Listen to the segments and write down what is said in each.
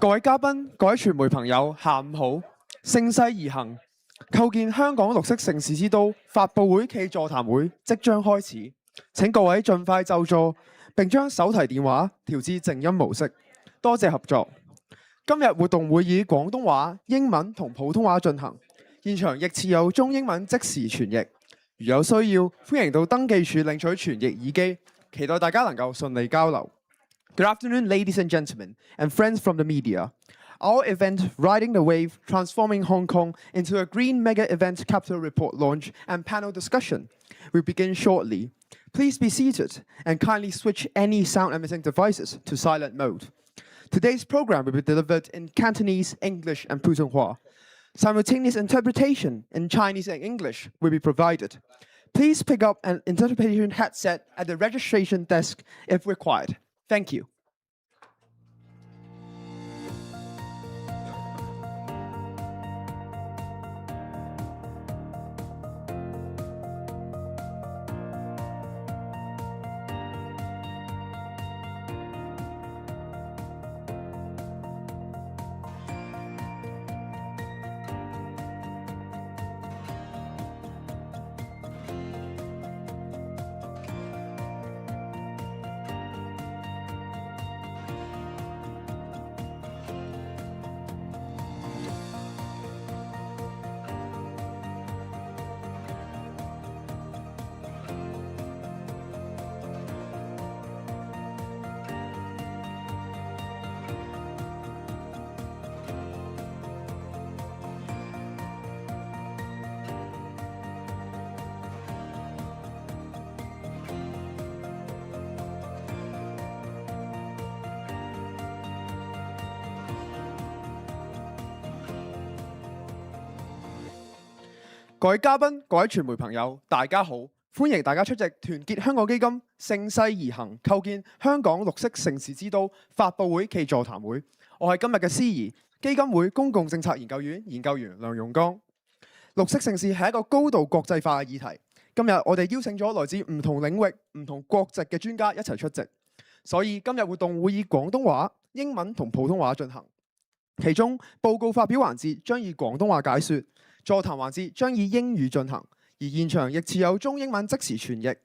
各位嘉賓、各位傳媒朋友，下午好！盛世而行，構建香港綠色盛事之都發布會暨座談會即將開始，請各位盡快就座，並將手提電話調至靜音模式。多謝合作。今日活動會以廣東話、英文同普通話進行，現場亦設有中英文即時傳譯。如有需要，歡迎到登記處領取傳譯耳機，期待大家能夠順利交流。Good afternoon, ladies and gentlemen, and friends from the media. Our event, Riding the Wave, Transforming Hong Kong into a Green Mega Event Capital Report launch and panel discussion, will begin shortly. Please be seated and kindly switch any sound-emitting devices to silent mode. Today's program will be delivered in Cantonese, English, and Putonghua. Simultaneous interpretation in Chinese and English will be provided. Please pick up an interpretation headset at the registration desk if required. Thank you. 各位嘉賓、各位傳媒朋友，大家好！歡迎大家出席團結香港基金盛世而行，構建香港綠色盛事之都發布會暨座談會。我係今日嘅司儀，基金會公共政策研究院研究員梁容剛。綠色盛事係一個高度國際化嘅議題。今日我哋邀請咗來自唔同領域、唔同國籍嘅專家一齊出席，所以今日活動會以廣東話、英文同普通話進行。其中報告發表環節將以廣東話解說。座談環節將以英語進行，而現場亦設有中英文即時傳譯。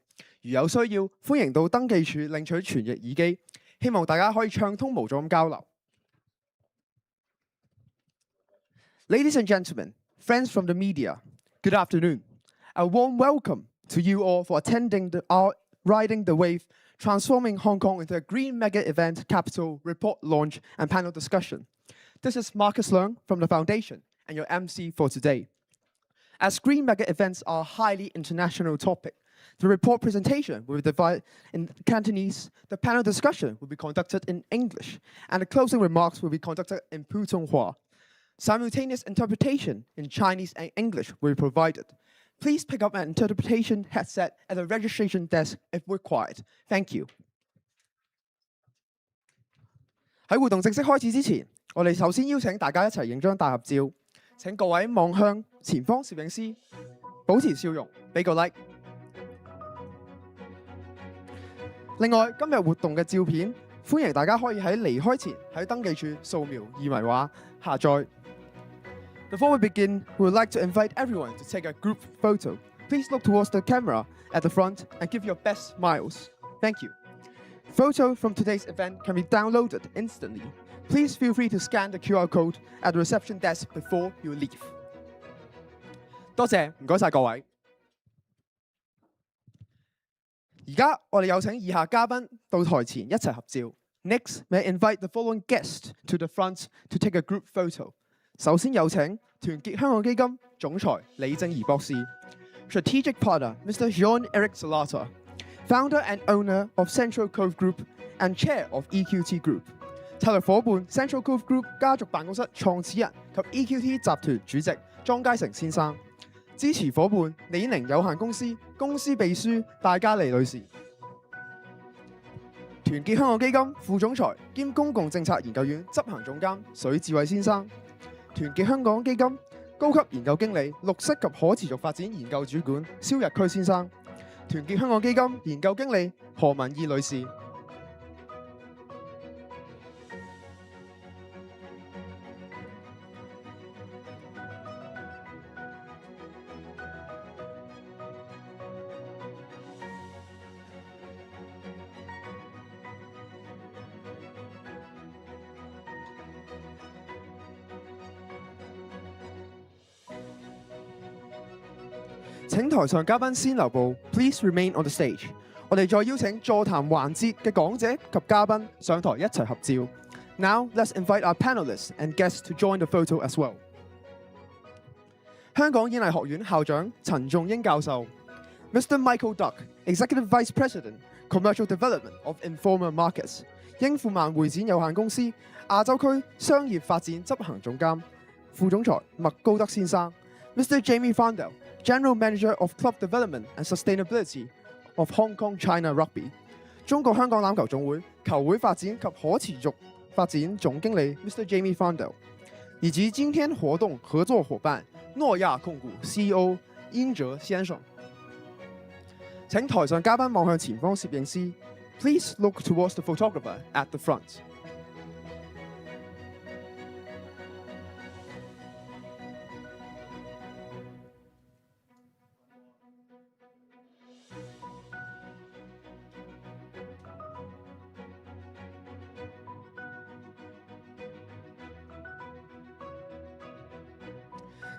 如有需要，歡迎到登記處領取傳譯耳機。希望大家可以暢通無阻咁交流。Ladies and gentlemen, friends from the media, good afternoon. A warm welcome to you all for attending our Riding the Wave, Transforming Hong Kong into a Green Mega Event Capital Report Launch and Panel Discussion. This is Marcus Leung from the Foundation and your MC for today. As green mega events are a highly international topic, the report presentation will be divided in Cantonese, the panel discussion will be conducted in English, and the closing remarks will be conducted in Putonghua. Simultaneous interpretation in Chinese and English will be provided. Please pick up an interpretation headset at the registration desk if required. Thank you. 喺活動正式開始之前，我哋首先邀請大家一齊影張大合照。請各位望向前方攝影師，保持笑容，俾個 like。另外，今日活動嘅照片，歡迎大家可以喺離開前喺登記處掃描二維碼下載。Before we begin, we would like to invite everyone to take a group photo. Please look towards the camera at the front and give your best smiles. Thank you. Photos from today's event can be downloaded instantly. Please feel free to scan the QR code at the reception desk before you leave. 多謝，唔該晒各位。而家我哋有請以下嘉賓到台前一齊合照。Next, may I invite the following guests to the front to take a group photo. 首先有請團結香港基金總裁李正儀博士 ，Strategic Partner Mr. Jean-Eric Salata, Founder and Owner of Central Cove Group and Chair of EQT Group。策略伙伴 Central Cove Group 家族辦公室創始人及 EQT 集團主席莊佳誠先生，支持伙伴李寧有限公司公司秘書戴嘉莉女士，團結香港基金副總裁兼公共政策研究院執行總監水志偉先生，團結香港基金高級研究經理綠色及可持續發展研究主管蕭日區先生，團結香港基金研究經理何文義女士。請台上嘉賓先留步 ，Please remain on the stage。我哋再邀請座談環節嘅講者及嘉賓上台一齊合照。Now let's invite our panelists and guests to join the photo as well。香港演藝學院校長陳仲英教授 ，Mr. Michael Duck，Executive Vice President，Commercial Development of Informal Markets， 英富萬會展有限公司亞洲區商業發展執行總監、副總裁麥高德先生 ，Mr. Jamie Fandel，General Manager of Club Development and Sustainability of Hong Kong China Rugby， 中國香港欖球總會球會發展及可持續發展總經理 Mr. Jamie Fandel， 以及今天活動合作夥伴諾亞控股 CEO 殷哲先生。請台上嘉賓望向前方攝影師 ，Please look towards the photographer at the front。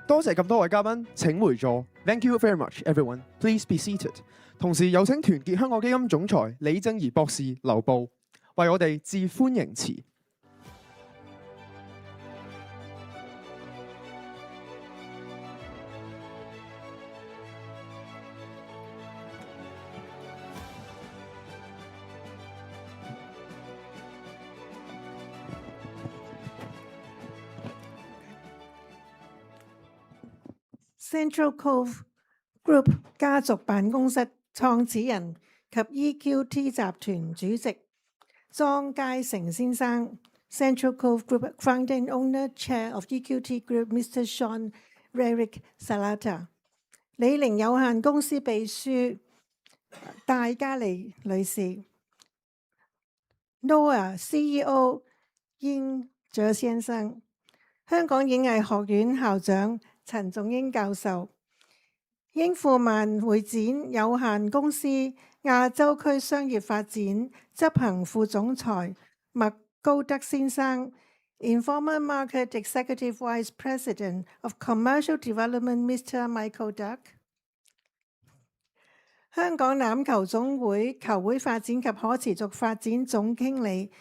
多謝咁多位嘉賓，請回座。Thank you very much, everyone. Please be seated。同時有請團結香港基金總裁李正儀博士留步，為我哋致歡迎詞。Central Cove Group 家族辦公室創始人及 EQT 集團主席莊佳成先生 ，Central Cove Group Founder and Owner Chair of EQT Group Mr. Sean Rarick Salata， 李寧有限公司秘書戴嘉莉女士 ，Noah CEO 殷哲先生，香港演藝學院校長陳仲英教授，英富萬會展有限公司亞洲區商業發展執行副總裁麥高德先生 ，Informal Market Executive Vice President of Commercial Development Mr. Michael Duck， 香港欖球總會球會發展及可持續發展總經理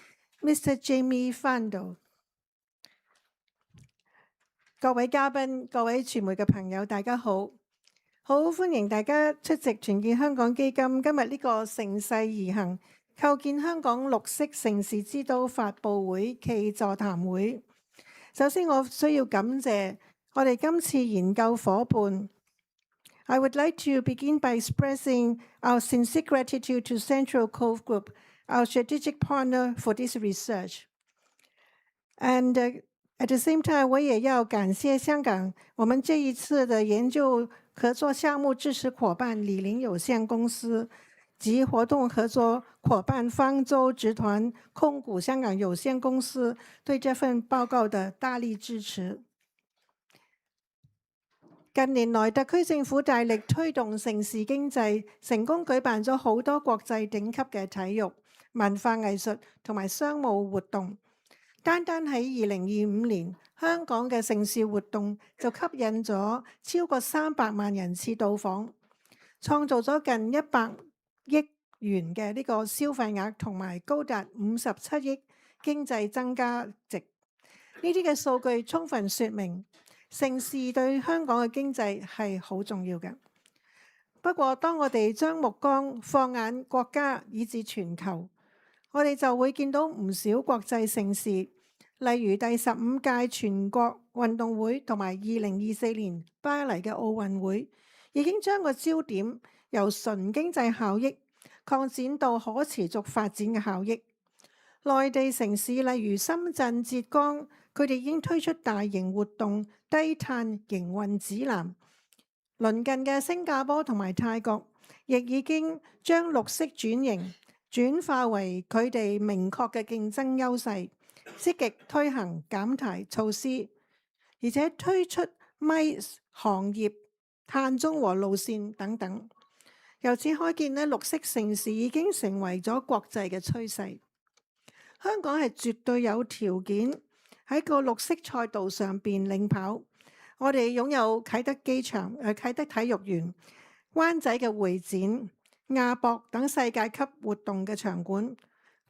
Mr. Jamie Fandel。各位嘉賓、各位傳媒嘅朋友，大家好，好歡迎大家出席團結香港基金今日呢個盛世而行，構建香港綠色盛事之都發布會暨座談會。首先，我需要感謝我哋今次研究夥伴。I would like to begin by expressing our sincere gratitude to Central Cove Group, our strategic partner for this research. And at the same time， 我也要感謝香港我們這一次的研究合作項目支持夥伴李寧有限公司及活動合作夥伴方舟集團控股香港有限公司對這份報告的大力支持。近年來，特區政府大力推動盛事經濟，成功舉辦咗好多國際頂級嘅體育、文化藝術同埋商務活動。單單喺2025年，香港嘅盛事活動就吸引咗超過300萬人次到訪，創造咗近100億元嘅呢個消費額，同埋高達57億經濟增加值。呢啲嘅數據充分說明盛事對香港嘅經濟係好重要嘅。不過，當我哋將目光放眼國家以至全球，我哋就會見到唔少國際盛事，例如第15屆全國運動會同埋2024年巴黎嘅奧運會，已經將個焦點由純經濟效益擴展到可持續發展嘅效益。內地城市例如深圳、浙江，佢哋已經推出大型活動低碳營運指南。鄰近嘅新加坡同埋泰國，亦已經將綠色轉型轉化為佢哋明確嘅競爭優勢，積極推行減排措施，而且推出行業碳中和路線等等。由此可見咧，綠色盛事已經成為咗國際嘅趨勢。香港係絕對有條件喺個綠色賽道上邊領跑。我哋擁有啟德機場、啟德體育園，灣仔嘅會展、亞博等世界級活動嘅場館，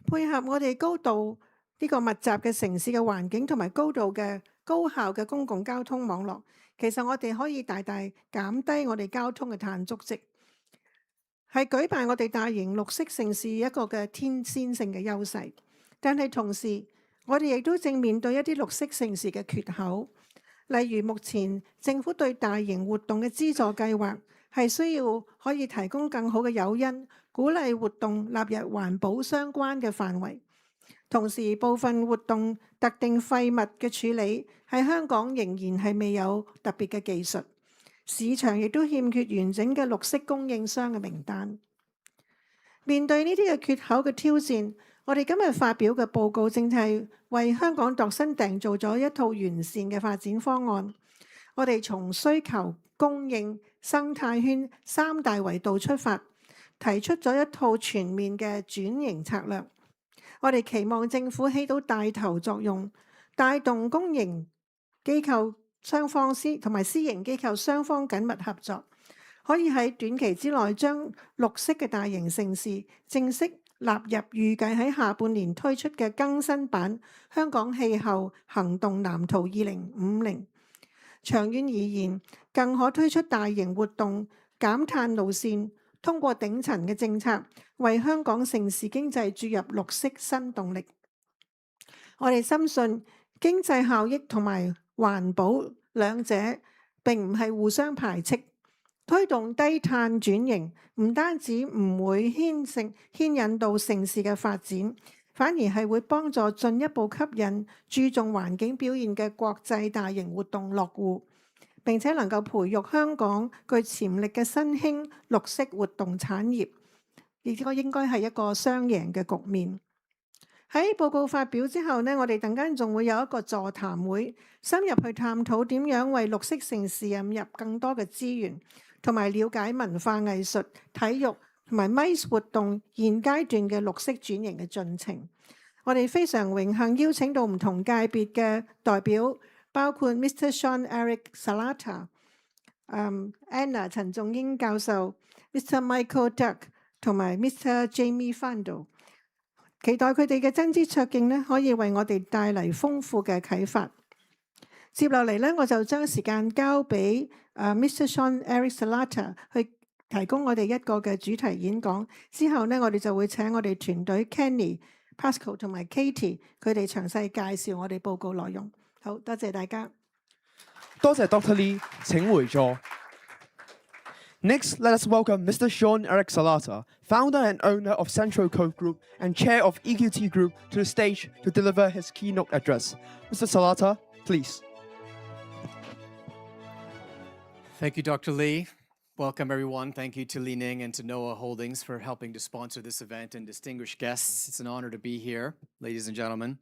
配合我哋高度呢個密集嘅城市嘅環境同埋高效嘅公共交通網絡，其實我哋可以大大減低我哋交通嘅碳足跡，係舉辦我哋大型綠色盛事一個嘅天先性嘅優勢。但係同時，我哋亦都正面對一啲綠色盛事嘅缺口，例如目前政府對大型活動嘅資助計劃係需要可以提供更好嘅誘因，鼓勵活動納入環保相關嘅範圍。同時，部分活動特定廢物嘅處理喺香港仍然係未有特別嘅技術，市場亦都欠缺完整嘅綠色供應商嘅名單。面對呢啲嘅缺口嘅挑戰，我哋今日發表嘅報告正係為香港度身訂造咗一套完善嘅發展方案。我哋從需求、供應、生態圈三大維度出發，提出咗一套全面嘅轉型策略。我哋期望政府起到帶頭作用，帶動公營機構雙方同埋私營機構雙方緊密合作，可以喺短期之內將綠色嘅大型盛事正式納入預計喺下半年推出嘅更新版香港氣候行動藍圖2050。長遠而言，更可推出大型活動減碳路線，通過頂層嘅政策為香港盛事經濟注入綠色新動力。我哋深信經濟效益同埋環保兩者並唔係互相排斥。推動低碳轉型唔單止唔會牽引到盛事嘅發展，反而係會幫助進一步吸引注重環境表現嘅國際大型活動落戶，並且能夠培育香港具潛力嘅新興綠色活動產業，亦都應該係一個雙贏嘅局面。喺報告發表之後呢，我哋等間仲會有一個座談會，深入去探討點樣為綠色盛事引入更多嘅資源，同埋了解文化藝術、體育同埋 MICE 活動現階段嘅綠色轉型嘅進程。我哋非常榮幸邀請到唔同界別嘅代表，包括 Mr. Sean Eric Salata、Anna 陳仲英教授、Mr. Michael Duck 同埋 Mr. Jamie Fando。期待佢哋嘅真知灼見呢，可以為我哋帶嚟豐富嘅啟發。接落嚟呢，我就將時間交俾Mr. Sean Eric Salata 去提供我哋一個嘅主題演講。之後呢，我哋就會請我哋團隊 Kenny、Pascal 同埋 Katie 佢哋詳細介紹我哋報告內容。好，多謝大家。多謝 Dr. Lee， 請回座。Next, let us welcome Mr. Sean Eric Salata, founder and owner of Central Code Group and chair of EQT Group, to the stage to deliver his keynote address. Mr. Salata, please. Thank you, Dr. Lee. Welcome, everyone. Thank you to Li Ning and to Noah Holdings for helping to sponsor this event, and distinguished guests. It's an honor to be here, ladies and gentlemen.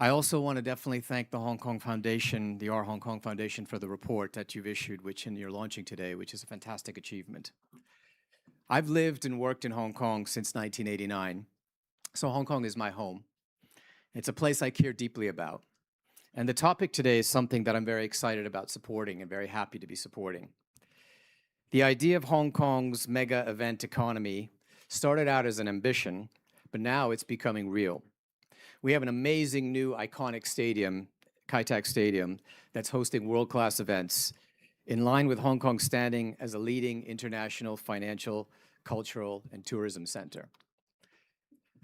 I also want to definitely thank the Hong Kong Foundation, the Our Hong Kong Foundation, for the report that you've issued, which you're launching today, which is a fantastic achievement. I've lived and worked in Hong Kong since 1989, so Hong Kong is my home. It's a place I care deeply about. And the topic today is something that I'm very excited about supporting and very happy to be supporting. The idea of Hong Kong's mega event economy started out as an ambition, but now it's becoming real. We have an amazing new iconic stadium, Kai Tak Stadium, that's hosting world-class events in line with Hong Kong's standing as a leading international financial, cultural, and tourism center.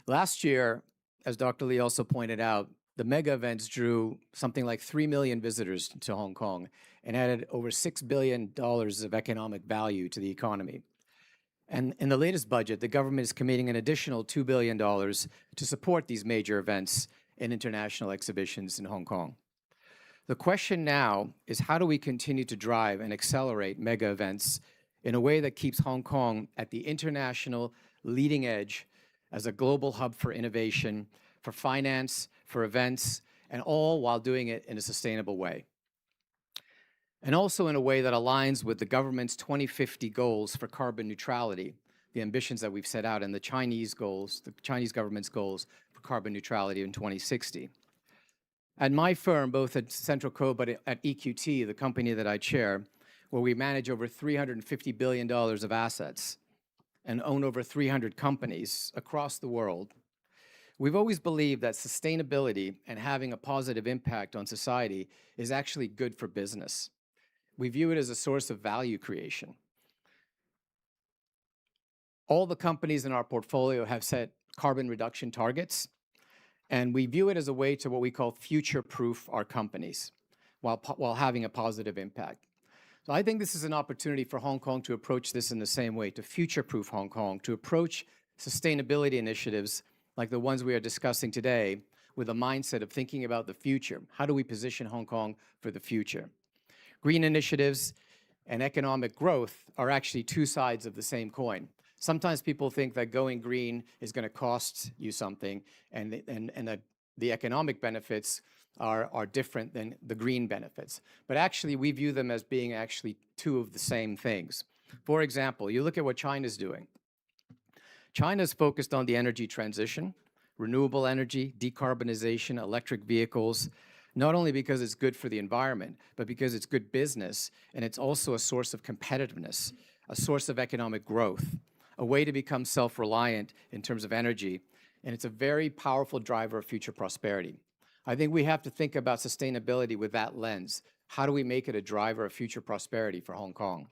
Last year, as Dr. Lee also pointed out, the mega events drew something like 3 million visitors to Hong Kong and added over $6 billion of economic value to the economy. And in the latest budget, the government is committing an additional $2 billion to support these major events and international exhibitions in Hong Kong. The question now is, how do we continue to drive and accelerate mega events in a way that keeps Hong Kong at the international leading edge as a global hub for innovation, for finance, for events, and all while doing it in a sustainable way? And also in a way that aligns with the government's 2050 goals for carbon neutrality, the ambitions that we've set out, and the Chinese goals, the Chinese government's goals for carbon neutrality in 2060. At my firm, both at Central Code but at EQT, the company that I chair, where we manage over $350 billion of assets and own over 300 companies across the world, we've always believed that sustainability and having a positive impact on society is actually good for business. We view it as a source of value creation. All the companies in our portfolio have set carbon reduction targets, and we view it as a way to what we call future-proof our companies while having a positive impact. So I think this is an opportunity for Hong Kong to approach this in the same way, to future-proof Hong Kong, to approach sustainability initiatives like the ones we are discussing today with a mindset of thinking about the future. How do we position Hong Kong for the future? Green initiatives and economic growth are actually two sides of the same coin. Sometimes people think that going green is going to cost you something, and that the economic benefits are different than the green benefits. But actually, we view them as being actually two of the same things. For example, you look at what China's doing. China's focused on the energy transition, renewable energy, decarbonization, electric vehicles, not only because it's good for the environment, but because it's good business, and it's also a source of competitiveness, a source of economic growth, a way to become self-reliant in terms of energy, and it's a very powerful driver of future prosperity. I think we have to think about sustainability with that lens. How do we make it a driver of future prosperity for Hong Kong?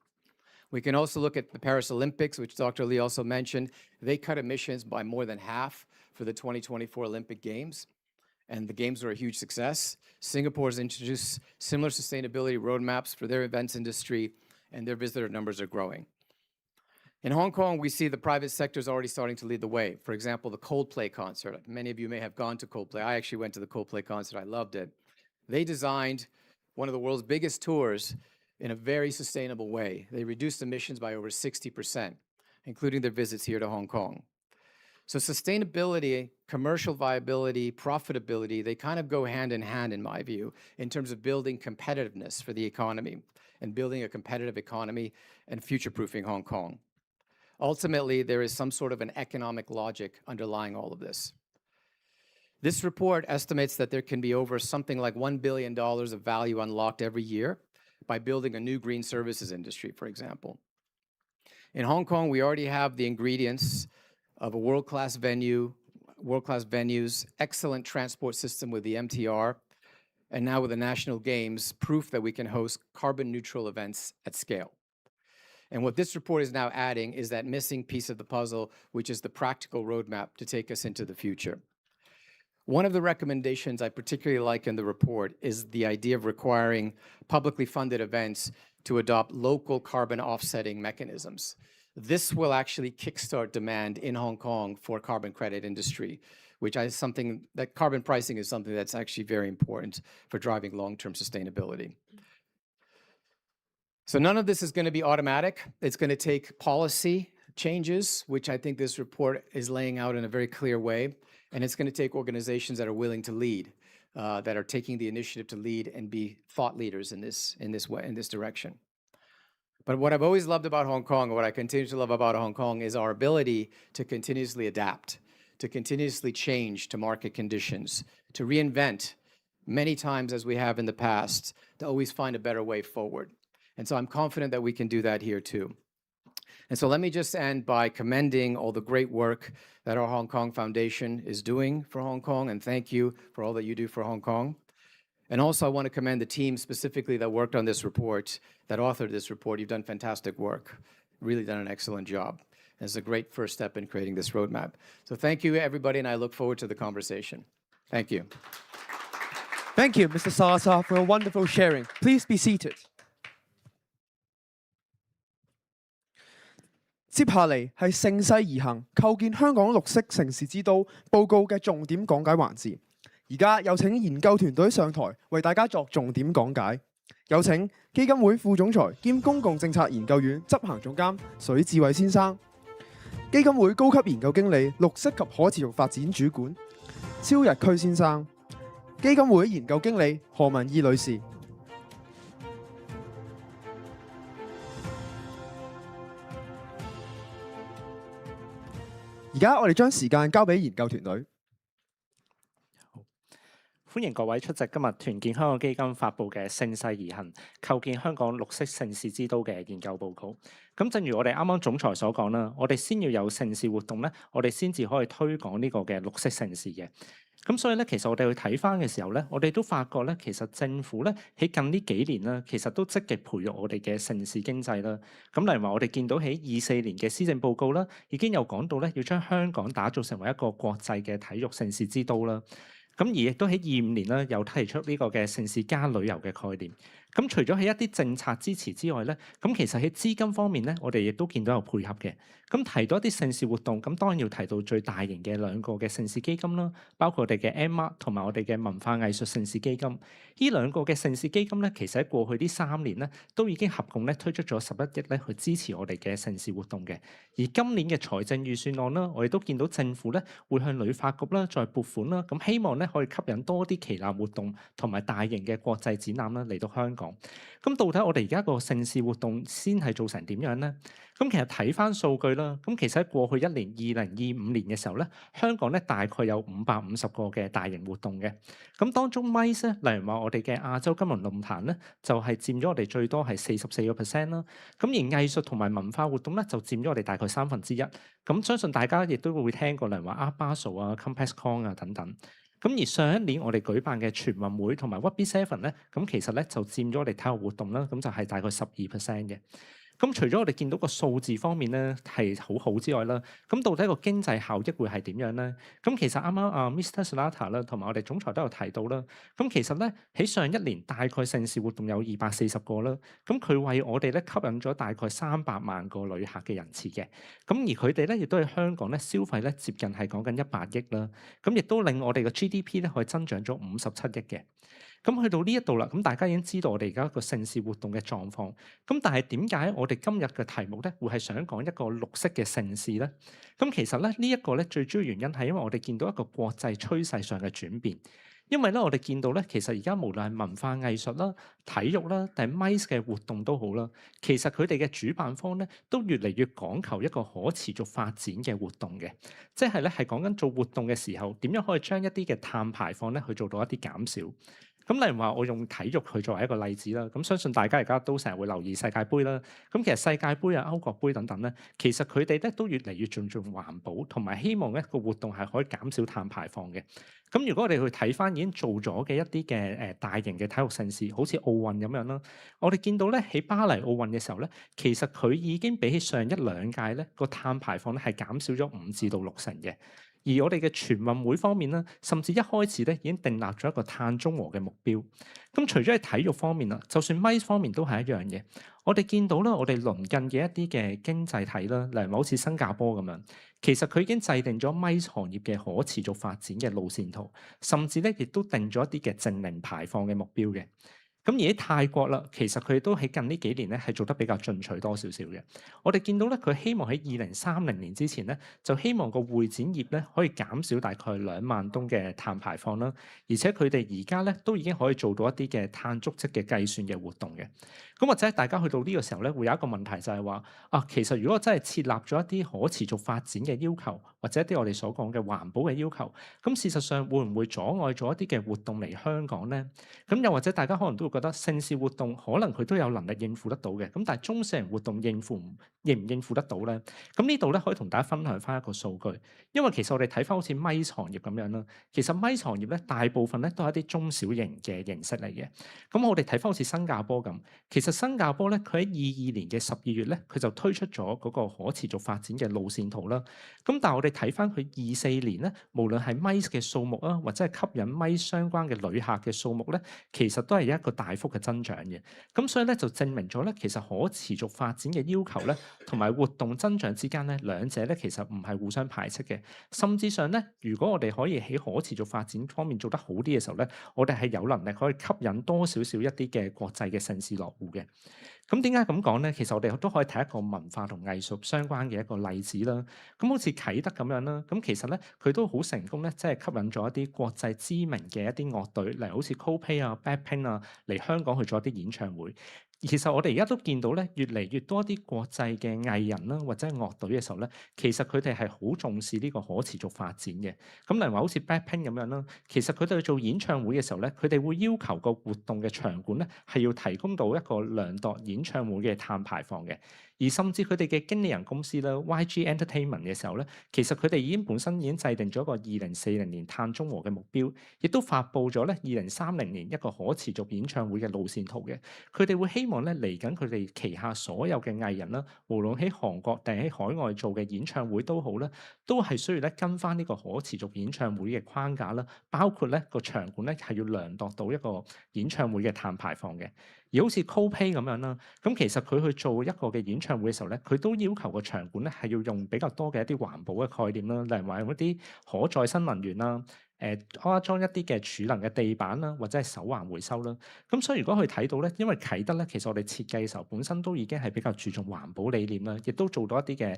We can also look at the Paris Olympics, which Dr. Lee also mentioned. They cut emissions by more than half for the 2024 Olympic Games, and the Games were a huge success. Singapore has introduced similar sustainability roadmaps for their events industry, and their visitor numbers are growing. In Hong Kong, we see the private sector is already starting to lead the way. For example, the Coldplay concert. Many of you may have gone to Coldplay. I actually went to the Coldplay concert. I loved it. They designed one of the world's biggest tours in a very sustainable way. They reduced emissions by over 60%, including their visits here to Hong Kong. So sustainability, commercial viability, profitability, they kind of go hand in hand, in my view, in terms of building competitiveness for the economy and building a competitive economy and future-proofing Hong Kong. Ultimately, there is some sort of an economic logic underlying all of this. This report estimates that there can be over something like $1 billion of value unlocked every year by building a new green services industry, for example. In Hong Kong, we already have the ingredients of a world-class venue, world-class venues, excellent transport system with the MTR, and now with the National Games, proof that we can host carbon-neutral events at scale. And what this report is now adding is that missing piece of the puzzle, which is the practical roadmap to take us into the future. One of the recommendations I particularly like in the report is the idea of requiring publicly funded events to adopt local carbon offsetting mechanisms. This will actually kickstart demand in Hong Kong for carbon credit industry, which is something that carbon pricing is something that's actually very important for driving long-term sustainability. So none of this is going to be automatic. It's going to take policy changes, which I think this report is laying out in a very clear way. And it's going to take organizations that are willing to lead, that are taking the initiative to lead and be thought leaders in this direction. But what I've always loved about Hong Kong, and what I continue to love about Hong Kong, is our ability to continuously adapt, to continuously change to market conditions, to reinvent many times as we have in the past, to always find a better way forward. And so I'm confident that we can do that here too. And so let me just end by commending all the great work that our Hong Kong Foundation is doing for Hong Kong, and thank you for all that you do for Hong Kong. And also I want to commend the team specifically that worked on this report, that authored this report. You've done fantastic work, really done an excellent job. And it's a great first step in creating this roadmap. So thank you, everybody, and I look forward to the conversation. Thank you. Thank you, Mr. Salazar, for a wonderful sharing. Please be seated. 接下嚟係盛勢而行，構建香港綠色盛事之都報告嘅重點講解環節。而家有請研究團隊上台為大家作重點講解。有請基金會副總裁兼公共政策研究院執行總監水志偉先生，基金會高級研究經理綠色及可持續發展主管蕭日區先生，基金會研究經理何文義女士。而家我哋將時間交俾研究團隊。歡迎各位出席今日團結香港基金發布嘅盛世而行，構建香港綠色盛事之都嘅研究報告。咁正如我哋啱啱總裁所講啦，我哋先要有盛事活動咧，我哋先至可以推廣呢個嘅綠色盛事嘅。咁所以咧，其實我哋去睇翻嘅時候咧，我哋都發覺咧，其實政府咧喺近呢幾年咧，其實都積極培育我哋嘅盛事經濟啦。咁例如話，我哋見到喺24年嘅施政報告啦，已經有講到咧，要將香港打造成為一個國際嘅體育盛事之都啦。咁而亦都喺25年咧，又提出呢個嘅盛事加旅遊嘅概念。咁除咗喺一啲政策支持之外咧，咁其實喺資金方面咧，我哋亦都見到有配合嘅。咁提到一啲盛事活動，咁當然要提到最大型嘅兩個嘅盛事基金啦，包括我哋嘅 M+ 同埋我哋嘅文化藝術盛事基金。呢兩個嘅盛事基金咧，其實喺過去呢3年咧，都已經合共咧推出咗11億咧去支持我哋嘅盛事活動嘅。而今年嘅財政預算案啦，我哋都見到政府咧會向旅發局啦再撥款啦，咁希望咧可以吸引多啲旗艦活動同埋大型嘅國際展覽啦嚟到香港。咁到底我哋而家個盛事活動先係做成點樣咧？咁其實睇翻數據啦，咁其實喺過去一年2025年嘅時候咧，香港咧大概有550個嘅大型活動嘅。咁當中 MICE 咧，例如話我哋嘅亞洲金融論壇咧，就係佔咗我哋最多係44%啦。咁而藝術同埋文化活動咧，就佔咗我哋大概1/3。咁相信大家亦都會聽過，例如話 Art Basel 啊、CompassCon 啊等等。咁而上一年我哋舉辦嘅全運會同埋 Rugby7咧，咁其實咧就佔咗我哋體育活動啦，咁就係大概12% 嘅。咁除咗我哋見到個數字方面咧係好好之外啦，咁到底個經濟效益會係點樣咧？咁其實啱啱Mr. Slater 啦，同埋我哋總裁都有提到啦。咁其實咧喺上一年大概盛事活動有240個啦，咁佢為我哋咧吸引咗大概300萬個旅客嘅人次嘅。咁而佢哋咧亦都喺香港咧消費咧接近係講緊100億啦。咁亦都令我哋嘅 GDP 咧可以增長咗57億嘅。咁去到呢一度啦，咁大家已經知道我哋而家個盛事活動嘅狀況。咁但係點解我哋今日嘅題目咧會係想講一個綠色嘅盛事咧？咁其實咧呢一個咧最主要原因係因為我哋見到一個國際趨勢上嘅轉變。因為咧我哋見到咧其實而家無論係文化藝術啦、體育啦，定係 MICE 嘅活動都好啦，其實佢哋嘅主辦方咧都越嚟越講求一個可持續發展嘅活動嘅，即係咧係講緊做活動嘅時候點樣可以將一啲嘅碳排放咧去做到一啲減少。咁例如話，我用體育去作為一個例子啦。咁相信大家而家都成日會留意世界盃啦。咁其實世界盃啊、歐國盃等等咧，其實佢哋咧都越嚟越注重環保，同埋希望一個活動係可以減少碳排放嘅。咁如果我哋去睇翻已經做咗嘅一啲嘅大型嘅體育盛事，好似奧運咁樣啦，我哋見到咧喺巴黎奧運嘅時候咧，其實佢已經比起上1-2屆咧個碳排放咧係減少咗5至到6成嘅。而我哋嘅全運會方面咧，甚至一開始咧已經訂立咗一個碳中和嘅目標。咁除咗喺體育方面啦，就算 MICE 方面都係一樣嘅。我哋見到啦，我哋鄰近嘅一啲嘅經濟體啦，例如好似新加坡咁樣，其實佢已經制定咗 MICE 行業嘅可持續發展嘅路線圖，甚至咧亦都定咗一啲嘅淨零排放嘅目標嘅。咁而喺泰國啦，其實佢都喺近呢幾年咧係做得比較進取多少少嘅。我哋見到咧，佢希望喺2030年之前咧，就希望個會展業咧可以減少大概2萬噸嘅碳排放啦。而且佢哋而家咧都已經可以做到一啲嘅碳足跡嘅計算嘅活動嘅。咁或者大家去到呢個時候咧，會有一個問題就係話其實如果真係設立咗一啲可持續發展嘅要求，或者一啲我哋所講嘅環保嘅要求，咁事實上會唔會阻礙咗一啲嘅活動嚟香港咧？咁又或者大家可能都會覺得盛事活動可能佢都有能力應付得到嘅，咁但係中小型活動應唔應付得到咧？咁呢度咧可以同大家分享翻一個數據，因為其實我哋睇翻好似 MICE 行業咁樣啦，其實 MICE 行業咧大部分咧都係一啲中小型嘅形式嚟嘅。咁我哋睇翻好似新加坡咁，其實新加坡咧佢喺22年嘅12月咧，佢就推出咗嗰個可持續發展嘅路線圖啦。咁但係我哋睇翻佢24年咧，無論係 MICE 嘅數目啊，或者係吸引 MICE 相關嘅旅客嘅數目咧，其實都係一個大幅嘅增長嘅。咁所以咧就證明咗咧，其實可持續發展嘅要求咧，同埋活動增長之間咧，兩者咧其實唔係互相排斥嘅。甚至上咧，如果我哋可以喺可持續發展方面做得好啲嘅時候咧，我哋係有能力可以吸引多少少一啲嘅國際嘅盛事落戶嘅。咁點解咁講咧？其實我哋都可以睇一個文化同藝術相關嘅一個例子啦。咁好似啟德咁樣啦，咁其實咧佢都好成功咧，即係吸引咗一啲國際知名嘅一啲樂隊，例如好似 Coldplay 啊、Blackpink 啊嚟香港去做一啲演唱會。其實我哋而家都見到咧，越嚟越多啲國際嘅藝人啦，或者係樂隊嘅時候咧，其實佢哋係好重視呢個可持續發展嘅。咁例如話好似 Blackpink 咁樣啦，其實佢哋去做演唱會嘅時候咧，佢哋會要求個活動嘅場館咧係要提供到一個量度演唱會嘅碳排放嘅。而甚至佢哋嘅經理人公司啦 YG Entertainment 嘅時候咧，其實佢哋本身已經制定咗一個2040年碳中和嘅目標，亦都發布咗咧2030年一個可持續演唱會嘅路線圖嘅。佢哋會希望咧嚟緊佢哋旗下所有嘅藝人啦，無論喺韓國定喺海外做嘅演唱會都好啦，都係需要咧跟翻呢個可持續演唱會嘅框架啦，包括咧個場館咧係要量度到一個演唱會嘅碳排放嘅。而好似 Coldplay 咁樣啦，咁其實佢去做一個嘅演唱會嘅時候咧，佢都要求個場館咧係要用比較多嘅一啲環保嘅概念啦，例如話用一啲可再生能源啦。安裝一啲嘅儲能嘅地板啦，或者係手環回收啦。咁所以如果佢睇到咧，因為啟德咧，其實我哋設計嘅時候本身都已經係比較注重環保理念啦，亦都做到一啲嘅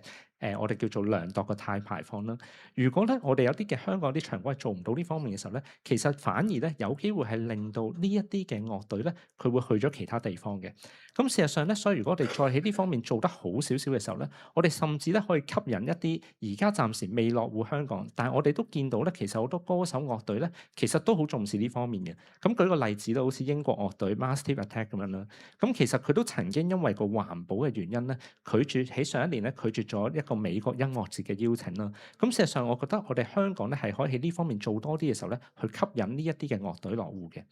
我哋叫做量度嘅碳排放啦。如果咧我哋有啲嘅香港啲場館係做唔到呢方面嘅時候咧，其實反而咧有機會係令到呢一啲嘅樂隊咧，佢會去咗其他地方嘅。咁事實上咧，所以如果我哋再喺呢方面做得好少少嘅時候咧，我哋甚至咧可以吸引一啲而家暫時未落戶香港，但係我哋都見到咧，其實好多歌手樂隊咧，其實都好重視呢方面嘅。咁舉個例子啦，好似英國樂隊 Massive Attack 咁樣啦。咁其實佢都曾經因為個環保嘅原因咧，拒絕喺上一年咧拒絕咗一個美國音樂節嘅邀請啦。咁事實上，我覺得我哋香港咧係可以喺呢方面做多啲嘅時候咧，去吸引呢一啲嘅樂隊落戶嘅。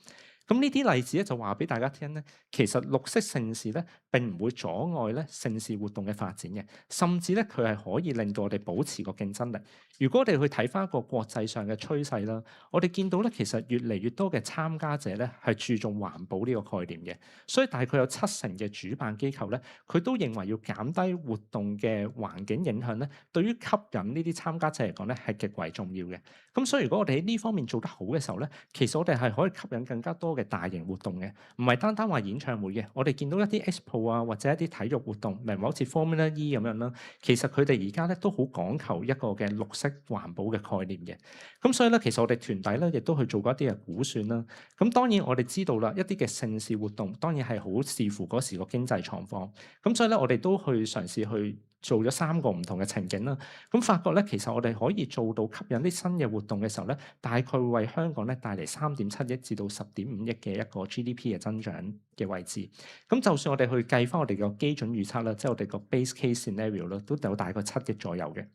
咁呢啲例子咧就話俾大家聽咧，其實綠色盛事咧並唔會阻礙咧盛事活動嘅發展嘅，甚至咧佢係可以令到我哋保持個競爭力。如果我哋去睇翻一個國際上嘅趨勢啦，我哋見到咧其實越嚟越多嘅參加者咧係注重環保呢個概念嘅，所以大概有70%嘅主辦機構咧，佢都認為要減低活動嘅環境影響咧，對於吸引呢啲參加者嚟講咧係極為重要嘅。咁所以如果我哋喺呢方面做得好嘅時候咧，其實我哋係可以吸引更加多嘅大型活動嘅，唔係單單話演唱會嘅。我哋見到一啲 expo 啊，或者一啲體育活動，例如好似 Formula E 咁樣啦，其實佢哋而家咧都好講求一個嘅綠色環保嘅概念嘅。咁所以咧，其實我哋團體咧亦都去做過一啲嘅估算啦。咁當然我哋知道啦，一啲嘅盛事活動當然係好視乎嗰時個經濟狀況。咁所以咧，我哋都去嘗試去做咗3個唔同嘅情景啦。咁發覺咧，其實我哋可以做到吸引啲新嘅活動嘅時候咧，大概會為香港咧帶嚟3.7億至到10.5億嘅一個 GDP 嘅增長嘅位置。咁就算我哋去計翻我哋個基準預測啦，即係我哋個 base case scenario 啦，都有大概7億左右嘅。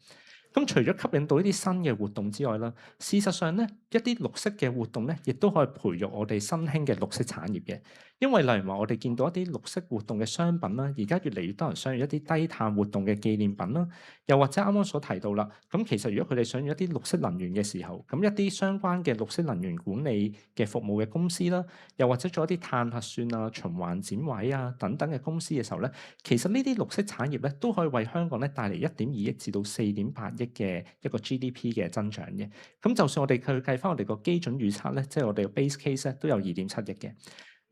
咁除咗吸引到呢啲新嘅活動之外啦，事實上咧，一啲綠色嘅活動咧，亦都可以培育我哋新興嘅綠色產業嘅。因為例如話，我哋見到一啲綠色活動嘅商品啦，而家越嚟越多人想要一啲低碳活動嘅紀念品啦，又或者啱啱所提到啦，咁其實如果佢哋想要一啲綠色能源嘅時候，咁一啲相關嘅綠色能源管理嘅服務嘅公司啦，又或者做一啲碳核算啊、循環展位啊等等嘅公司嘅時候咧，其實呢啲綠色產業咧都可以為香港咧帶嚟1.2億至到4.8億嘅一個 GDP 嘅增長嘅。咁就算我哋去計翻我哋個基準預測咧，即係我哋個 base case 咧都有2.7億嘅。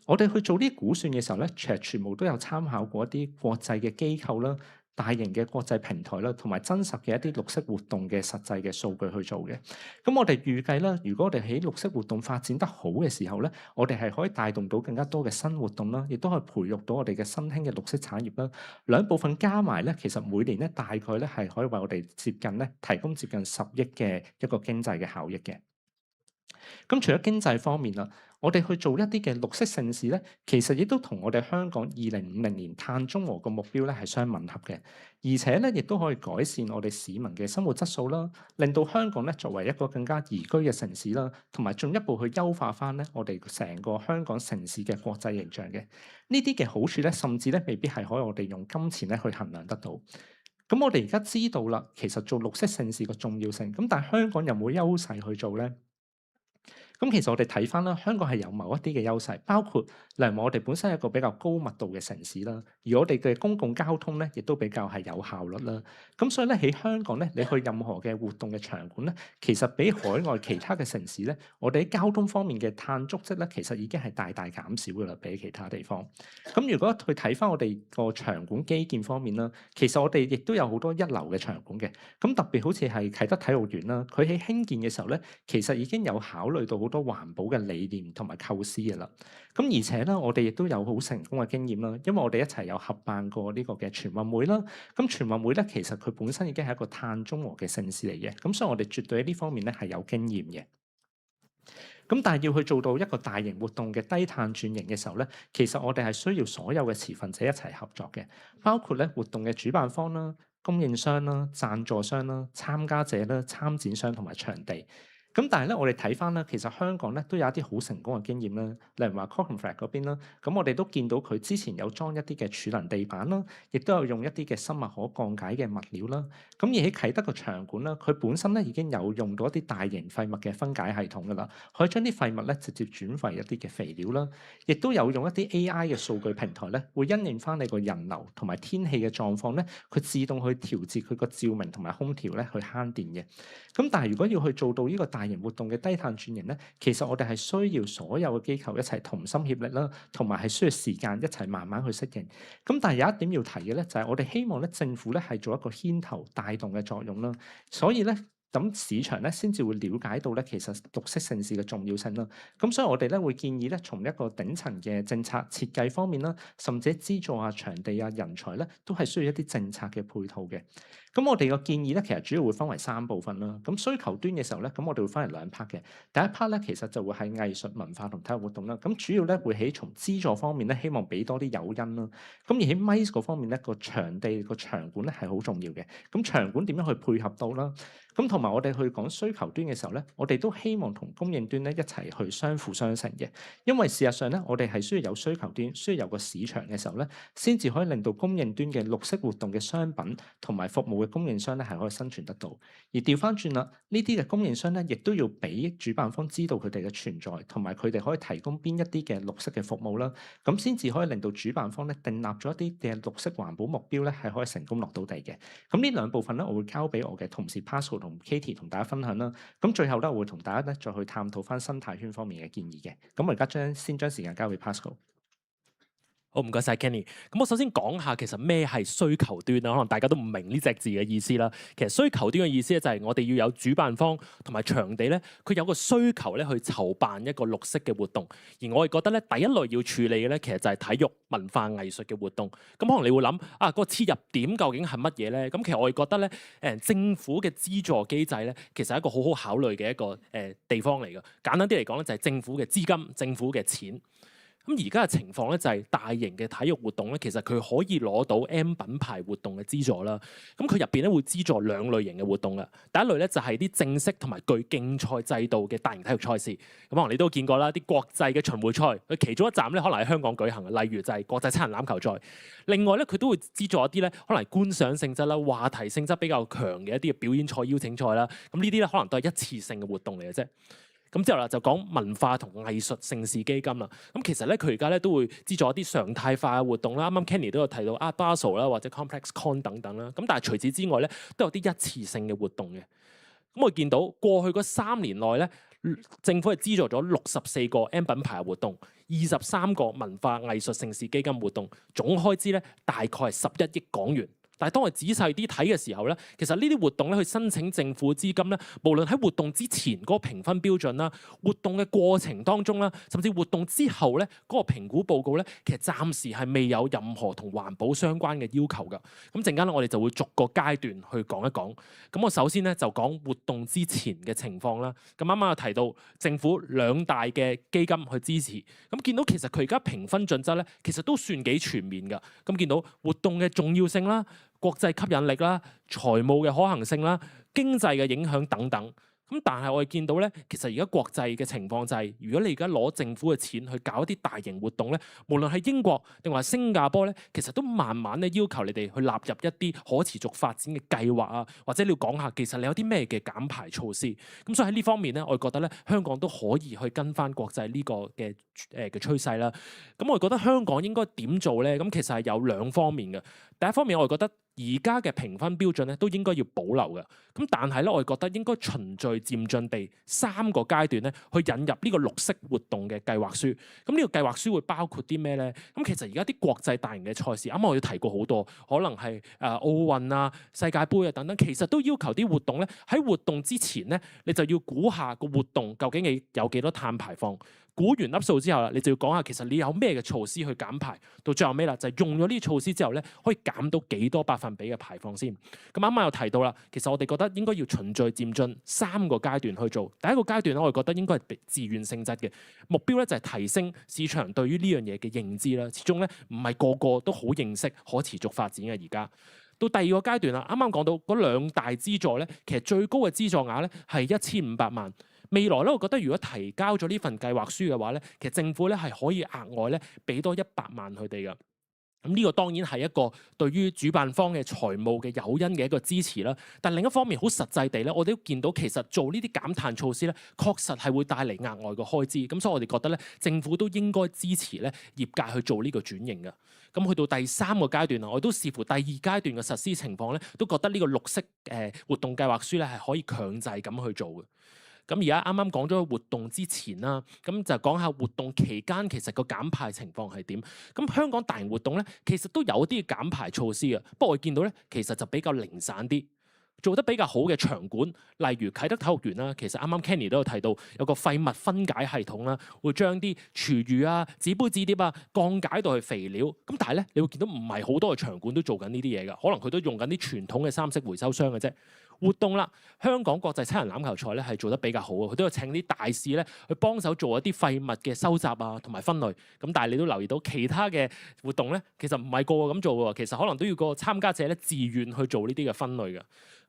我哋去做啲估算嘅時候咧，其實全部都有參考過一啲國際嘅機構啦、大型嘅國際平台啦，同埋真實嘅一啲綠色活動嘅實際嘅數據去做嘅。咁我哋預計啦，如果我哋喺綠色活動發展得好嘅時候咧，我哋係可以帶動到更加多嘅新活動啦，亦都可以培育到我哋嘅新興嘅綠色產業啦。兩部分加埋咧，其實每年咧大概咧係可以為我哋提供接近10億嘅一個經濟嘅效益嘅。咁除咗經濟方面啦，我哋去做一啲嘅綠色盛事咧，其實亦都同我哋香港2050年碳中和個目標咧係相吻合嘅，而且咧亦都可以改善我哋市民嘅生活質素啦，令到香港咧作為一個更加宜居嘅城市啦，同埋進一步去優化翻咧我哋成個香港城市嘅國際形象嘅。呢啲嘅好處咧，甚至咧未必係可以我哋用金錢咧去衡量得到。咁我哋而家知道啦，其實做綠色盛事個重要性，咁但係香港有冇優勢去做咧？咁其實我哋睇翻啦，香港係有某一啲嘅優勢，包括例如我哋本身係一個比較高密度嘅城市啦，而我哋嘅公共交通咧，亦都比較係有效率啦。咁所以咧喺香港咧，你去任何嘅活動嘅場館咧，其實比海外其他嘅城市咧，我哋喺交通方面嘅碳足跡咧，其實已經係大大減少㗎啦，比起其他地方。咁如果去睇翻我哋個場館基建方面啦，其實我哋亦都有好多一流嘅場館嘅。咁特別好似係啟德體育園啦，佢喺興建嘅時候咧，其實已經有考慮到好多多環保嘅理念同埋構思嘅啦。咁而且咧，我哋亦都有好成功嘅經驗啦，因為我哋一齊有合辦過呢個嘅全運會啦。咁全運會咧，其實佢本身已經係一個碳中和嘅盛事嚟嘅，咁所以我哋絕對喺呢方面咧係有經驗嘅。咁但係要去做到一個大型活動嘅低碳轉型嘅時候咧，其實我哋係需要所有嘅持份者一齊合作嘅，包括咧活動嘅主辦方啦、供應商啦、贊助商啦、參加者啦、參展商同埋場地。咁但係咧，我哋睇翻咧，其實香港咧都有一啲好成功嘅經驗啦，例如話 Cockenflat 嗰邊啦，咁我哋都見到佢之前有裝一啲嘅儲能地板啦，亦都有用一啲嘅生物可降解嘅物料啦。咁而喺啟德個場館啦，佢本身咧已經有用到一啲大型廢物嘅分解系統噶啦，可以將啲廢物咧直接轉為一啲嘅肥料啦，亦都有用一啲 AI 嘅數據平台咧，會因應翻你個人流同埋天氣嘅狀況咧，佢自動去調節佢個照明同埋空調咧去慳電嘅。咁但係如果要去做到呢個大型活動嘅低碳轉型咧，其實我哋係需要所有嘅機構一齊同心協力啦，同埋係需要時間一齊慢慢去適應。咁但係有一點要提嘅咧，就係我哋希望咧政府咧係做一個牽頭帶動嘅作用啦，所以咧，咁市場咧先至會了解到咧，其實綠色盛事嘅重要性啦。咁所以我哋咧會建議咧，從一個頂層嘅政策設計方面啦，甚至資助啊、場地啊、人才咧，都係需要一啲政策嘅配套嘅。咁我哋個建議咧，其實主要會分為3部分啦。咁需求端嘅時候咧，咁我哋會分為2 part 嘅。第一 part 咧，其實就會係藝術文化同體育活動啦。咁主要咧會喺從資助方面咧，希望俾多啲誘因啦。咁而喺 MICE 嗰方面咧，個場地個場館咧係好重要嘅。咁場館點樣去配合到啦？咁同埋我哋去講需求端嘅時候咧，我哋都希望同供應端咧一齊去相輔相成嘅。因為事實上咧，我哋係需要有需求端，需要有個市場嘅時候咧，先至可以令到供應端嘅綠色活動嘅商品同埋服務嘅供應商咧係可以生存得到。而調翻轉啦，呢啲嘅供應商咧，亦都要俾主辦方知道佢哋嘅存在，同埋佢哋可以提供邊一啲嘅綠色嘅服務啦。咁先至可以令到主辦方咧訂立咗一啲嘅綠色環保目標咧，係可以成功落到地嘅。咁呢2部分咧，我會交俾我嘅同事 Pascal 同 Katie 同大家分享啦。咁最後咧，我會同大家咧再去探討翻生態圈方面嘅建議嘅。咁我而家先將時間交俾 Pascal。好，唔該晒 Kenny。咁我首先講下其實咩係需求端啦，可能大家都唔明呢隻字嘅意思啦。其實需求端嘅意思咧就係我哋要有主辦方同埋場地咧，佢有個需求咧去籌辦一個綠色嘅活動。而我哋覺得咧第一類要處理嘅咧，其實就係體育、文化、藝術嘅活動。咁可能你會諗啊，個切入點究竟係乜嘢咧？咁其實我哋覺得咧，政府嘅資助機制咧，其實係一個好好考慮嘅一個地方嚟嘅。簡單啲嚟講咧，就係政府嘅資金、政府嘅錢。咁而家嘅情況咧就係大型嘅體育活動咧，其實佢可以攞到 M 品牌活動嘅資助啦。咁佢入邊咧會資助2類型嘅活動嘅。第一類咧就係啲正式同埋具競賽制度嘅大型體育賽事。咁可能你都見過啦，啲國際嘅巡迴賽，佢其中一站咧可能喺香港舉行嘅，例如就係國際七人欖球賽。另外咧佢都會資助一啲咧可能係觀賞性質啦、話題性質比較強嘅一啲嘅表演賽、邀請賽啦。咁呢啲咧可能都係一次性嘅活動嚟嘅啫。咁之後啦，就講文化同藝術盛事基金啦。咁其實咧，佢而家咧都會資助一啲常態化嘅活動啦。啱啱 Kenny 都有提到Art Basel 啦，或者 Complex Con 等等啦。咁但係除此之外咧，都有啲一次性嘅活動嘅。咁我見到過去嗰3年內咧，政府係資助咗64個 M 品牌嘅活動，23個文化藝術盛事基金活動，總開支咧大概係11億港元。但係當我仔細啲睇嘅時候咧，其實呢啲活動咧去申請政府資金咧，無論喺活動之前嗰個評分標準啦，活動嘅過程當中啦，甚至活動之後咧嗰個評估報告咧，其實暫時係未有任何同環保相關嘅要求㗎。咁陣間咧，我哋就會逐個階段去講一講。咁我首先咧就講活動之前嘅情況啦。咁啱啱有提到政府2大嘅基金去支持，咁見到其實佢而家評分準則咧，其實都算幾全面㗎。咁見到活動嘅重要性啦、國際吸引力啦、財務嘅可行性啦、經濟嘅影響等等。咁但係我哋見到咧，其實而家國際嘅情況就係，如果你而家攞政府嘅錢去搞一啲大型活動咧，無論係英國定話新加坡咧，其實都慢慢咧要求你哋去納入一啲可持續發展嘅計劃啊，或者你要講下其實你有啲咩嘅減排措施。咁所以喺呢方面咧，我哋覺得咧香港都可以去跟翻國際呢個嘅趨勢啦。咁我哋覺得香港應該點做咧？咁其實係有2方面嘅。第一方面我哋覺得而家嘅評分標準咧都應該要保留嘅。咁但係咧，我哋覺得應該循序漸進地3個階段咧去引入呢個綠色活動嘅計劃書。咁呢個計劃書會包括啲咩咧？咁其實而家啲國際大型嘅賽事，啱啱我要提過好多，可能係奧運啊、世界盃啊等等，其實都要求啲活動咧喺活動之前咧，你就要估下個活動究竟你有幾多碳排放。估完粒數之後啦，你就要講下其實你有咩嘅措施去減排，到最後尾啦就係用咗呢啲措施之後咧，可以減到幾多百分比嘅排放先。咁啱啱又提到啦，其實我哋覺得應該要循序漸進3個階段去做。第一個階段咧，我哋覺得應該係自願性質嘅目標咧，就係提升市場對於呢樣嘢嘅認知啦。始終咧唔係個個都好認識可持續發展嘅而家。到第二個階段啦，啱啱講到嗰2大資助咧，其實最高嘅資助額咧係1500萬。未來咧，我覺得如果提交咗呢份計劃書嘅話咧，其實政府咧係可以額外咧俾多100萬佢哋嘅。咁呢個當然係一個對於主辦方嘅財務嘅誘因嘅一個支持啦。但另一方面，好實際地咧，我哋都見到其實做呢啲減碳措施咧，確實係會帶嚟額外嘅開支。咁所以我哋覺得咧，政府都應該支持咧業界去做呢個轉型嘅。咁去到第3個階段啊，我都視乎第2階段嘅實施情況咧，都覺得呢個綠色活動計劃書咧係可以強制咁去做嘅。咁而家啱啱講咗活動之前啦，咁就講下活動期間其實個減排情況係點。咁香港大型活動咧，其實都有啲減排措施嘅，不過我見到咧，其實就比較零散啲。做得比較好嘅場館，例如啟德體育園啦，其實啱啱 Kenny 都有提到有個廢物分解系統啦，會將啲廚餘啊、紙杯紙碟啊降解到去肥料。咁但係咧，你會見到唔係好多嘅場館都做緊呢啲嘢㗎，可能佢都用緊啲傳統嘅3色回收箱嘅啫。活動啦，香港國際七人欖球賽咧係做得比較好啊，佢都有請啲大使咧去幫手做一啲廢物嘅收集啊同埋分類。咁但係你都留意到其他嘅活動咧，其實唔係個個咁做嘅，其實可能都要個參加者咧自願去做呢啲嘅分類嘅。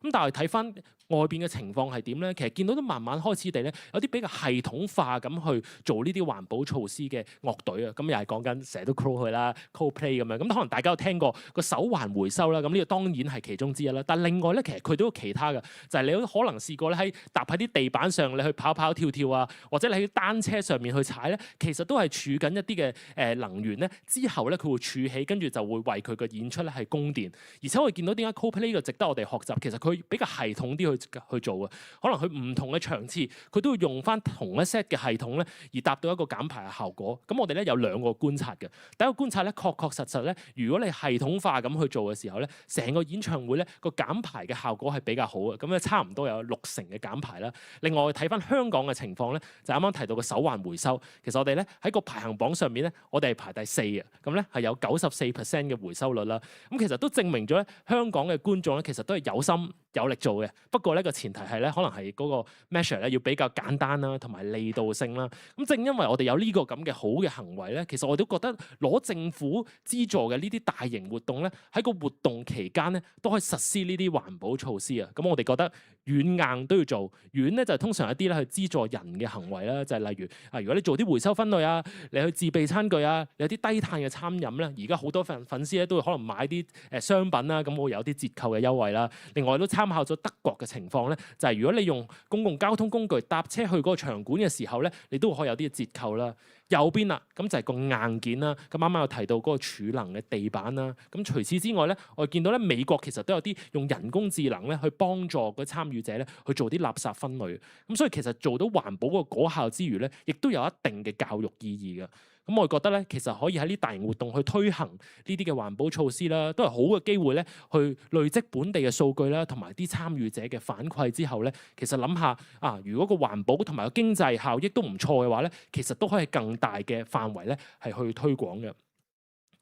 咁但係睇翻外邊嘅情況係點咧？其實見到都慢慢開始地咧，有啲比較系統化咁去做呢啲環保措施嘅樂隊啊。咁又係講緊成日都 call 佢啦 ，call play 咁樣。咁可能大家有聽過個手環回收啦。咁呢個當然係其中之一啦。但係另外咧，其實佢都有其他嘅，就係你都可能試過咧喺搭喺啲地板上，你去跑跑跳跳啊，或者你喺單車上面去踩咧，其實都係儲緊一啲嘅能源咧。之後咧佢會儲起，跟住就會為佢嘅演出咧係供電。而且我哋見到點解 call play 呢個值得我哋學習，其實佢比較系統啲去做啊。可能佢唔同嘅場次，佢都會用翻同一 set 嘅系統咧，而達到一個減排嘅效果。咁我哋咧有2個觀察嘅。第一個觀察咧，確確實實咧，如果你系統化咁去做嘅時候咧，成個演唱會咧個減排嘅效果係比較好嘅。咁咧差唔多有60%嘅減排啦。另外我哋睇翻香港嘅情況咧，就啱啱提到個手環回收，其實我哋咧喺個排行榜上面咧，我哋係排第4嘅。咁咧係有94% 嘅回收率啦。咁其實都證明咗咧，香港嘅觀眾咧其實都係有心有力做嘅。不過呢個前提係咧，可能係嗰個 measure 咧要比較簡單啦，同埋利度性啦。咁正因為我哋有呢個咁嘅好嘅行為咧，其實我都覺得攞政府資助嘅呢啲大型活動咧，喺個活動期間咧都可以實施呢啲環保措施啊。咁我哋覺得軟硬都要做。軟咧就係通常一啲咧去資助人嘅行為啦，就係例如啊，如果你做啲回收分類啊，你去自備餐具啊，有啲低碳嘅餐飲咧，而家好多粉絲咧都會可能買啲商品啦，咁會有啲折扣嘅優惠啦。另外都參考咗德國嘅情況咧，就係如果你用公共交通工具搭車去嗰個場館嘅時候咧，你都可以有啲折扣啦。右邊啦，咁就係個硬件啦。咁啱啱有提到嗰個儲能嘅地板啦。咁除此之外咧，我哋見到咧美國其實都有啲用人工智能咧去幫助嗰參與者咧去做啲垃圾分類。咁所以其實做到環保個果效之餘咧，亦都有一定嘅教育意義嘅。咁我覺得咧，其實可以喺啲大型活動去推行呢啲嘅環保措施啦，都係好嘅機會咧，去累積本地嘅數據啦，同埋啲參與者嘅反饋之後咧，其實諗下啊，如果個環保同埋個經濟效益都唔錯嘅話咧，其實都可以更大嘅範圍咧係去推廣嘅。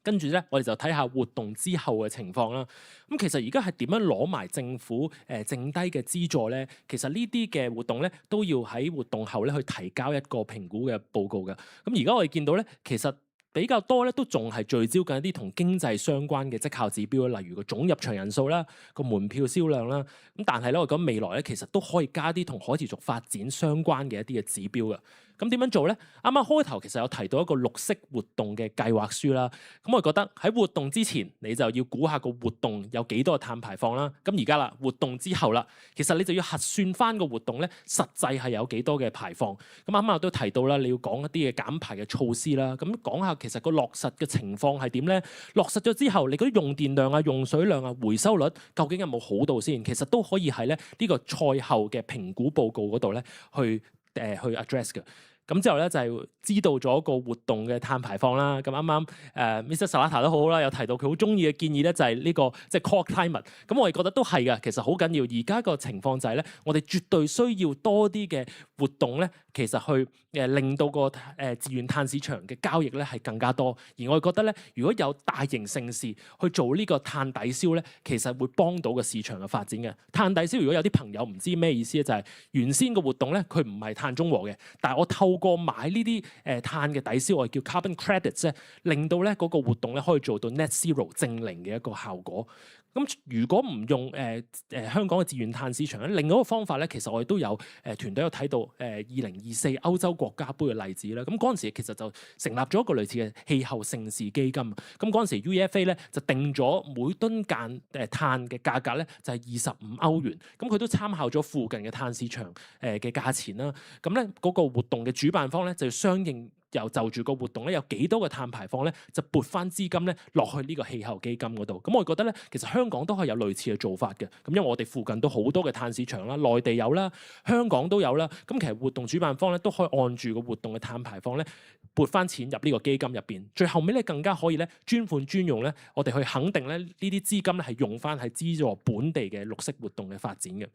跟住咧，我哋就睇下活動之後嘅情況啦。咁其實而家係點樣攞埋政府剩低嘅資助咧？其實呢啲嘅活動咧都要喺活動後咧去提交一個評估嘅報告嘅。咁而家我哋見到咧，其實比較多咧都仲係聚焦緊一啲同經濟相關嘅績效指標，例如個總入場人數啦、個門票銷量啦。咁但係咧，我覺得未來咧其實都可以加啲同可持續發展相關嘅一啲嘅指標嘅。咁點樣做咧？啱啱開頭其實有提到一個綠色活動嘅計劃書啦。咁我覺得喺活動之前，你就要估下個活動有幾多碳排放啦。咁而家啦，活動之後啦，其實你就要核算翻個活動咧，實際係有幾多嘅排放。咁啱啱我都提到啦，你要講一啲嘅減排嘅措施啦。咁講下其實個落實嘅情況係點咧？落實咗之後，你嗰啲用電量啊、用水量啊、回收率究竟有冇好到先？其實都可以喺咧呢個賽後嘅評估報告嗰度咧去 address 嘅。咁之後咧就係知道咗個活動嘅碳排放啦。咁啱啱Mr. Salata 都好好啦，有提到佢好中意嘅建議咧，就係呢個即係 core climate。咁我哋覺得都係嘅，其實好緊要。而家個情況就係咧，我哋絕對需要多啲嘅活動咧，其實去令到個自願碳市場嘅交易咧係更加多。而我哋覺得咧，如果有大型盛事去做呢個碳抵消咧，其實會幫到個市場嘅發展嘅。碳抵消如果有啲朋友唔知咩意思咧，就係原先個活動咧佢唔係碳中和嘅，但係我透過買呢啲碳嘅抵消，我哋叫 carbon credits 咧，令到咧嗰個活動咧可以做到 net zero 正零嘅一個效果。咁如果唔用香港嘅自願碳市場咧，另外一個方法咧，其實我哋都有團隊有睇到2024歐洲國家杯嘅例子啦。咁嗰陣時其實就成立咗一個類似嘅氣候盛事基金。咁嗰陣時 UEFA 咧就定咗每噸間碳嘅價格咧就係25歐元。咁佢都參考咗附近嘅碳市場嘅價錢啦。咁咧嗰個活動嘅主辦方咧就要相應又就住個活動咧有幾多嘅碳排放咧，就撥翻資金咧落去呢個氣候基金嗰度。咁我覺得咧，其實香港都係有類似嘅做法嘅。咁因為我哋附近都好多嘅碳市場啦，內地有啦，香港都有啦。咁其實活動主辦方咧都可以按住個活動嘅碳排放咧撥翻錢入呢個基金入邊。最後尾咧更加可以咧專款專用咧，我哋去肯定咧呢啲資金咧係用翻係資助本地嘅綠色活動嘅發展嘅。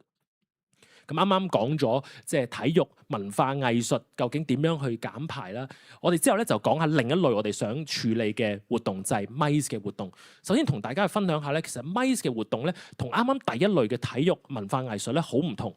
咁啱啱講咗即係體育、文化、藝術究竟點樣去減排啦？我哋之後咧就講下另一類我哋想處理嘅活動，就係 MICE 嘅活動。首先同大家去分享下咧，其實 MICE 嘅活動咧同啱啱第一類嘅體育、文化、藝術咧好唔同。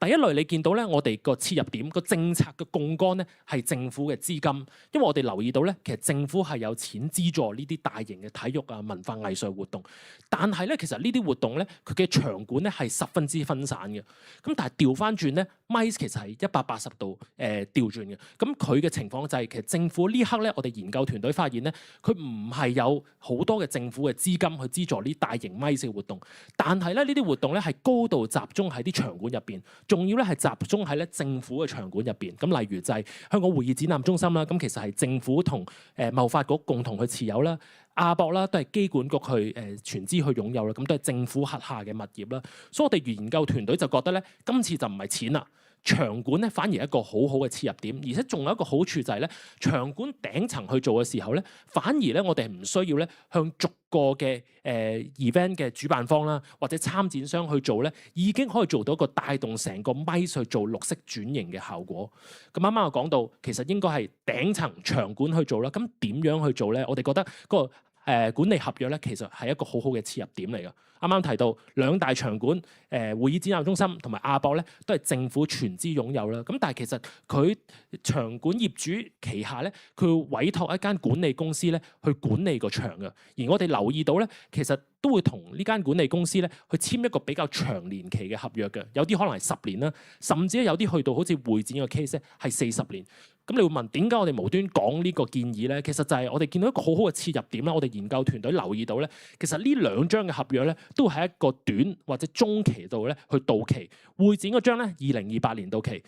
第一類你見到咧，我哋個切入點個政策嘅槓桿咧係政府嘅資金，因為我哋留意到咧，其實政府係有錢資助呢啲大型嘅體育啊、文化藝術活動，但係咧其實呢啲活動咧佢嘅場館咧係十分之分散嘅。咁但係調翻轉咧 ，MICE 其實係180度調轉嘅。咁佢嘅情況就係其實政府呢刻咧，我哋研究團隊發現咧，佢唔係有好多嘅政府嘅資金去資助呢大型 MICE 嘅活動，但係咧呢啲活動咧係高度集中喺啲場館入邊。仲要咧係集中喺咧政府嘅場館入邊，咁例如就係香港會議展覽中心啦，咁其實係政府同貿發局共同去持有啦，亞博啦都係機管局去全資去擁有啦，咁都係政府轄下嘅物業啦。所以我哋研究團隊就覺得咧，今次就唔係錢啦，場館咧反而係一個好好嘅切入點，而且仲有一個好處就係咧，場館頂層去做嘅時候咧，反而咧我哋係唔需要咧向逐個嘅event 嘅主辦方啦，或者參展商去做咧，已經可以做到一個帶動成個 MICE 去做綠色轉型嘅效果。咁啱啱我講到，其實應該係頂層場館去做啦。咁點樣去做咧？我哋覺得嗰個管理合約咧，其實係一個好好嘅切入點嚟㗎。啱啱提到兩大場館，會議展覽中心同埋亞博咧，都係政府全資擁有啦。咁但係其實佢場館業主旗下咧，佢會委託一間管理公司咧去管理個場嘅。而我哋留意到咧，其實都會同呢間管理公司咧去簽一個比較長年期嘅合約嘅，有啲可能係10年啦，甚至有啲去到好似會展嘅 case 咧係40年。咁你會問點解我哋無端講呢個建議咧？其實就係我哋見到一個好好嘅切入點啦。我哋研究團隊留意到咧，其實呢兩張嘅合約咧都係一個短或者中期度咧去到期。會展嗰張咧2028年到期，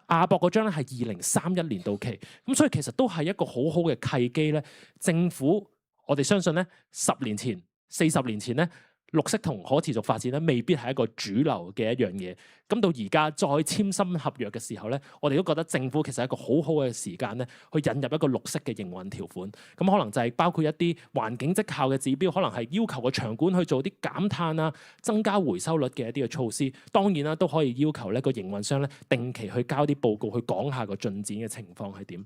亞博嗰張咧係2031年到期。咁所以其實都係一個好好嘅契機咧。政府我哋相信咧10年前、40年前咧，綠色同可持續發展咧未必係一個主流嘅一樣嘢。咁到而家再簽新合約嘅時候咧，我哋都覺得政府其實係一個好好嘅時間咧，去引入一個綠色嘅營運條款。咁可能就係包括一啲環境績效嘅指標，可能係要求個場館去做啲減碳啊、增加回收率嘅一啲嘅措施。當然啦，都可以要求咧個營運商咧定期去交啲報告，去講下個進展嘅情況係點。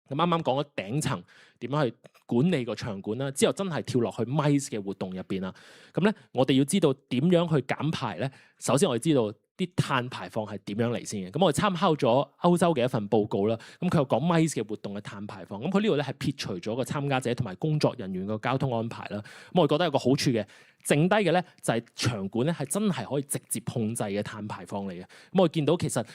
咁啱啱講咗頂層點樣去管理個場館啦，之後真係跳落去 MICE 嘅活動入邊啦。咁咧，我哋要知道點樣去減排咧。首先我哋知道啲碳排放係點樣嚟先嘅。咁我哋參考咗歐洲嘅一份報告啦。咁佢有講 MICE 嘅活動嘅碳排放。咁佢呢度咧係撇除咗個參加者同埋工作人員個交通安排啦。咁我哋覺得有個好處嘅。剩低嘅咧就係場館咧係真係可以直接控制嘅碳排放嚟嘅。咁我見到其實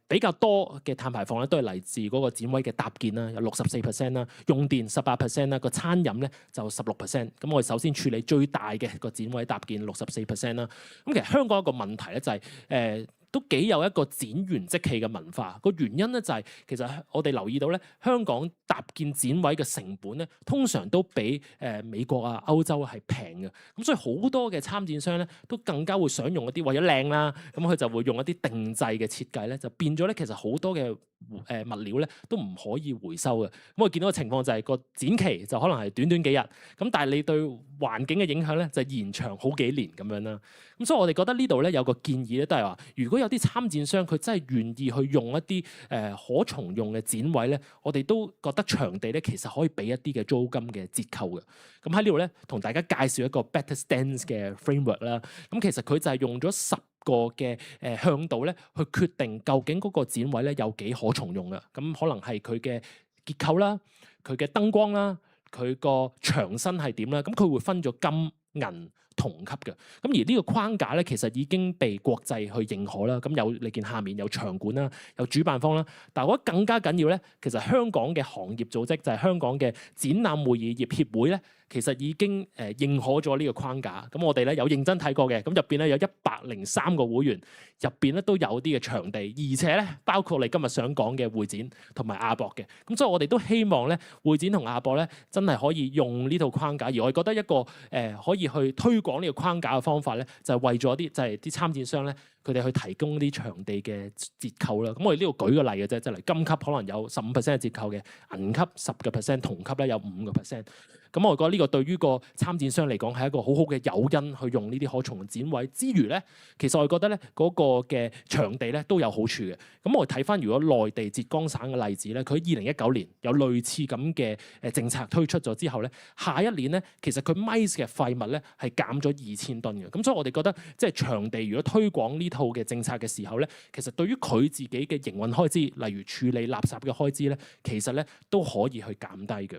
比較多嘅碳排放咧都係嚟自嗰個展位嘅搭建啦，有64% 啦，用電18% 啦，個餐飲咧就16%。咁我哋首先處理最大嘅個展位搭建64% 啦。咁其實香港一個問題咧就係都幾有一個剪完即棄嘅文化。個原因咧就係、其實我哋留意到咧，香港搭建展位嘅成本咧，通常都比美國啊、歐洲係平嘅。咁所以好多嘅參展商咧，都更加會想用一啲為咗靚啦，咁佢就會用一啲定製嘅設計咧，就變咗咧其實好多嘅物料咧都唔可以回收嘅。咁我見到嘅情況就係個展期就可能係短短幾日，咁但係你對環境嘅影響咧就延長好幾年咁樣啦。咁所以我哋覺得呢度咧有個建議咧，都係話如果有啲參展商佢真係願意去用一啲可重用嘅展位咧，我哋都覺得場地咧其實可以俾一啲嘅租金嘅折扣嘅。咁喺呢度咧同大家介紹一個 Better Stance 嘅 framework 啦。咁其實佢就係用咗10個嘅向度咧去決定究竟嗰個展位咧有幾可重用嘅。咁可能係佢嘅結構啦、佢嘅燈光啦、佢個牆身係點啦。咁佢會分咗金、銀、銅級嘅。咁而呢個框架咧，其實已經被國際去認可啦。咁有你見下面有場館啦，有主辦方啦。但係我覺得更加緊要咧，其實香港嘅行業組織就係香港嘅展覽會議業協會咧，其實已經認可咗呢個框架。咁我哋咧有認真睇過嘅，咁入邊咧有103個會員，入邊咧都有啲嘅場地，而且咧包括你今日想講嘅會展同埋亞博嘅。咁所以我哋都希望咧會展同亞博咧真係可以用呢套框架。而我覺得一個可以去推廣呢個框架嘅方法咧，就係為咗啲參展商咧，佢哋去提供啲場地嘅折扣啦。咁我哋呢度舉個例嘅啫，即係嚟金級可能有15% 嘅折扣嘅，銀級10%，銅級咧有5%。咁我覺得呢個對於個參展商嚟講係一個好好嘅誘因，去用呢啲可重用展位之餘咧，其實我覺得咧嗰個嘅場地咧都有好處嘅。咁我哋睇翻如果內地浙江省嘅例子咧，佢喺2019年有類似咁嘅政策推出咗之後咧，下一年咧其實佢 MICE 嘅廢物咧係減咗2000噸嘅。咁所以我哋覺得即係場地如果推廣呢套嘅政策嘅時候咧，其實對於佢自己嘅營運開支，例如處理垃圾嘅開支咧，其實咧都可以去減低嘅。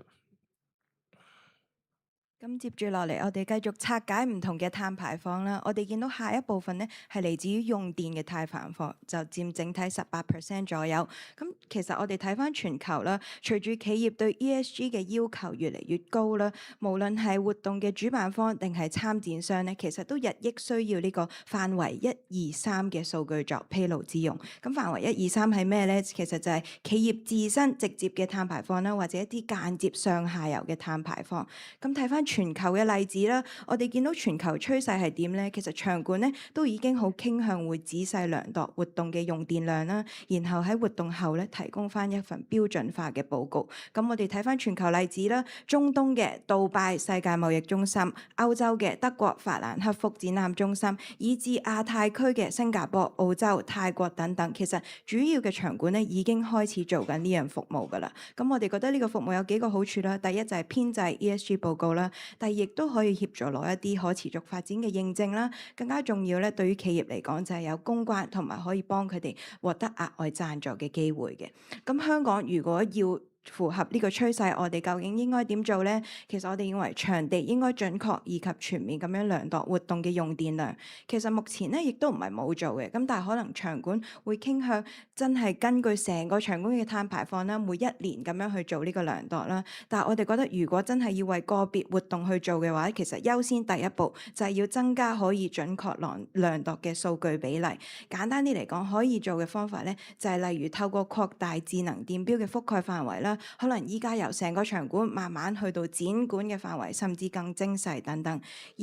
咁接住落嚟，我哋繼續拆解唔同嘅碳排放啦。我哋見到下一部分呢係嚟自於用電嘅碳排放，就佔整體18% 左右。咁其實我哋睇翻全球啦，隨住企業對 ESG 嘅要求越嚟越高啦，無論係活動嘅主辦方定係參展商呢，其實都日益需要呢個範圍1、2、3嘅數據作披露之用。咁範圍1、2、3係咩呢？其實就係企業自身直接嘅碳排放啦，或者一啲間接上下游嘅碳排放。咁睇翻全球嘅例子啦，我哋見到全球趨勢係點呢？其實場館咧都已經好傾向會仔細量度活動嘅用電量啦，然後喺活動後咧提供翻一份標準化嘅報告。咁我哋睇翻全球例子啦，中東嘅杜拜世界貿易中心，歐洲嘅德國法蘭克福展覽中心，以至亞太區嘅新加坡、澳洲、泰國等等，其實主要嘅場館咧已經開始做緊呢樣服務㗎啦。咁我哋覺得呢個服務有幾個好處啦。第一就係編製 ESG 報告啦，第二亦都可以協助攞一啲可持續發展嘅認證啦。更加重要咧，對於企業嚟講就係有公關同埋可以幫佢哋獲得額外贊助嘅機會嘅。咁香港如果要符合呢個趨勢，我哋究竟應該點做呢？其實我哋認為場地應該準確以及全面咁樣量度活動嘅用電量。其實目前咧亦都唔係冇做嘅，咁但係可能場館會傾向真係根據成個場館嘅碳排放啦，每一年咁樣去做呢個量度啦。但係我哋覺得如果真係要為個別活動去做嘅話，其實優先第一步就係要增加可以準確量度嘅數據比例。簡單啲嚟講，可以做嘅方法咧就係例如透過擴大智能電錶嘅覆蓋範圍啦。可能依家由成個場館慢慢去到展館嘅範圍，甚至更精細等等。而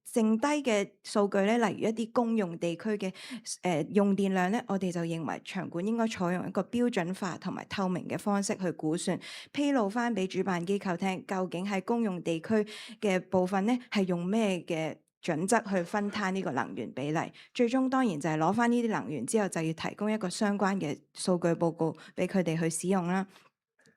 剩低嘅數據咧，例如一啲公用地區嘅用電量咧，我哋就認為場館應該採用一個標準化同埋透明嘅方式去估算，披露翻俾主辦機構聽，究竟喺公用地區嘅部分咧係用咩嘅準則去分攤呢個能源比例。最終當然就係攞翻呢啲能源之後，就要提供一個相關嘅數據報告俾佢哋去使用啦。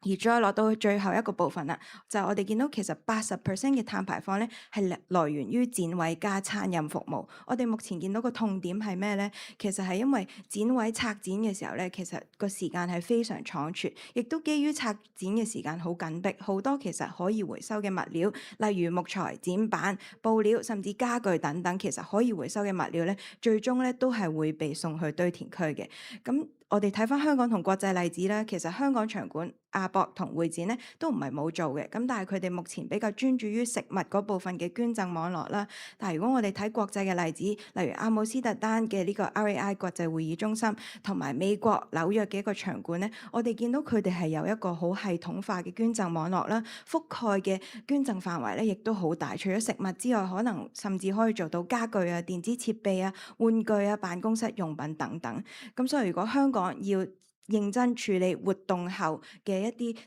而再落到最後一個部分啦，就係我哋見到其實80% 嘅碳排放咧係來源於展位加餐飲服務。我哋目前見到個痛點係咩咧？其實係因為展位拆展嘅時候咧，其實個時間係非常倉促，亦都基於拆展嘅時間好緊迫，好多其實可以回收嘅物料，例如木材、展板、布料，甚至家具等等，其實可以回收嘅物料咧，最終咧都係會被送去堆填區嘅。咁我哋睇翻香港同國際例子咧，其實香港場館亞博同會展咧都唔係冇做嘅，咁但係佢哋目前比較專注於食物嗰部分嘅捐贈網絡啦。但係如果我哋睇國際嘅例子，例如阿姆斯特丹嘅呢個 RAI 國際會議中心，同埋美國紐約嘅一個場館咧，我哋見到佢哋係有一個好系統化嘅捐贈網絡啦，覆蓋嘅捐贈範圍咧亦都好大。除咗食物之外，可能甚至可以做到家具啊、電子設備啊、玩具啊、辦公室用品等等。咁所以如果香港要認真處理活動後嘅一啲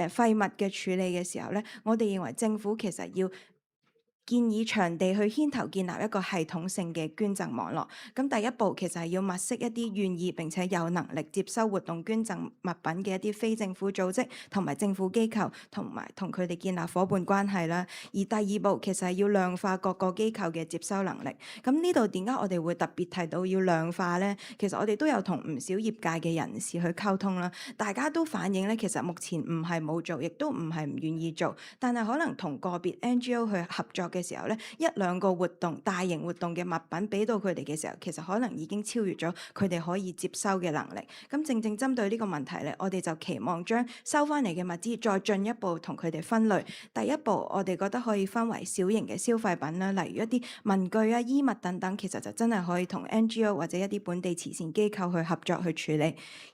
廢物嘅處理嘅時候咧，我哋認為政府其實要建議場地去牽頭建立一個系統性嘅捐贈網絡。咁第一步其實係要物色一啲願意並且有能力接收活動捐贈物品嘅一啲非政府組織同埋政府機構，同埋同佢哋建立伙伴關係啦。而第二步其實係要量化各個機構嘅接收能力。咁呢度點解我哋會特別提到要量化呢？其實我哋都有同唔少業界嘅人士去溝通啦，大家都反映咧，其實目前唔係冇做，亦都唔係唔願意做，但係可能同個別 NGO 去合作嘅時候咧，一兩個活動、大型活動嘅物品俾到佢哋嘅時候，其實可能已經超越咗佢哋可以接收嘅能力。咁正正針對呢個問題咧，我哋就期望將收翻嚟嘅物資再進一步同佢哋分類。第一步，我哋覺得可以分為小型嘅消費品啦，例如一啲文具啊、衣物等等，其實就真係可以同 NGO 或者一啲本地慈善機構去合作去處理。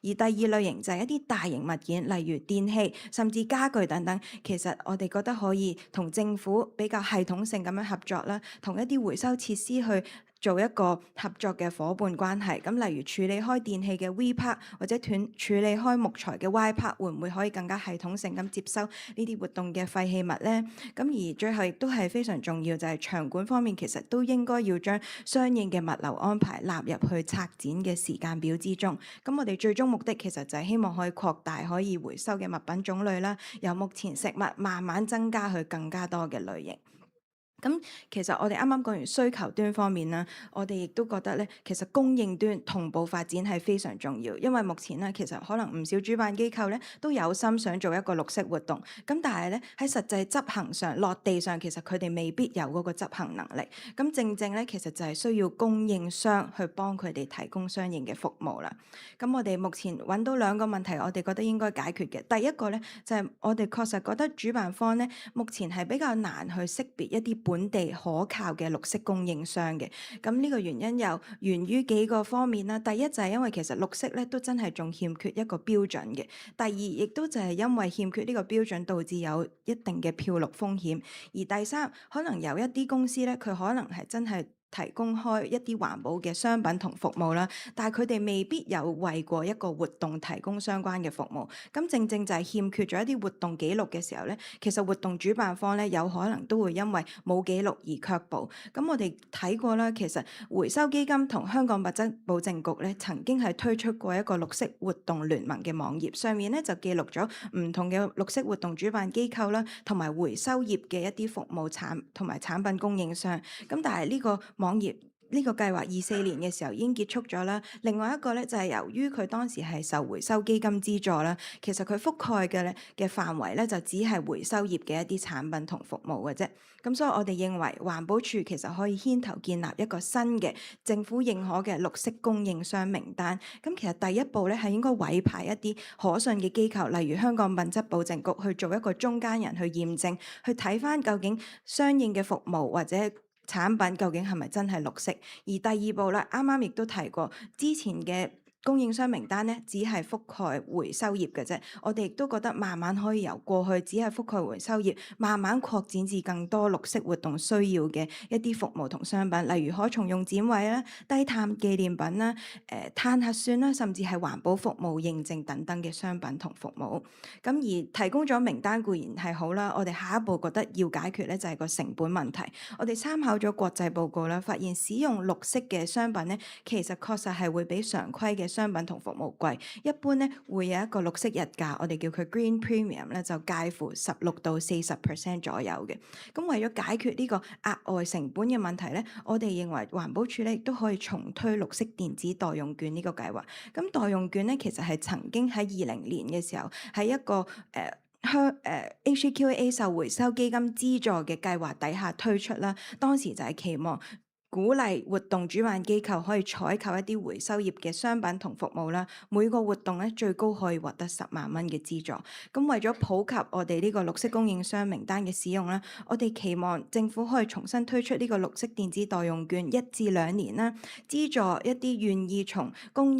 而第二類型就係一啲大型物件，例如電器甚至家具等等，其實我哋覺得可以同政府比較系統性咁樣合作啦，同一啲回收設施去做一個合作嘅伙伴關係。咁例如處理開電器嘅 V Park 或者處理開木材嘅 Y Park， 會唔會可以更加系統性咁接收呢啲活動嘅廢棄物呢？咁而最後亦都係非常重要，就係場館方面其實都應該要將相應嘅物流安排納入去策展嘅時間表之中。咁我哋最終目的其實就係希望可以擴大可以回收嘅物品種類啦，由目前食物慢慢增加去更加多嘅類型。咁其實我哋啱啱講完需求端方面啦，我哋亦都覺得咧，其實供應端同步發展係非常重要，因為目前咧其實可能唔少主辦機構咧都有心想做一個綠色活動，咁但係咧喺實際執行上、落地上，其實佢哋未必有嗰個執行能力。咁正正咧，其實就係需要供應商去幫佢哋提供相應嘅服務啦。咁我哋目前揾到兩個問題，我哋覺得應該解決嘅。第一個咧就係我哋確實覺得主辦方咧目前係比較難去識別一啲本地可靠嘅綠色供應商嘅。咁呢個原因又源於幾個方面啦。第一就係因為其實綠色咧都真係仲欠缺一個標準嘅。第二亦都就係因為欠缺呢個標準，導致有一定嘅漂綠風險。而第三，可能有一啲公司咧，佢可能係真係提供開一啲環保嘅商品同服務啦，但係佢哋未必有為過一個活動提供相關嘅服務。咁正正就係欠缺咗一啲活動記錄嘅時候咧，其實活動主辦方咧有可能都會因為冇記錄而卻步。咁我哋睇過啦，其實回收基金同香港物質保證局咧曾經係推出過一個綠色活動聯盟嘅網頁，上面咧就記錄咗唔同嘅綠色活動主辦機構啦，同埋回收業嘅一啲服務同埋產品供應商。咁但係呢個網頁呢個計劃24年嘅時候已經結束咗啦。另外一個咧就係由於佢當時係受回收基金資助啦，其實佢覆蓋嘅範圍咧就只係回收業嘅一啲產品同服務嘅啫。咁所以我哋認為環保署其實可以牽頭建立一個新嘅政府認可嘅綠色供應商名單。咁其實第一步咧係應該委派一啲可信嘅機構，例如香港品質保證局去做一個中間人去驗證，去睇返究竟相應嘅服務或者產品究竟係咪真係綠色。而第二步啦，啱啱亦都提過，之前嘅供應商名單咧，只係覆蓋回收業嘅啫。我哋亦都覺得慢慢可以由過去只係覆蓋回收業，慢慢擴展至更多綠色活動需要嘅一啲服務同商品，例如可重用展位啦、低碳紀念品啦、碳核算啦，甚至係環保服務認證等等嘅商品同服務。咁而提供咗名單固然係好啦，我哋下一步覺得要解決咧就係個成本問題。我哋參考咗國際報告啦，發現使用綠色嘅商品咧，其實確實係會比常規嘅商品同服務貴，一般咧會有一個綠色日價，我哋叫佢 Green Premium 咧，就介乎16%到40%左右嘅。咁為咗解決呢個額外成本嘅問題咧，我哋認為環保署咧亦都可以重推綠色電子代用券呢個計劃。咁代用券咧其實係曾經喺2020年嘅時候喺一個HKQA 受回收基金資助嘅計劃底下推出啦，當時就係期望鼓勵活動主辦機構可以採購一啲回收業嘅商品同服務啦，每個活動咧最高可以獲得10萬蚊嘅資助。咁為咗普及我哋呢個綠色供應商名單嘅使用啦，我哋期望政府可以重新推出呢個綠色電子代用券1至2年啦，資助一啲願意從供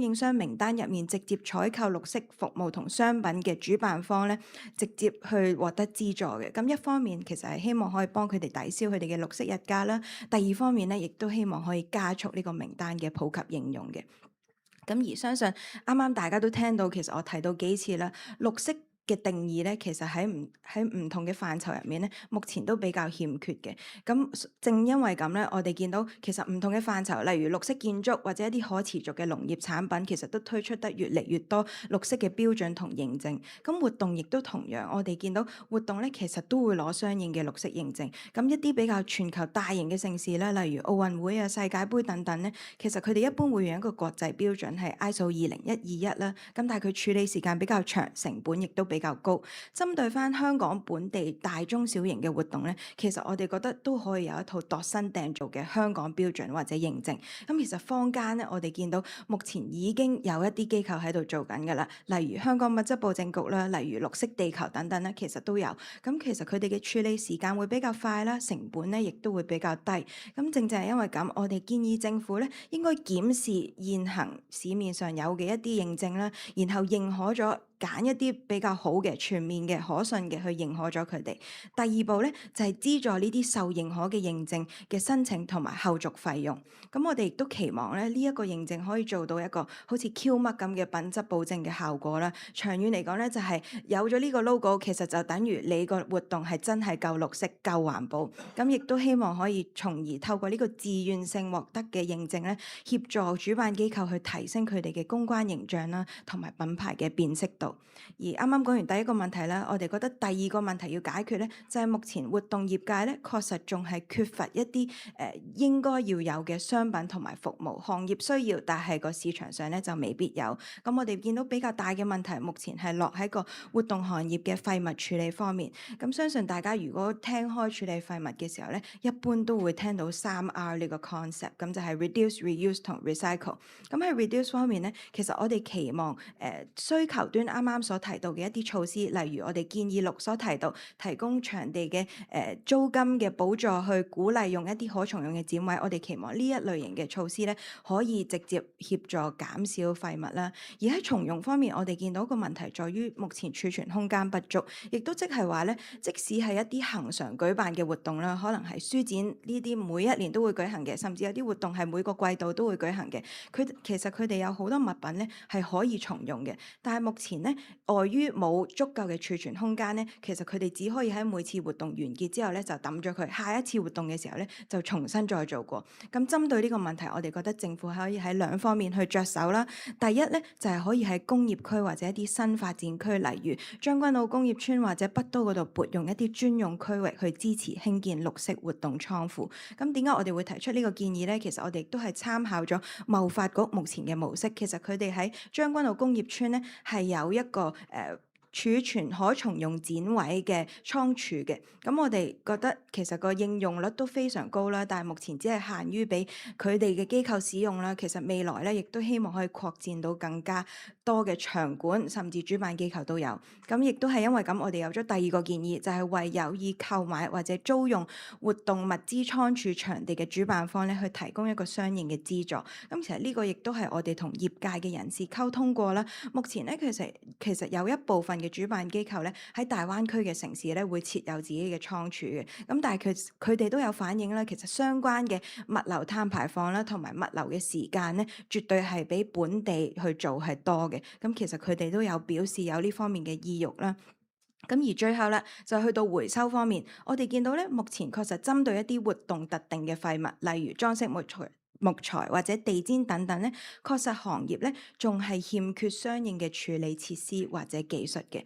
應商名單入面直接採購綠色服務同商品嘅主辦方咧，直接去獲得資助嘅。咁一方面其實係希望可以幫佢哋抵消佢哋嘅綠色日價啦，第二方面咧亦都希望可以加速呢個名單嘅普及應用嘅。咁而相信啱啱大家都聽到，其實我提到幾次啦，綠色嘅定義咧，其實喺唔同嘅範疇入面咧，目前都比較欠缺嘅。咁正因為咁咧，我哋見到其實唔同嘅範疇，例如綠色建築或者一啲可持續嘅農業產品，其實都推出得越嚟越多綠色嘅標準同認證。咁活動亦都同樣，我哋見到活動咧，其實都會攞相應嘅綠色認證。咁一啲比較全球大型嘅盛事咧，例如奧運會啊、世界盃等等咧，其實佢哋一般會用一個國際標準係 ISO 20121啦。咁但係佢處理時間比較長，成本亦都比較高。針對翻香港本地大中小型嘅活動咧，其實我哋覺得都可以有一套度身訂造嘅香港標準或者認證。咁其實坊間咧，我哋見到目前已經有一啲機構喺度做緊㗎啦，例如香港物質保證局啦，例如綠色地球等等咧，其實都有。咁其實佢哋嘅處理時間會比較快啦，成本咧亦都會比較低。咁正係因為咁，我哋建議政府咧應該檢視現行市面上有嘅一啲認證啦，然後認可咗，揀一啲比較好嘅、全面嘅、可信嘅去認可咗佢哋。第二步咧就係資助呢啲受認可嘅認證嘅申請同埋後續費用。咁我哋亦都期望咧呢一個認證可以做到一個好似 Q 嘜咁嘅品質保證嘅效果啦。長遠嚟講咧就係有咗呢個 logo， 其實就等於你個活動係真係夠綠色、夠環保。咁亦都希望可以從而透過呢個自願性獲得嘅認證咧，協助主辦機構去提升佢哋嘅公關形象啦，同埋品牌嘅辨識度。而啱啱講完第一個問題咧，我哋覺得第二個問題要解決咧，就係目前活動業界咧確實仲係缺乏一啲應該要有嘅商品同埋服務，行業需要，但係個市場上咧就未必有。咁我哋見到比較大嘅問題，目前係落喺個活動行業嘅廢物處理方面。咁相信大家如果聽開處理廢物嘅時候咧，一般都會聽到3R 呢個 concept， 咁就係 reduce、reuse 同 recycle。咁喺 reduce 方面咧，其實我哋期望需求端啱啱所提到嘅一啲措施，例如我哋建議6所提到提供場地嘅租金嘅補助，去鼓勵用一啲可重用嘅展位。我哋期望呢一類型嘅措施咧，可以直接協助減少廢物啦。而喺重用方面，我哋見到個問題在於目前儲存空間不足，亦都即係話咧，即使係一啲恆常舉辦嘅活動啦，可能係書展呢啲每一年都會舉行嘅，甚至有啲活動係每個季度都會舉行嘅。其實佢哋有好多物品咧係可以重用嘅，但係目前咧礙於冇足夠嘅儲存空間咧，其實佢哋只可以喺每次活動完結之後咧就抌咗佢，下一次活動嘅時候咧就重新再做過。咁針對呢個問題，我哋覺得政府可以喺2方面去着手啦。第一咧就係可以喺工業區或者一啲新發展區，例如將軍澳工業村或者北都嗰度撥用一啲專用區域去支持興建綠色活動倉庫。咁點解我哋會提出呢個建議咧？其實我哋亦都係參考咗貿發局目前嘅模式。其實佢哋喺將軍澳工業村咧係有一個儲存可重用展位嘅倉儲嘅。咁我哋覺得其實個應用率都非常高啦，但係目前只係限於俾佢哋嘅機構使用啦。其實未來咧亦都希望可以擴展到更加多嘅場館，甚至主辦機構都有。咁亦都係因為咁，我哋有咗第二個建議，就係為有意購買或者租用活動物資倉儲場地嘅主辦方咧，去提供一個相應嘅資助。咁其實呢個亦都係我哋同業界嘅人士溝通過啦。目前咧其實有一部分嘅主辦機構咧喺大灣區嘅城市咧會設有自己嘅倉儲嘅。咁但係佢哋都有反映啦，其實相關嘅物流碳排放啦，同埋物流嘅時間咧，絕對係比本地去做係多嘅。咁其實佢哋都有表示有呢方面嘅意欲啦。咁而最後啦，就去到回收方面，我哋見到咧，目前確實針對一啲活動特定嘅廢物，例如裝飾木材或者地氈等等咧，確實行業咧仲係欠缺相應嘅處理設施或者技術嘅。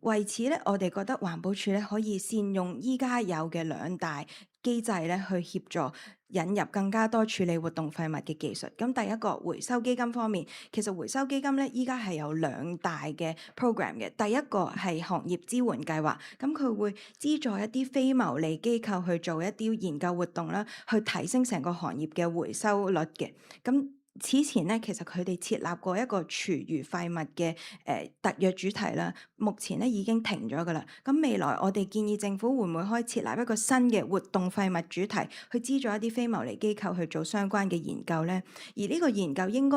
為此咧，我哋覺得環保署咧可以善用依家有嘅2大機制咧，去協助引入更加多處理活動廢物嘅技術。咁第一個回收基金方面，其實回收基金咧依家係有2大嘅 program 嘅。第一個係行業支援計劃，咁佢會資助一啲非牟利機構去做一啲研究活動啦，去提升成個行業嘅回收率嘅。咁此前咧，其實佢哋設立過一個廚餘廢物嘅特約主題啦，目前咧已經停咗㗎啦。咁未來我哋建議政府會唔會可以設立一個新嘅活動廢物主題，去資助一啲非牟利機構去做相關嘅研究咧？而呢個研究應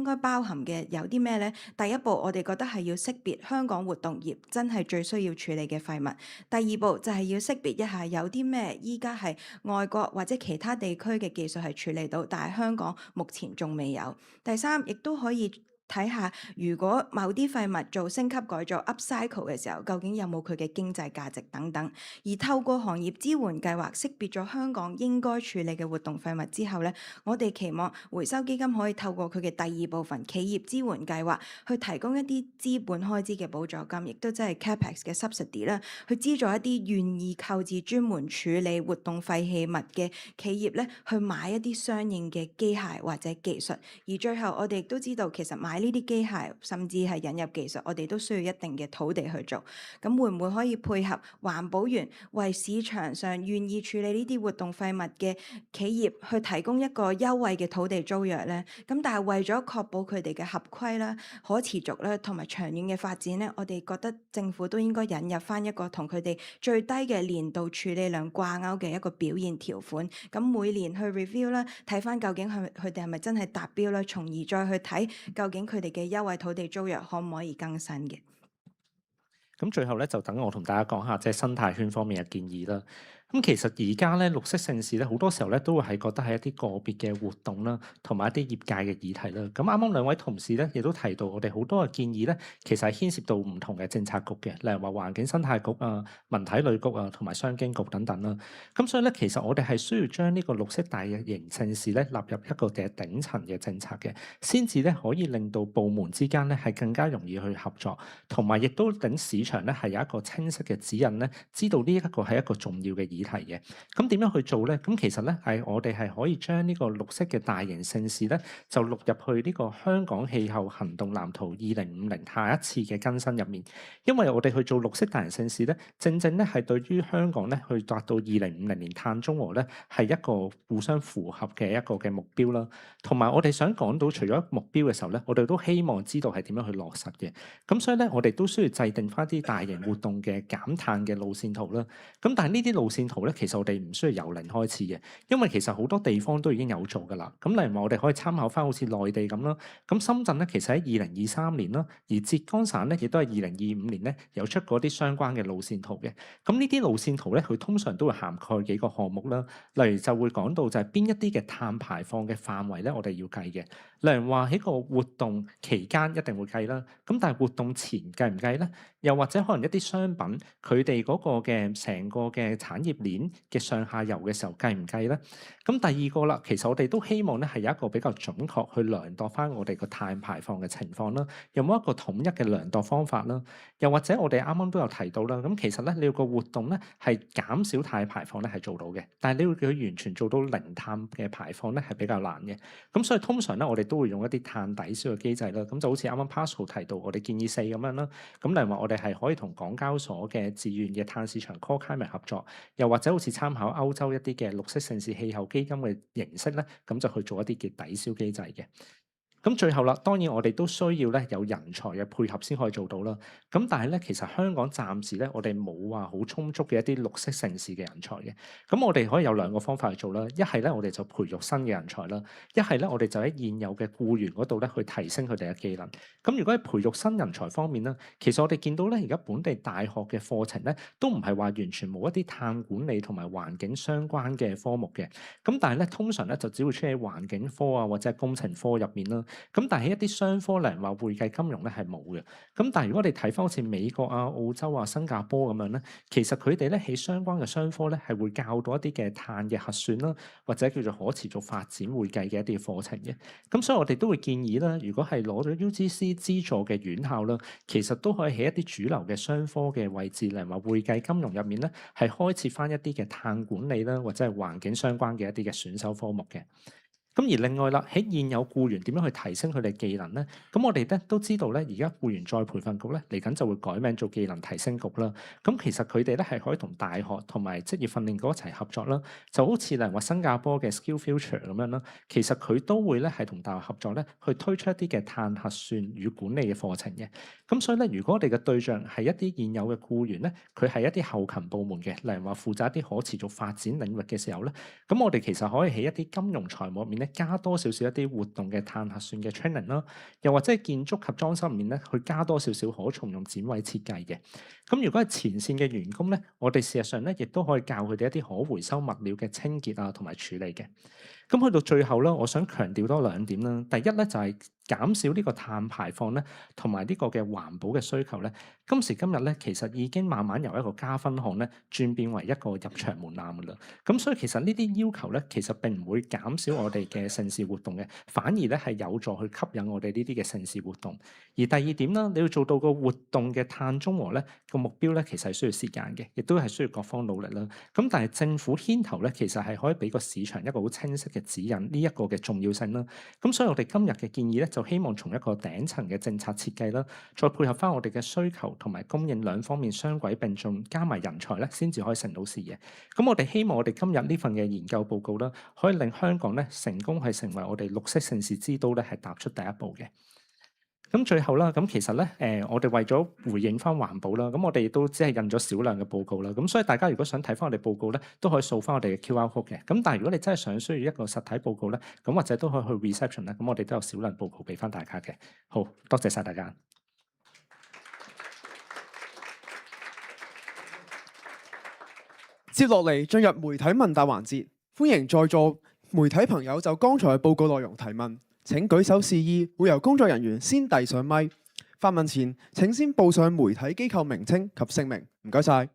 該包含嘅有啲咩咧？第一步我哋覺得係要識別香港活動業真係最需要處理嘅廢物。第二步就係要識別一下有啲咩依家係外國或者其他地區嘅技術係處理到，但係香港目前仲未有。第三，亦都可以睇下，如果某啲廢物做升級改造 upcycle 嘅時候，究竟有冇佢嘅經濟價值等等。而透過行業支援計劃識別咗香港應該處理嘅活動廢物之後咧，我哋期望回收基金可以透過佢嘅第2部分企業支援計劃，去提供一啲資本開支嘅補助金，亦都即係 capex 嘅 subsidy 啦，去資助一啲願意購置專門處理活動廢棄物嘅企業咧，去買一啲相應嘅機械或者技術。而最後我哋亦都知道，其實買呢啲機械甚至係引入技術，我哋都需要一定嘅土地去做。咁會唔會可以配合環保園為市場上願意處理呢啲活動廢物嘅企業去提供一個優惠嘅土地租約呢？咁但係為咗確保佢哋嘅合規啦、可持續啦同埋長遠嘅發展呢，我哋覺得政府都應該引入翻一個同佢哋最低嘅年度處理量掛鈎嘅一個表現條款。咁每年去 review 啦，睇翻究竟佢哋係咪真係達標啦，從而再去睇究竟佢哋嘅優惠土地租約可唔可以更新嘅。咁最後咧，就等我同大家講下即係生態圈方面嘅建議啦。咁其實而家咧綠色盛事咧好多時候咧都會係覺得係一啲個別嘅活動啦，同埋一啲業界嘅議題啦。咁啱啱兩位同事咧亦都提到，我哋好多嘅建議咧，其實係牽涉到唔同嘅政策局嘅，例如話環境生態局啊、文體旅局啊，同埋商經局等等啦。咁所以咧，其實我哋係需要將呢個綠色大型盛事咧納入一個嘅頂層嘅政策嘅，先至咧可以令到部門之間咧係更加容易去合作，同埋亦都等市場咧係有一個清晰嘅指引咧，知道呢一個係一個重要嘅議題嘅。咁點樣去做咧？咁其實咧係我哋係可以將呢個綠色嘅大型盛事咧，就錄入去呢個香港氣候行動藍圖2050下一次嘅更新入面。因為我哋去做綠色大型盛事咧，正正咧係對於香港咧去達到2050年碳中和咧係一個互相符合嘅一個嘅目標啦。同埋我哋想講到除咗目標嘅時候咧，我哋都希望知道係點樣去落實嘅。咁所以咧，我哋都需要制定翻啲大型活動嘅減碳嘅路線圖啦。咁但係呢啲路線圖咧，其實我哋唔需要由零開始嘅，因為其實好多地方都已經有做㗎啦。咁例如話，我哋可以參考翻好似內地咁啦。咁深圳咧，其實喺2023年啦，而浙江省咧亦都係2025年咧有出過啲相關嘅路線圖嘅。咁呢啲路線圖咧，佢通常都會涵蓋幾個項目啦。例如就會講到就係邊一啲嘅碳排放嘅範圍咧，我哋要計嘅。例如話喺個活動期間一定會計啦。咁但係活動前計唔計咧？又或者可能一啲商品佢哋嗰個嘅成個嘅產業鏈嘅上下游嘅時候計唔計咧？咁第二個啦，其實我哋都希望咧係有一個比較準確去量度翻我哋個碳排放嘅情況啦。有冇一個統一嘅量度方法啦？又或者我哋啱啱都有提到啦，咁其實咧你要個活動咧係減少碳排放咧係做到嘅，但係你要佢完全做到零碳嘅排放咧係比較難嘅。咁所以通常咧我哋都會用一啲碳抵消嘅機制啦。咁就好似啱啱 Pascal 提到，我哋建議4咁樣啦。咁例如話我哋係可以同港交所嘅自願嘅碳市場 Core Climate 合作，又或者好似參考歐洲一啲嘅綠色盛事氣候基金嘅形式咧，咁就去做一啲嘅抵消機制嘅。咁最後啦，當然我哋都需要咧有人才嘅配合先可以做到啦。咁但係咧，其實香港暫時咧，我哋冇話好充足嘅一啲綠色盛事嘅人才嘅。咁我哋可以有2個方法去做啦。一係咧，我哋就培育新嘅人才啦；一係咧，我哋就喺現有嘅僱員嗰度咧去提升佢哋嘅技能。咁如果喺培育新人才方面咧，其實我哋見到咧，而家本地大學嘅課程咧，都唔係話完全冇一啲碳管理同埋環境相關嘅科目嘅。咁但係咧，通常咧就只會出喺環境科啊或者係工程科入面啦。咁但係一啲商科例如話會計金融咧係冇嘅。咁但係如果我哋睇翻好似美國啊、澳洲啊、新加坡咁樣咧，其實佢哋咧喺相關嘅商科咧係會教到一啲嘅碳嘅核算啦，或者叫做可持續發展會計嘅一啲課程嘅。咁所以我哋都會建議啦，如果係攞咗 UGC 資助嘅院校啦，其實都可以喺一啲主流嘅商科嘅位置，例如話會計金融入面咧，係開設翻一啲嘅碳管理啦，或者係環境相關嘅一啲嘅選修科目嘅。咁而另外啦，喺現有僱員點樣去提升佢哋技能咧？咁我哋咧都知道咧，而家僱員再培訓局咧嚟緊就會改名做技能提升局啦。咁其實佢哋咧係可以同大學同埋職業訓練局一齊合作啦，就好似例如話新加坡嘅 Skill Future 咁樣啦。其實佢都會咧係同大學合作咧，去推出一啲嘅碳核算與管理嘅課程嘅。咁所以咧，如果我哋嘅對象係一啲現有嘅僱員咧，佢係一啲後勤部門嘅，例如話負責一啲可持續發展領域嘅時候咧，咁我哋其實可以喺一啲金融財務入面咧，加多少少一啲活動嘅碳核算嘅 training 啦，又或者係建築及裝修入面咧，去加多少少可重用展位設計嘅。咁如果係前線嘅員工咧，我哋事實上咧，亦都可以教佢哋一啲可回收物料嘅清潔啊，同埋處理嘅。咁去到最後咧，我想強調多兩點啦。第一咧就係減少呢個碳排放咧，同埋呢個嘅環保嘅需求咧。今時今日咧，其實已經慢慢由一個加分項咧，轉變為一個入場門檻㗎啦。咁所以其實呢啲要求咧，其實並唔會減少我哋嘅盛事活動嘅，反而咧係有助去吸引我哋呢啲嘅盛事活動。而第二點啦，你要做到個活動嘅碳中和咧，個目標咧，其實係需要時間嘅，亦都係需要各方努力啦。咁但係政府牽頭咧，其實係可以俾個市場一個好清晰嘅指引呢一個嘅重要性啦。咁所以我哋今日嘅建議咧，就希望從一個頂層嘅政策設計啦，再配合翻我哋嘅需求同埋供應兩方面雙軌並進，加埋人才咧，先至可以成到事嘅。咁我哋希望我哋今日呢份嘅研究報告啦，可以令香港咧成功係成為我哋綠色盛事之都咧，係踏出第一步嘅。咁最後啦，咁其實咧，我哋為咗回應翻環保啦，咁我哋都只係印咗少量嘅報告啦。咁所以大家如果想睇翻我哋報告咧，都可以掃翻我哋嘅 QR code 嘅。咁但係如果你真係想需要一個實體報告咧，咁或者都可以去 reception 啦。咁我哋都有少量報告俾翻大家嘅。好，多謝晒大家。接落嚟進入媒體問答環節，歡迎在座媒體朋友就剛才嘅報告內容提問。請舉手示意，會由工作人員先遞上咪。發問前請先報上媒體機構名稱及姓名。唔該晒。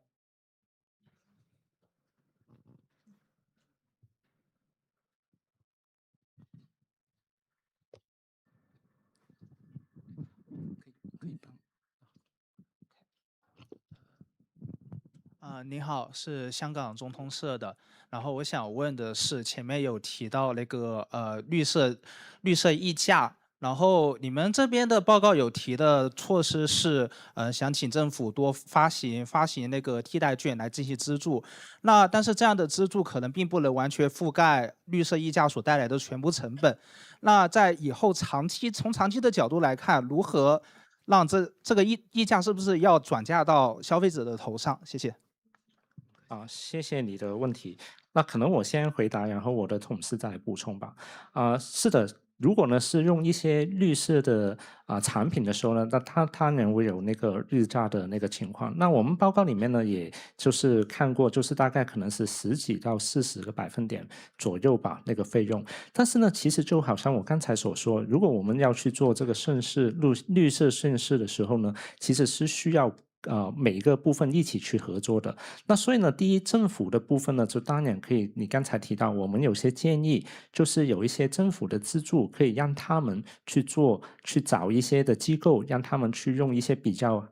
你好，是香港中通社的。然后我想问的是，前面有提到那个绿色溢价，然后你们这边的报告有提的措施是想请政府多发行那个替代券来进行资助。那但是这样的资助可能并不能完全覆盖绿色溢价所带来的全部成本。那在以后从长期的角度来看，如何让这个溢价是不是要转嫁到消费者的头上？谢谢。谢谢你的问题。那可能我先回答，然后我的同事再来补充吧。是的，如果呢是用一些绿色的产品的时候呢，那它当然会有那个日价的那个情况。那我们报告里面呢，也就是看过，就是大概可能是10几到40个百分点左右吧，那个费用。但是呢，其实就好像我刚才所说，如果我们要去做这个绿色盛事的时候呢，其实是需要每一个部分一起去合作的。那所以呢，第一，政府的部分呢，就当然可以，你刚才提到，我们有些建议，就是有一些政府的资助，可以让他们去找一些的机构，让他们去用一些比较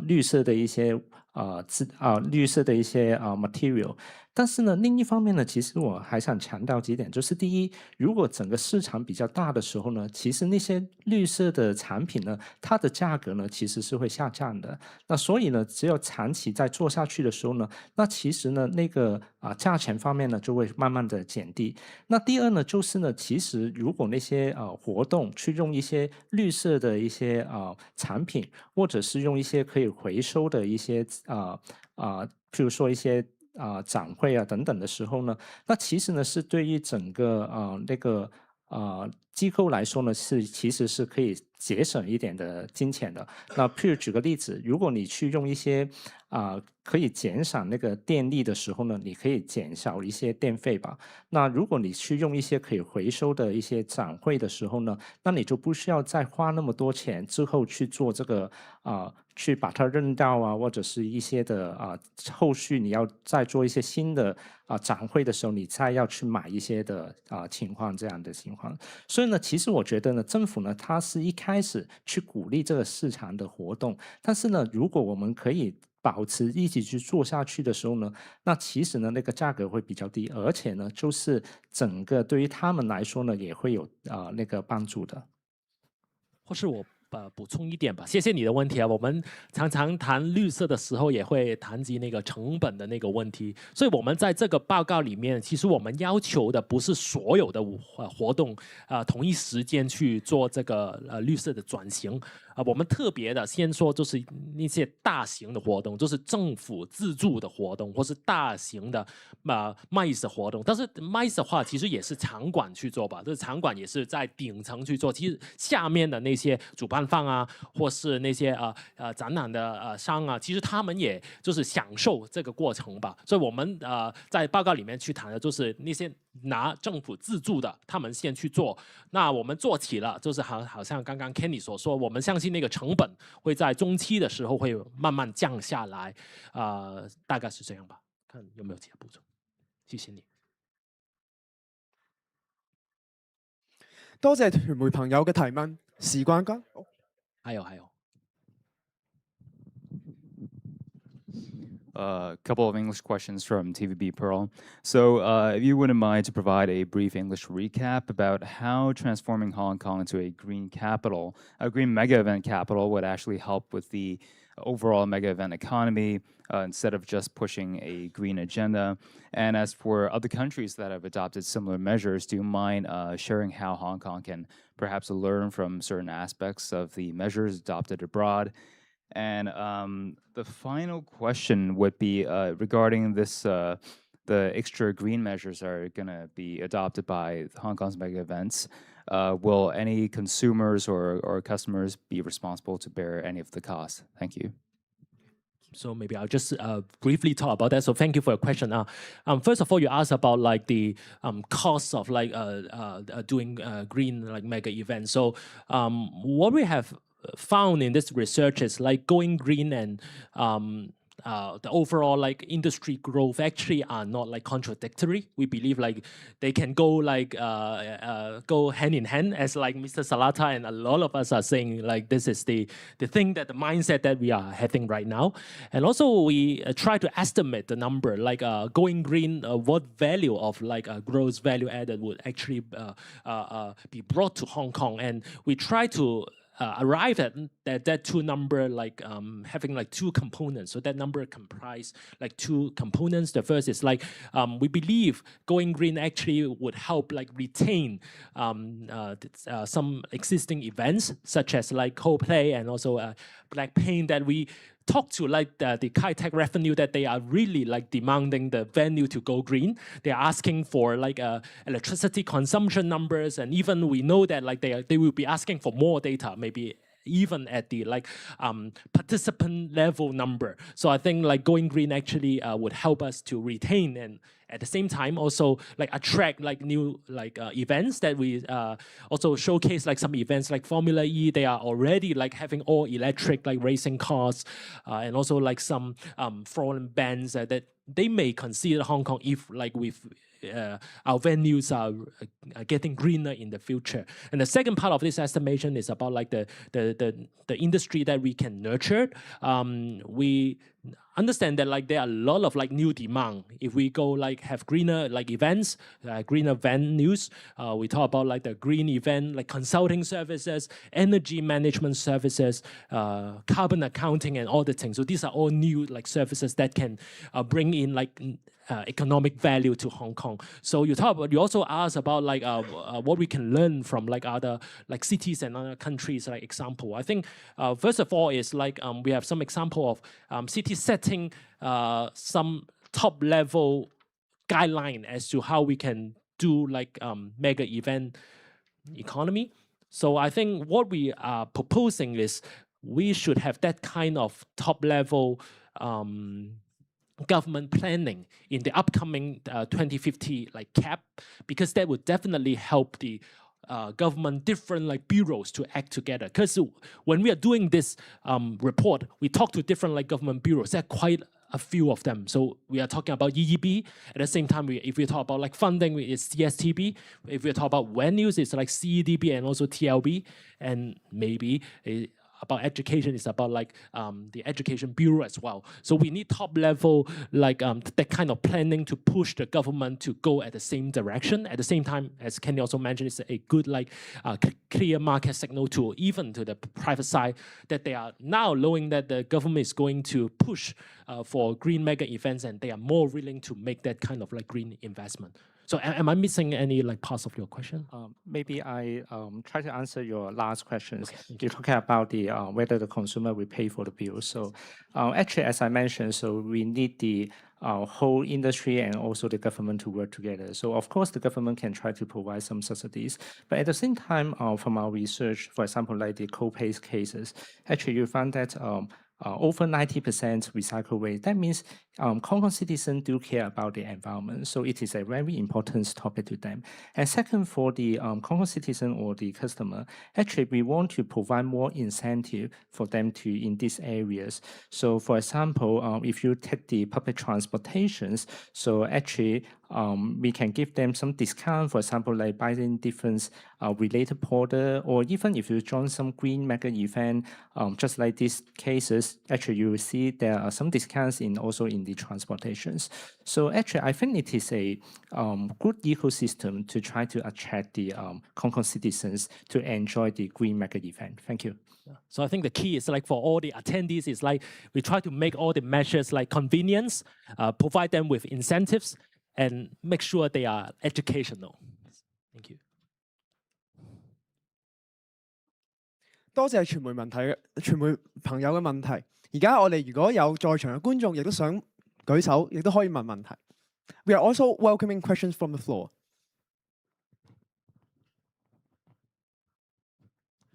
绿色的一些material。但是呢，另一方面呢，其实我还想强调几点，就是第一，如果整个市场比较大的时候呢，其实那些绿色的产品呢，它的价格呢其实是会下降的。那所以呢，只有长期在做下去的时候呢，那其实呢那个价钱方面呢就会慢慢的减低。那第二呢，就是呢，其实如果那些活动去用一些绿色的一些产品，或者是用一些可以回收的一些譬如说一些展会等等的时候呢，那其实呢是对于整个那个机构来说呢，其实是可以节省一点的金钱的。那譬如举个例子，如果你去用一些可以减少那个电力的时候呢，你可以减少一些电费吧。那如果你去用一些可以回收的一些展会的时候呢，那你就不需要再花那么多钱之后去做这个去把它扔掉啊，或者是一些的后续你要再做一些新的展会的时候，你再要去买一些的情况，这样的情况。所以呢，其实我觉得呢，政府呢，它是一开始去鼓励这个市场的活动，但是呢，如果我们可以保持一起去做下去的时候呢，那其实呢，那个价格会比较低，而且呢，就是整个对于他们来说呢，也会有那个帮助的。或是我补充一点吧，谢谢你的问题啊。我们常常谈绿色的时候，也会谈及那个成本的那个问题。所以，我们在这个报告里面，其实我们要求的不是所有的活动同一时间去做这个绿色的转型。我们特别的先说，就是那些大型的活动，就是政府自助的活动，或是大型的MICE 的活动。但是 MICE 的话，其实也是场馆去做吧，就是场馆也是在顶层去做。其实下面的那些主办方啊，或是那些展览的商啊，其实他们也就是享受这个过程吧。所以我们在报告里面去谈的就是那些拿政府自助的，他们先去做。那我们做起了，就是好像刚刚 Kenny 所说，我们相信那个成本会在中期的时候会慢慢降下来，大概是这样吧。看有没有其他补充？谢谢你。多謝傳媒朋友嘅提問，時間間。還有。A couple of English questions from TVB Pearl. So if you wouldn't mind to provide a brief English recap about how transforming Hong Kong into a green capital, a green mega event capital, would actually help with the overall mega event economy instead of just pushing a green agenda. And as for other countries that have adopted similar measures, do you mind sharing how Hong Kong can perhaps learn from certain aspects of the measures adopted abroad? And the final question would be regarding this, the extra green measures are going to be adopted by Hong Kong's mega events. Will any consumers or customers be responsible to bear any of the costs? Thank you. So maybe I'll just briefly talk about that. So thank you for your question. First of all, you asked about like the costs of like doing green like mega events. So what we have found in this research is like going green and the overall like industry growth actually are not like contradictory. We believe like they can go like go hand in hand, as like Mr. Salata and a lot of us are saying, like this is the thing, that the mindset that we are having right now. And also we try to estimate the number, like going green, what value of like gross value added would actually be brought to Hong Kong. And we try to arrive at that two number, like having like two components. So that number comprise like two components. The first is like we believe going green actually would help like retain some existing events such as like Coldplay and also Blackpink that we talk to, like the Kai-Tech revenue, that they are really like demanding the venue to go green. They are asking for like electricity consumption numbers, and even we know that like they will be asking for more data, maybe even at the like participant level number. So I think like going green actually would help us to retain, and at the same time also like attract like new like events that we also showcase, like some events like Formula E. They are already like having all electric like racing cars, and also like some foreign bands that they may consider Hong Kong if like with our venues are getting greener in the future. And the second part of this estimation is about like the industry that we can nurture. We understand that like there are a lot of like new demand. If we go like have greener like events, greener venues, we talk about like the green event, like consulting services, energy management services, carbon accounting and auditing. So these are all new like services that can bring in like economic value to Hong Kong. So you also ask about like what we can learn from like other like cities and other countries, like example. I think first of all is like we have some example of cities setting some top level guideline as to how we can do like mega event economy. So I think what we are proposing is we should have that kind of top-level government planning in the upcoming 2050 cap, because that would definitely help the government different bureaus to act together. Because when we are doing this report, we talk to different government bureaus. There are quite a few of them. So we are talking about EEB. At the same time, if we talk about funding, it's CSTB. If we talk about venues, it's CEDB and also TLB. And maybe about education is about the education bureau as well. So we need top level that kind of planning to push the government to go at the same direction. At the same time, as Kenny also mentioned, it's a good clear market signal to even to the private side that they are now knowing that the government is going to push for green mega events, and they are more willing to make that kind of green investment. So am I missing any parts of your question? Maybe I try to answer your last questions. You're talking about the whether the consumer will pay for the bill. So actually, as I mentioned, so we need the whole industry and also the government to work together. So of course, the government can try to provide some subsidies, but at the same time, from our research, for example, like the co-pay cases, actually you found that over 90% recycle rate. That means Hong Kong citizens do care about the environment, so it is a very important topic to them. And second, for the Hong Kong citizen or the customer, actually we want to provide more incentive for them to in these areas. So for example, if you take the public transportations, so actually we can give them some discount, for example, like buying different related product, or even if you join some green mega event, just like these cases, actually you will see there are some discounts also in the transportations. So actually, I think it is a good ecosystem to try to attract the Hong Kong citizens to enjoy the green mega event. Thank you. So I think the key is for all the attendees is we try to make all the measures convenience, provide them with incentives, and make sure they are educational. Thank you. 多謝傳媒朋友嘅問題。而家我哋如果有在場嘅觀眾亦都想舉手，亦都可以問問題。We are also welcoming questions from the floor.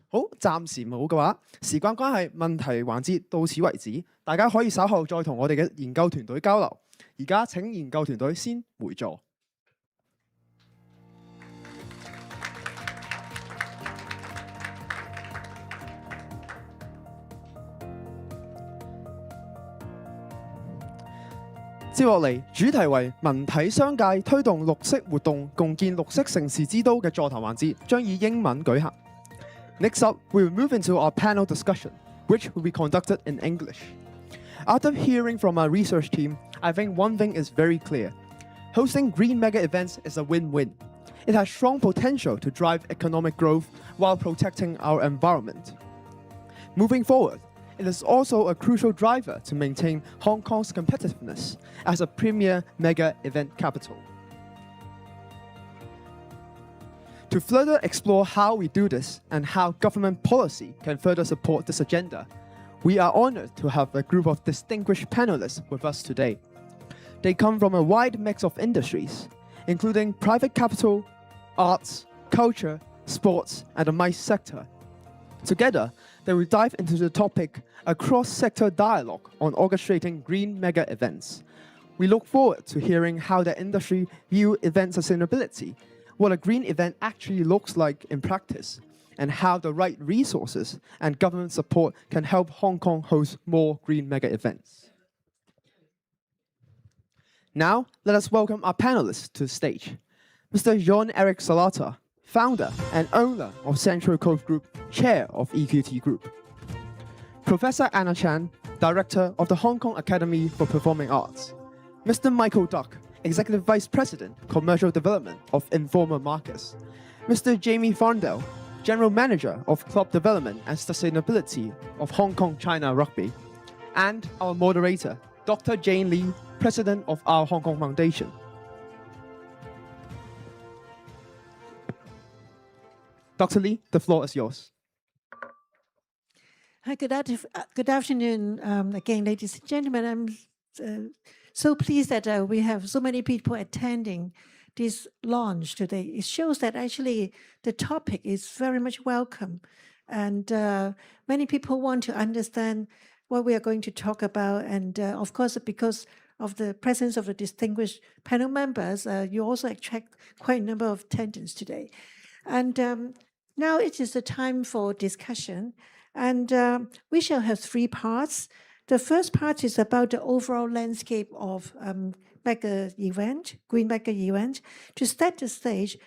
好，暫時冇嘅話，時間關係，問題環節到此為止。大家可以稍後再同我哋嘅研究團隊交流。而家請研究團隊先回座。接落嚟，主題為文體商界推動綠色活動，共建綠色盛事之都嘅座談環節，將以英文舉行。Next up, we will move into our panel discussion, which will be conducted in English. After hearing from our research team, I think one thing is very clear. Hosting green mega events is a win-win. It has strong potential to drive economic growth while protecting our environment. Moving forward, it is also a crucial driver to maintain Hong Kong's competitiveness as a premier mega event capital. To further explore how we do this and how government policy can further support this agenda, we are honored to have a group of distinguished panelists with us today. They come from a wide mix of industries, including private capital, arts, culture, sports, and the MICE sector. Together, they will dive into the topic, a cross-sector dialogue on orchestrating green mega events. We look forward to hearing how the industry view event sustainability, what a green event actually looks like in practice, and how the right resources and government support can help Hong Kong host more green mega events. Now, let us welcome our panelists to the stage. Mr. Jean-Eric Salata, founder and owner of Central Coast Group, chair of EQT Group. Professor Anna Chan, director of the Hong Kong Academy for Performing Arts. Mr. Michael Duck, executive vice president, commercial development of Informa Marcus. Mr. Jamie Farndell, general manager of club development and sustainability of Hong Kong China Rugby. And our moderator, Dr. Jane Lee, president of our Hong Kong Foundation. Dr. Lee, the floor is yours. Hi, good afternoon again, ladies and gentlemen. I'm so pleased that we have so many people attending this launch today. It shows that actually the topic is very much welcome. And many people want to understand what we are going to talk about. And of course, because of the presence of the distinguished panel members, you also attract quite a number of attendants today. And now it is the time for discussion. And we shall have three parts. The first part is about the overall landscape of mega event, green mega event. To set the stage,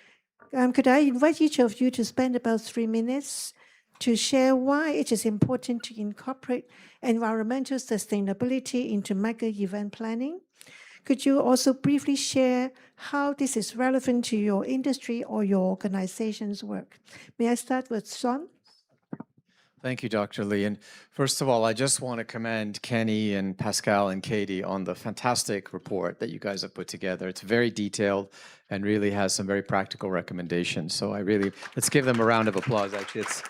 could I invite each of you to spend about 3 minutes to share why it is important to incorporate environmental sustainability into mega event planning? Could you also briefly share how this is relevant to your industry or your organization's work? May I start with Sean? Thank you, Dr. Lee. And first of all, I just want to commend Kenny and Pascal and Katie on the fantastic report that you guys have put together. It's very detailed and really has some very practical recommendations. So let's give them a round of applause. Actually, it's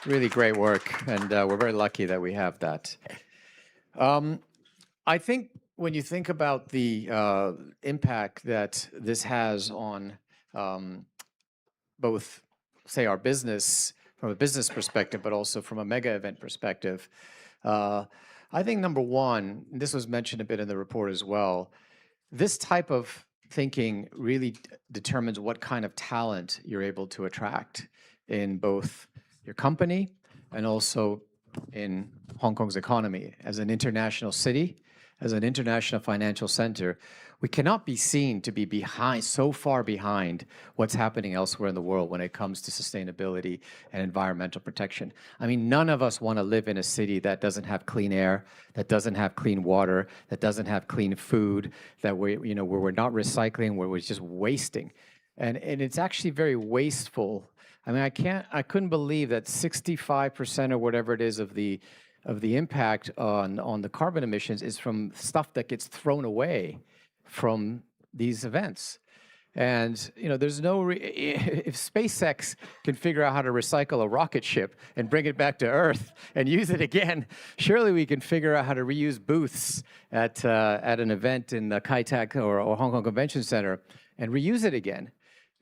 really great work, and we're very lucky that we have that. I think when you think about the impact that this has on both, say, our business, from a business perspective, but also from a mega event perspective, I think number one, and this was mentioned a bit in the report as well, this type of thinking really determines what kind of talent you're able to attract in both your company and also in Hong Kong's economy. As an international city, as an international financial center, we cannot be seen to be behind, so far behind what's happening elsewhere in the world when it comes to sustainability and environmental protection. I mean, none of us want to live in a city that doesn't have clean air, that doesn't have clean water, that doesn't have clean food, that where we're not recycling, where we're just wasting. And it's actually very wasteful. I mean, I couldn't believe that 65% or whatever it is of the impact on the carbon emissions is from stuff that gets thrown away from these events. And there's if SpaceX can figure out how to recycle a rocket ship and bring it back to Earth and use it again, surely we can figure out how to reuse booths at an event in the Kai Tak or Hong Kong Convention Center and reuse it again.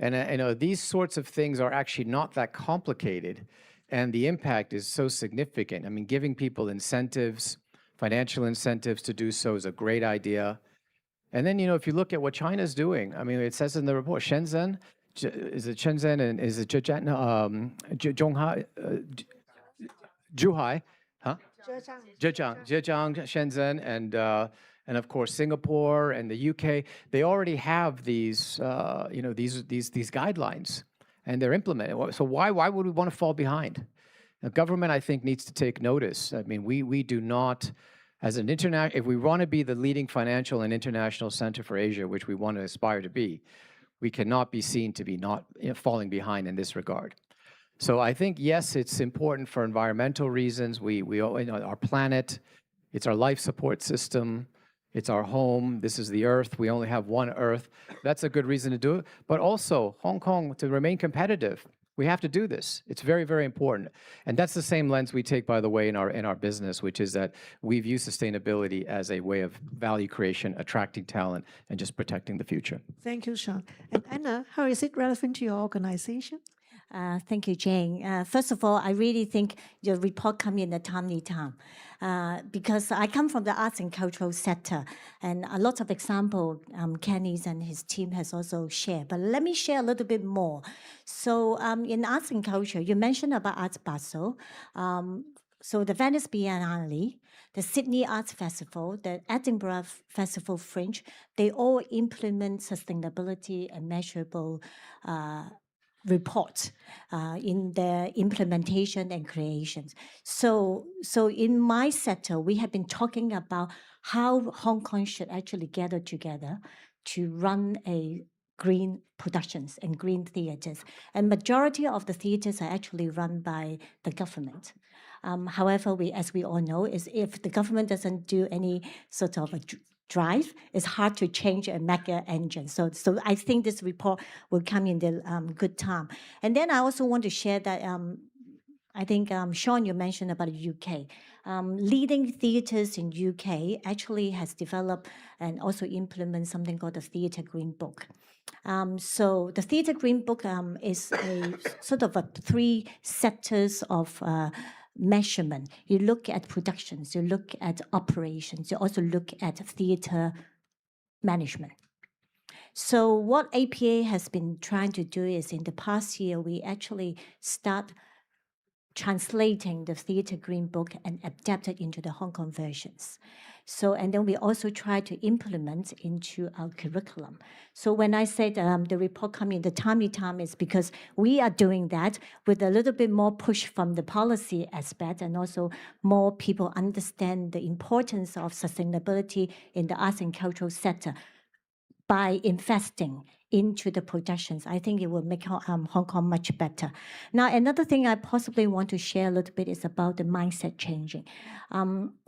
And these sorts of things are actually not that complicated, and the impact is so significant. I mean, giving people incentives, financial incentives to do so is a great idea. And then, if you look at what China's doing, I mean, it says in the report, Shenzhen, is it Shenzhen and is it Zhejiang, Zhuhai, huh? Zhejiang, Shenzhen, and of course Singapore and the UK. They already have these, these guidelines, and they're implemented. So why would we want to fall behind? The government, I think, needs to take notice. I mean, we do not. As an if we want to be the leading financial and international center for Asia, which we want to aspire to be, we cannot be seen to be not falling behind in this regard. So I think, yes, it's important for environmental reasons. Our planet, it's our life support system, it's our home. This is the Earth. We only have one Earth. That's a good reason to do it. But also, Hong Kong, to remain competitive, we have to do this. It's very, very important. And that's the same lens we take, by the way, in our business, which is that we view sustainability as a way of value creation, attracting talent, and just protecting the future. Thank you, Sean. And Anna, how is it relevant to your organization? Thank you, Jane. First of all, I really think your report comes in a timely time because I come from the arts and cultural sector, and a lot of example Kenny's and his team has also shared. But let me share a little bit more. So in arts and culture, you mentioned about Arts Basel. So the Venice Biennale, the Sydney Arts Festival, the Edinburgh Festival Fringe, they all implement sustainability and measurable report in their implementation and creations. So in my sector, we have been talking about how Hong Kong should actually gather together to run a green productions and green theaters. And majority of the theaters are actually run by the government. However, as we all know, is if the government doesn't do any sort of a drive, it's hard to change a mega engine. So I think this report will come in the good time. And then I also want to share that I think, Sean, you mentioned about the UK. Leading theatres in UK actually has developed and also implement something called the Theatre Green Book. So the Theatre Green Book is a sort of a 3 sectors of measurement. You look at productions, you look at operations, you also look at theatre management. So what APA has been trying to do is in the past year, we actually start translating the Theatre Green Book and adapt it into the Hong Kong versions. So, and then we also try to implement into our curriculum. So when I said the report coming in the timely time is because we are doing that with a little bit more push from the policy aspect and also more people understand the importance of sustainability in the arts and cultural sector by investing into the productions. I think it will make Hong Kong much better. Now, another thing I possibly want to share a little bit is about the mindset changing.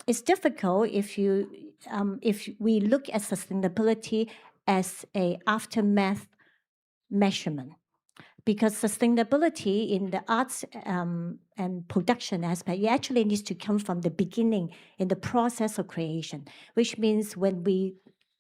It's difficult if we look at sustainability as a aftermath measurement, because sustainability in the arts and production aspect, it actually needs to come from the beginning in the process of creation, which means when we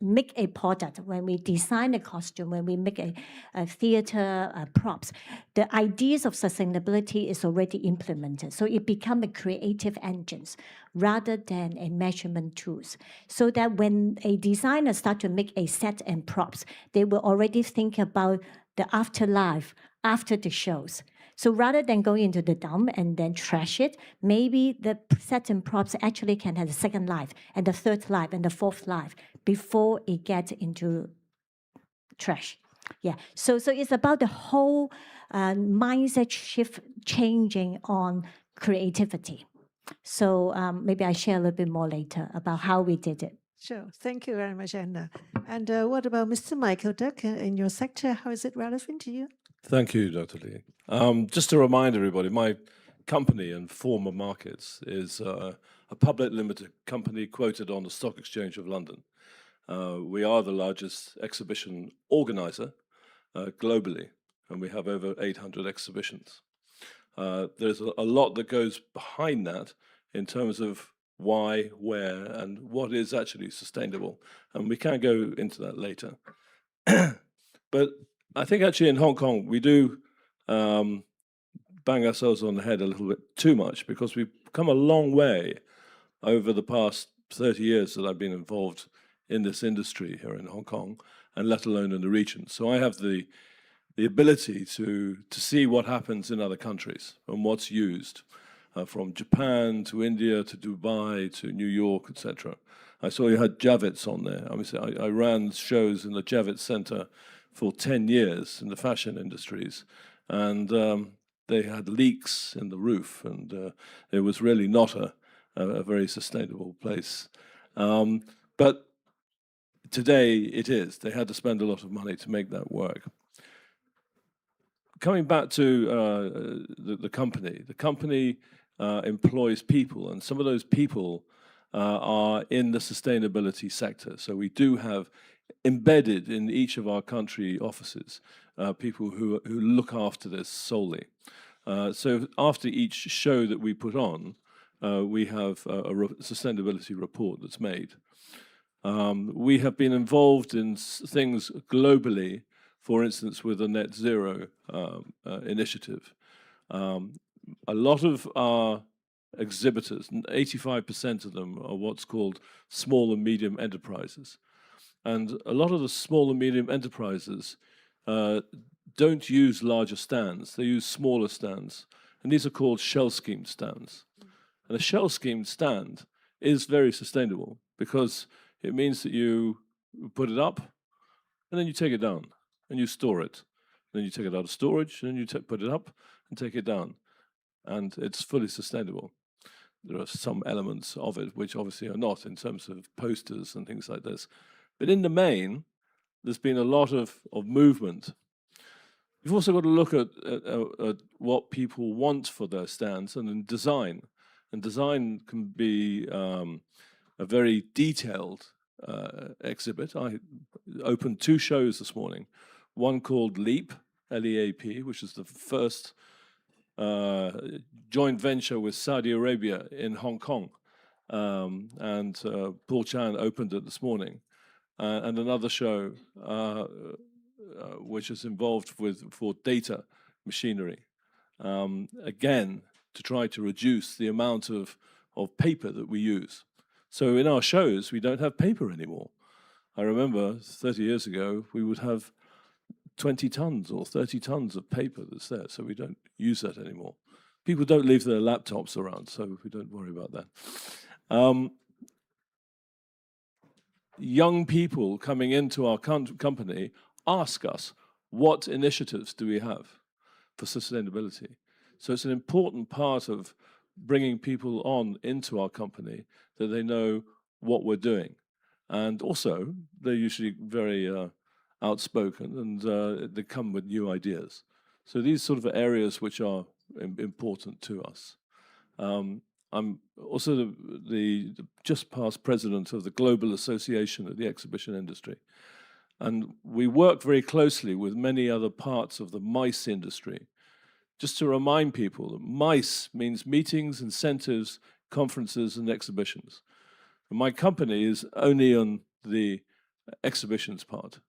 make a product, when we design a costume, when we make a theater props, the ideas of sustainability is already implemented. So it becomes a creative engines rather than a measurement tools. So that when a designer starts to make a set and props, they will already think about the afterlife after the shows. So rather than going into the dump and then trash it, maybe the set and props actually can have a second life and the third life and the fourth life before it gets into trash. Yeah, so it's about the whole mindset shift changing on creativity. So maybe I share a little bit more later about how we did it. Sure. Thank you very much, Anna. And what about Mr. Michael Duck in your sector? How is it relevant to you? Thank you, Dr. Lee. Just to remind everybody, my company and former markets is a public limited company quoted on the Stock Exchange of London. We are the largest exhibition organizer globally, and we have over 800 exhibitions. There's a lot that goes behind that in terms of why, where, and what is actually sustainable. And we can go into that later. But I think actually in Hong Kong, we do bang ourselves on the head a little bit too much, because we've come a long way over the past 30 years that I've been involved in this industry here in Hong Kong, and let alone in the region. So I have the ability to see what happens in other countries and what's used, from Japan to India to Dubai to New York, etc. I saw you had Javits on there. I ran shows in the Javits Center for 10 years in the fashion industries, and they had leaks in the roof, and it was really not a very sustainable place. But today it is. They had to spend a lot of money to make that work. Coming back to the company employs people, and some of those people are in the sustainability sector. So we do have embedded in each of our country offices people who look after this solely. So after each show that we put on, we have a sustainability report that's made. We have been involved in things globally, for instance, with the net zero initiative. A lot of our exhibitors, 85% of them are what's called small and medium enterprises. And a lot of the small and medium enterprises don't use larger stands, they use smaller stands. And these are called shell-schemed stands. And a shell-schemed stand is very sustainable, because it means that you put it up, and then you take it down, and you store it. Then you take it out of storage, and then you put it up and take it down. And it's fully sustainable. There are some elements of it which obviously are not, in terms of posters and things like this. But in the main, there's been a lot of movement. You've also got to look at what people want for their stands, and then design. And design can be a very detailed exhibit. I opened 2 shows this morning. One called LEAP, L-E-A-P, which is the first joint venture with Saudi Arabia in Hong Kong, and Paul Chan opened it this morning, and another show which is involved for data machinery, again to try to reduce the amount of paper that we use. So in our shows, we don't have paper anymore. I remember 30 years ago, we would have 20 tons or 30 tons of paper that's there, so we don't use that anymore. People don't leave their laptops around, so we don't worry about that. Young people coming into our company ask us, what initiatives do we have for sustainability? So it's an important part of bringing people on into our company that they know what we're doing. And also, they're usually very outspoken, and they come with new ideas. So these sort of areas which are important to us. I'm also the just past president of the Global Association of the Exhibition Industry. And we work very closely with many other parts of the MICE industry. Just to remind people that MICE means meetings, incentives, conferences, and exhibitions. And my company is only on the exhibitions part.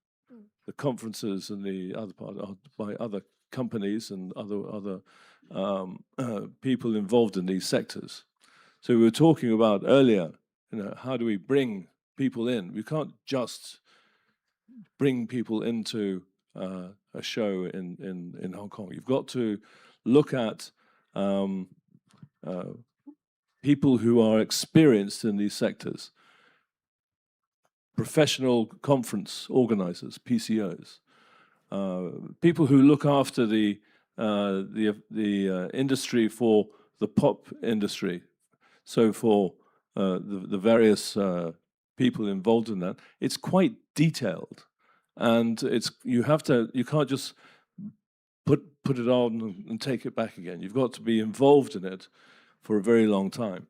The conferences and the other part are by other companies and other people involved in these sectors. So we were talking about earlier, how do we bring people in? We can't just bring people into a show in Hong Kong. You've got to look at people who are experienced in these sectors, professional conference organizers, PCOs, people who look after the industry for the pop industry. So for the various people involved in that, it's quite detailed, and you can't just put it on and take it back again. You've got to be involved in it for a very long time.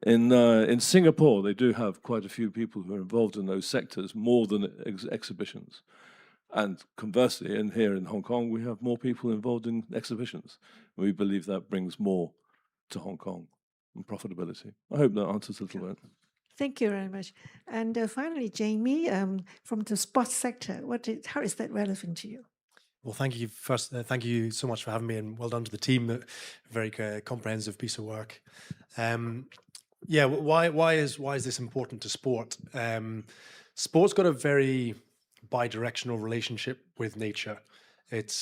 In Singapore, they do have quite a few people who are involved in those sectors, more than exhibitions. And conversely, here in Hong Kong, we have more people involved in exhibitions. We believe that brings more to Hong Kong and profitability. I hope that answers a little bit. Thank you very much. And finally, Jamie, from the sports sector, how is that relevant to you? Well, thank you first. Thank you so much for having me, and well done to the team. Very comprehensive piece of work. Yeah, why is this important to sport? Sport's got a very bi-directional relationship with nature. It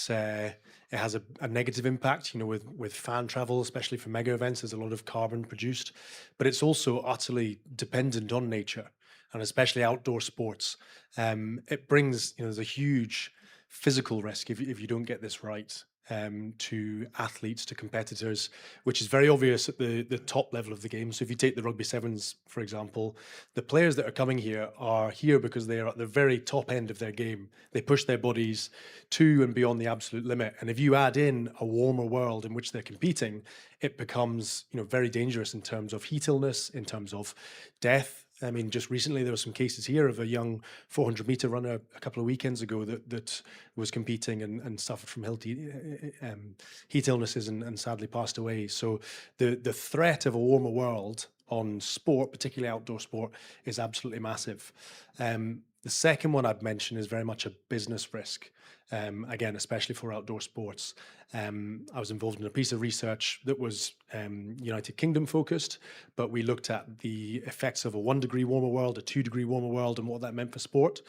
has a negative impact, with fan travel, especially for mega events. There's a lot of carbon produced, but it's also utterly dependent on nature, and especially outdoor sports. It brings, there's a huge physical risk if you don't get this right, to athletes, to competitors, which is very obvious at the top level of the game. So if you take the Rugby Sevens, for example, the players that are coming here are here because they are at the very top end of their game. They push their bodies to and beyond the absolute limit. And if you add in a warmer world in which they're competing, it becomes, very dangerous in terms of heat illness, in terms of death. I mean, just recently there were some cases here of a young 400-meter runner a couple of weekends ago that was competing and suffered from heat illnesses and sadly passed away. So the threat of a warmer world on sport, particularly outdoor sport, is absolutely massive. The second one I'd mention is very much a business risk. Again, especially for outdoor sports. I was involved in a piece of research that was United Kingdom focused, but we looked at the effects of a 1 degree warmer world, a 2 degree warmer world, and what that meant for sport.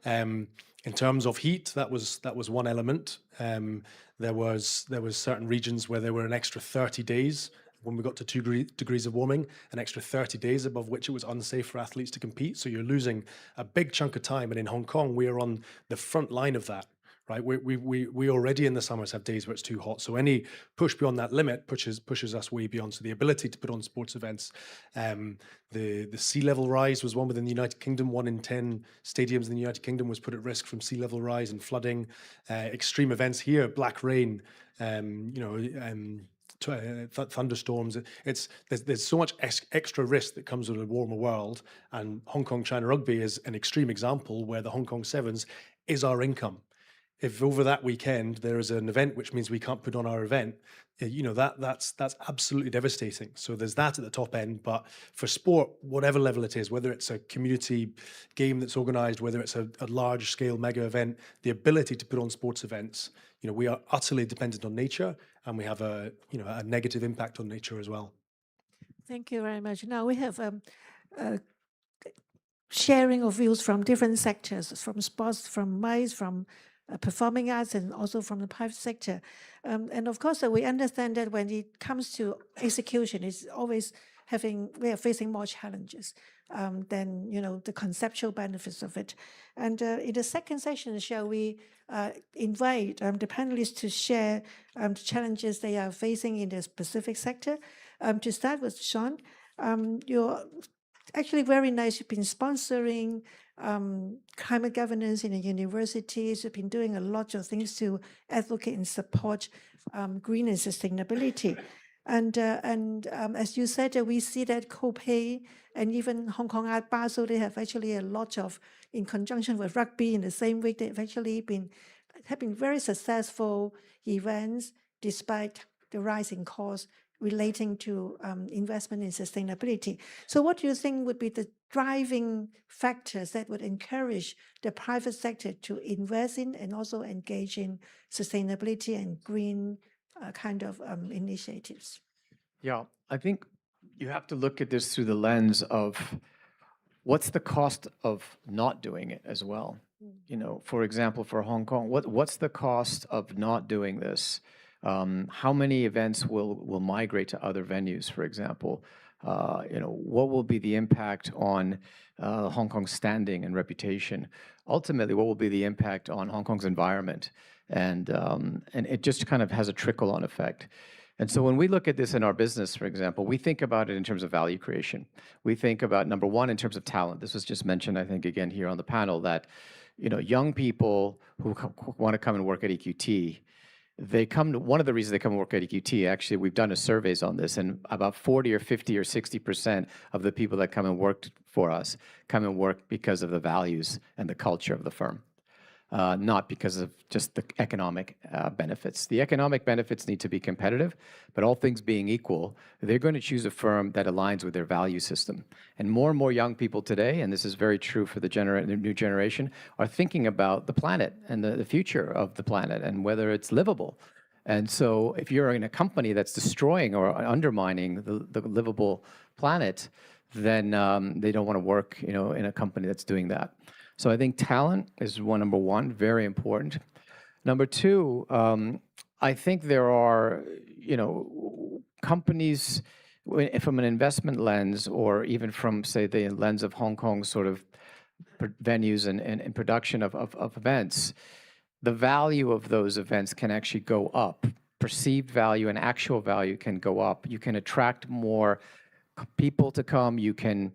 In terms of heat, that was one element. There was certain regions where there were an extra 30 days when we got to 2 degrees of warming, an extra 30 days above which it was unsafe for athletes to compete. So you're losing a big chunk of time. And in Hong Kong, we are on the front line of that. Right, we already in the summers have days where it's too hot. So any push beyond that limit pushes us way beyond. So the ability to put on sports events, the sea level rise was one within the United Kingdom. 1 in 10 stadiums in the United Kingdom was put at risk from sea level rise and flooding. Extreme events here, black rain, thunderstorms. There's so much extra risk that comes with a warmer world. And Hong Kong China Rugby is an extreme example where the Hong Kong Sevens is our income. if over that weekend there is an event which means we can't put on our event, that's absolutely devastating. So there's that at the top end, but for sport, whatever level it is, whether it's a community game that's organized, whether it's a large scale mega event, the ability to put on sports events, we are utterly dependent on nature, and we have a negative impact on nature as well. Thank you very much. Now we have sharing of views from different sectors, from sports, from MICE, from performing arts, and also from the private sector. And of course, we understand that when it comes to execution, it's always we are facing more challenges than the conceptual benefits of it. And in the second session, shall we invite the panelists to share the challenges they are facing in the specific sector? To start with, Sean, you're actually very nice. You've been sponsoring climate governance in the universities. You've been doing a lot of things to advocate and support green and sustainability. And as you said, we see that Coldplay and even Hong Kong Art Basel, they have actually a lot of, in conjunction with rugby in the same week, they've actually been having very successful events despite the rising costs relating to investment in sustainability. So what do you think would be the driving factors that would encourage the private sector to invest in and also engage in sustainability and green kind of initiatives? Yeah, I think you have to look at this through the lens of what's the cost of not doing it as well. For example, for Hong Kong, what's the cost of not doing this? How many events will migrate to other venues, for example? What will be the impact on Hong Kong's standing and reputation? Ultimately, what will be the impact on Hong Kong's environment? And it just kind of has a trickle-on effect. And so when we look at this in our business, for example, we think about it in terms of value creation. We think about, number one, in terms of talent. This was just mentioned, I think, again here on the panel, that young people who want to come and work at EQT, one of the reasons they come and work at EQT, actually, we've done surveys on this, and about 40 or 50 or 60% of the people that come and work for us come and work because of the values and the culture of the firm, not because of just the economic benefits. The economic benefits need to be competitive, but all things being equal, they're going to choose a firm that aligns with their value system. And more young people today, and this is very true for the new generation, are thinking about the planet and the future of the planet and whether it's livable. And so if you're in a company that's destroying or undermining the livable planet, then they don't want to work in a company that's doing that. So I think talent is number one, very important. Number two, I think there are, companies from an investment lens, or even from, say, the lens of Hong Kong sort of venues and production of events, the value of those events can actually go up. Perceived value and actual value can go up. You can attract more people to come. You can,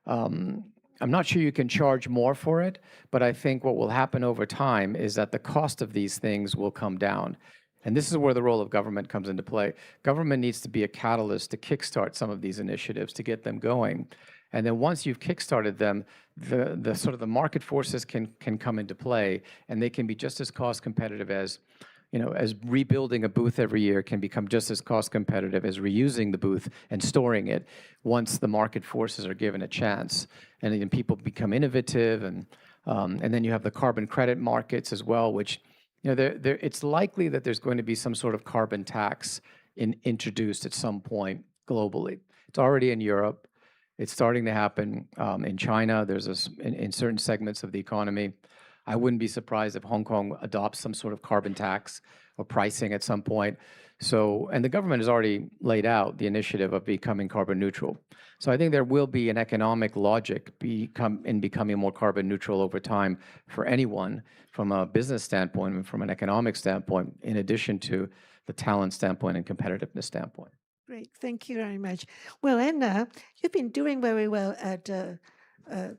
I'm not sure you can charge more for it, but I think what will happen over time is that the cost of these things will come down. And this is where the role of government comes into play. Government needs to be a catalyst to kickstart some of these initiatives, to get them going. And then once you've kickstarted them, the sort of the market forces can come into play, and they can be just as cost competitive as rebuilding a booth every year can become just as cost competitive as reusing the booth and storing it once the market forces are given a chance. And then people become innovative, and then you have the carbon credit markets as well, which it's likely that there's going to be some sort of carbon tax introduced at some point globally. It's already in Europe. It's starting to happen in China. There's in certain segments of the economy. I wouldn't be surprised if Hong Kong adopts some sort of carbon tax or pricing at some point. So, and the government has already laid out the initiative of becoming carbon neutral. So I think there will be an economic logic in becoming more carbon neutral over time for anyone from a business standpoint and from an economic standpoint, in addition to the talent standpoint and competitiveness standpoint. Great, thank you very much. Well, Anna, you've been doing very well at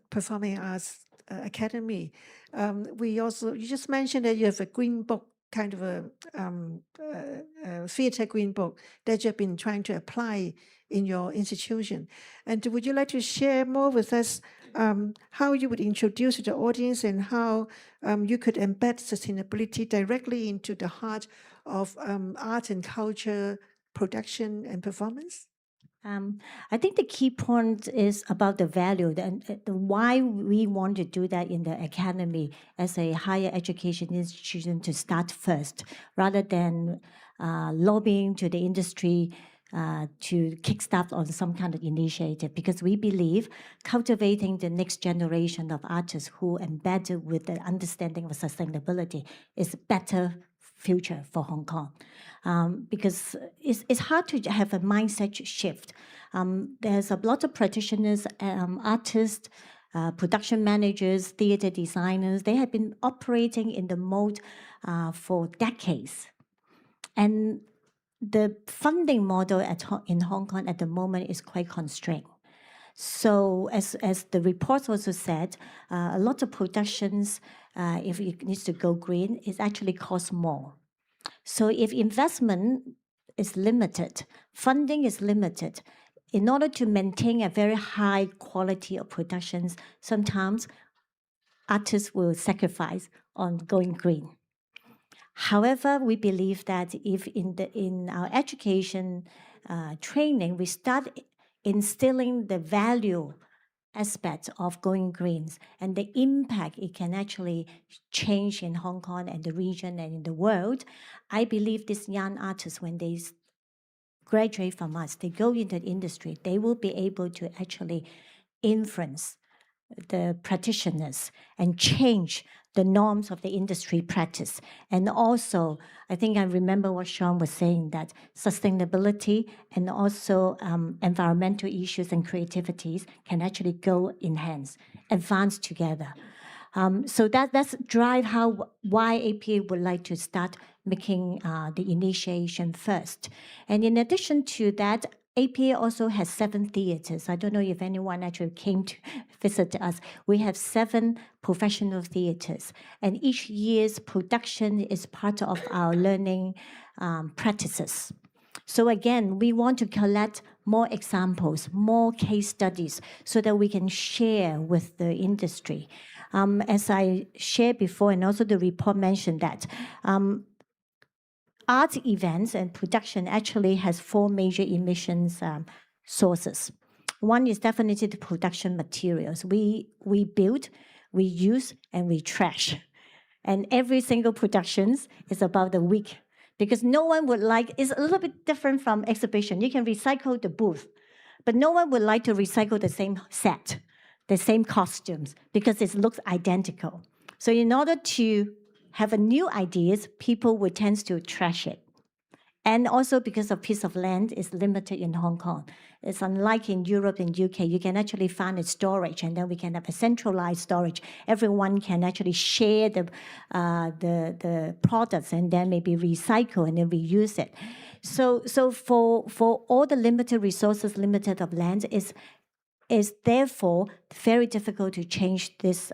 Performing Arts Academy. You just mentioned that you have a green book, kind of a theatre green book that you've been trying to apply in your institution. And would you like to share more with us how you would introduce to the audience and how you could embed sustainability directly into the heart of art and culture production and performance? I think the key point is about the value and why we want to do that in the academy as a higher education institution to start first, rather than lobbying to the industry to kickstart on some kind of initiative, because we believe cultivating the next generation of artists who embedded with the understanding of sustainability is better future for Hong Kong. Because it's hard to have a mindset shift. There's a lot of practitioners, artists, production managers, theater designers. They have been operating in the mode for decades. And the funding model in Hong Kong at the moment is quite constrained. So as the reports also said, a lot of productions, if it needs to go green, it actually costs more. So if investment is limited, funding is limited, in order to maintain a very high quality of productions, sometimes artists will sacrifice on going green. However, we believe that if in our education training, we start instilling the value aspect of going greens and the impact it can actually change in Hong Kong and the region and in the world, I believe these young artists, when they graduate from us, they go into the industry, they will be able to actually influence the practitioners and change the norms of the industry practice. And also, I think I remember what Sean was saying, that sustainability and also environmental issues and creativities can actually go in hands, advance together. So that's drive why APA would like to start making the initiation first. And in addition to that, APA also has 7 theaters. I don't know if anyone actually came to visit us. We have 7 professional theaters, and each year's production is part of our learning practices. So again, we want to collect more examples, more case studies, so that we can share with the industry. As I shared before, and also the report mentioned that art events and production actually has 4 major emissions sources. One is definitely the production materials. We build, we use, and we trash. And every single production is about a week, because no one would like, it's a little bit different from exhibition. You can recycle the booth, but no one would like to recycle the same set, the same costumes, because it looks identical. So in order to have a new ideas, people would tend to trash it. And also because of piece of land is limited in Hong Kong. It's unlike in Europe and UK, you can actually find a storage, and then we can have a centralized storage. Everyone can actually share the products and then maybe recycle and then reuse it. So for all the limited resources, limited of land, is therefore very difficult to change this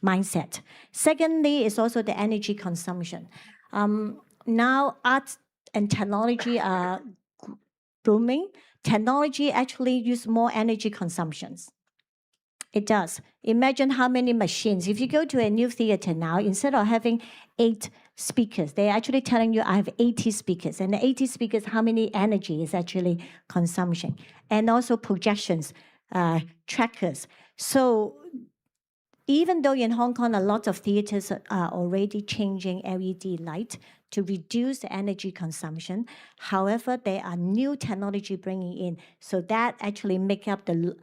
mindset. Secondly, is also the energy consumption. Now, art and technology are booming. Technology actually use more energy consumptions. It does. Imagine how many machines. If you go to a new theater now, instead of having 8 speakers, they're actually telling you I have 80 speakers. And the 80 speakers, how many energy is actually consumption? And also projections, trackers. So even though in Hong Kong, a lot of theaters are already changing LED light to reduce the energy consumption, however, there are new technology bringing in, so that actually make up the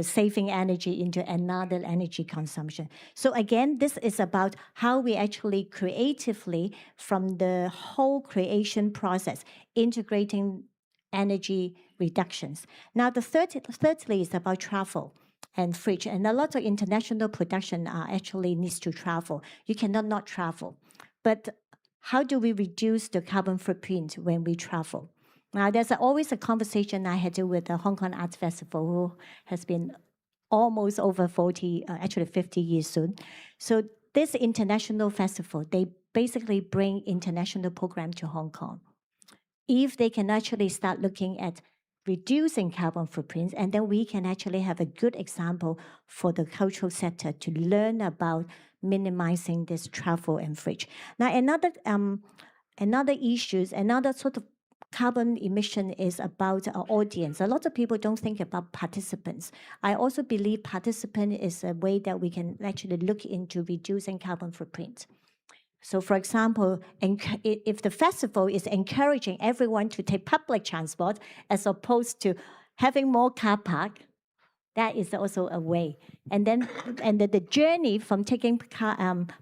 saving energy into another energy consumption. So again, this is about how we actually creatively, from the whole creation process, integrating energy reductions. Now, thirdly is about travel and fridge. And a lot of international production actually needs to travel. You cannot not travel. But how do we reduce the carbon footprint when we travel? Now, there's always a conversation I had with the Hong Kong Arts Festival, who has been almost over 40, actually 50 years soon. So this international festival, they basically bring international program to Hong Kong. If they can actually start looking at reducing carbon footprints, and then we can actually have a good example for the cultural sector to learn about minimizing this travel and freight. Now, another issues, another sort of carbon emission is about our audience. A lot of people don't think about participants. I also believe participant is a way that we can actually look into reducing carbon footprint. So for example, if the festival is encouraging everyone to take public transport as opposed to having more car park, that is also a way. And then the journey from taking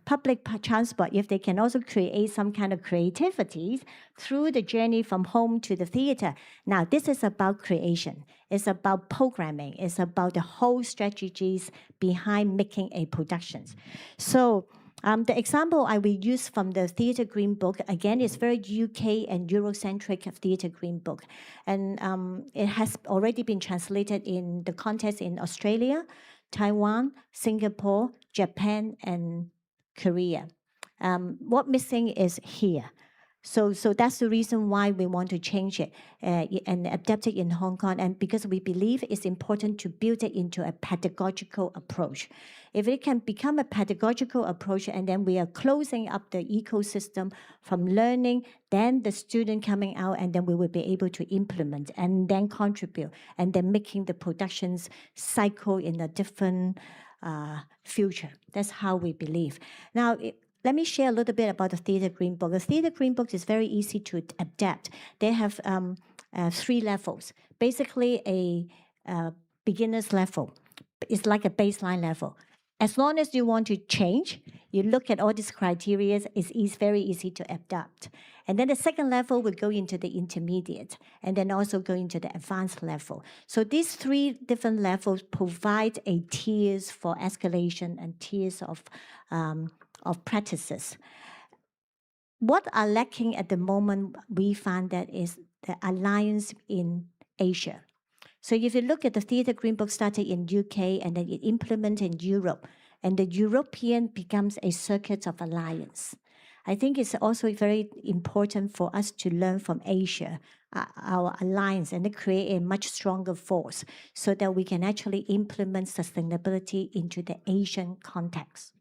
public transport, if they can also create some kind of creativity through the journey from home to the theater. Now, this is about creation. It's about programming. It's about the whole strategies behind making a production. So the example I will use from the Theatre Green Book, again, is very UK and Eurocentric Theatre Green Book. And it has already been translated in the context in Australia, Taiwan, Singapore, Japan, and Korea. What missing is here. So that's the reason why we want to change it and adapt it in Hong Kong, and because we believe it's important to build it into a pedagogical approach. If it can become a pedagogical approach, and then we are closing up the ecosystem from learning, then the student coming out, and then we will be able to implement and then contribute, and then making the productions cycle in a different future. That's how we believe. Now, let me share a little bit about the Theatre Green Book. The Theatre Green Book is very easy to adapt. They have 3 levels. Basically, a beginner's level. It's like a baseline level. As long as you want to change, you look at all these criteria, it's very easy to adapt. And then the second level will go into the intermediate, and then also go into the advanced level. So these 3 different levels provide a tiers for escalation and tiers of practices. What are lacking at the moment, we find that is the alliance in Asia. So if you look at the Theatre Green Book started in UK and then it implemented in Europe, and the European becomes a circuit of alliance. I think it's also very important for us to learn from Asia, our alliance, and to create a much stronger force so that we can actually implement sustainability into the Asian context.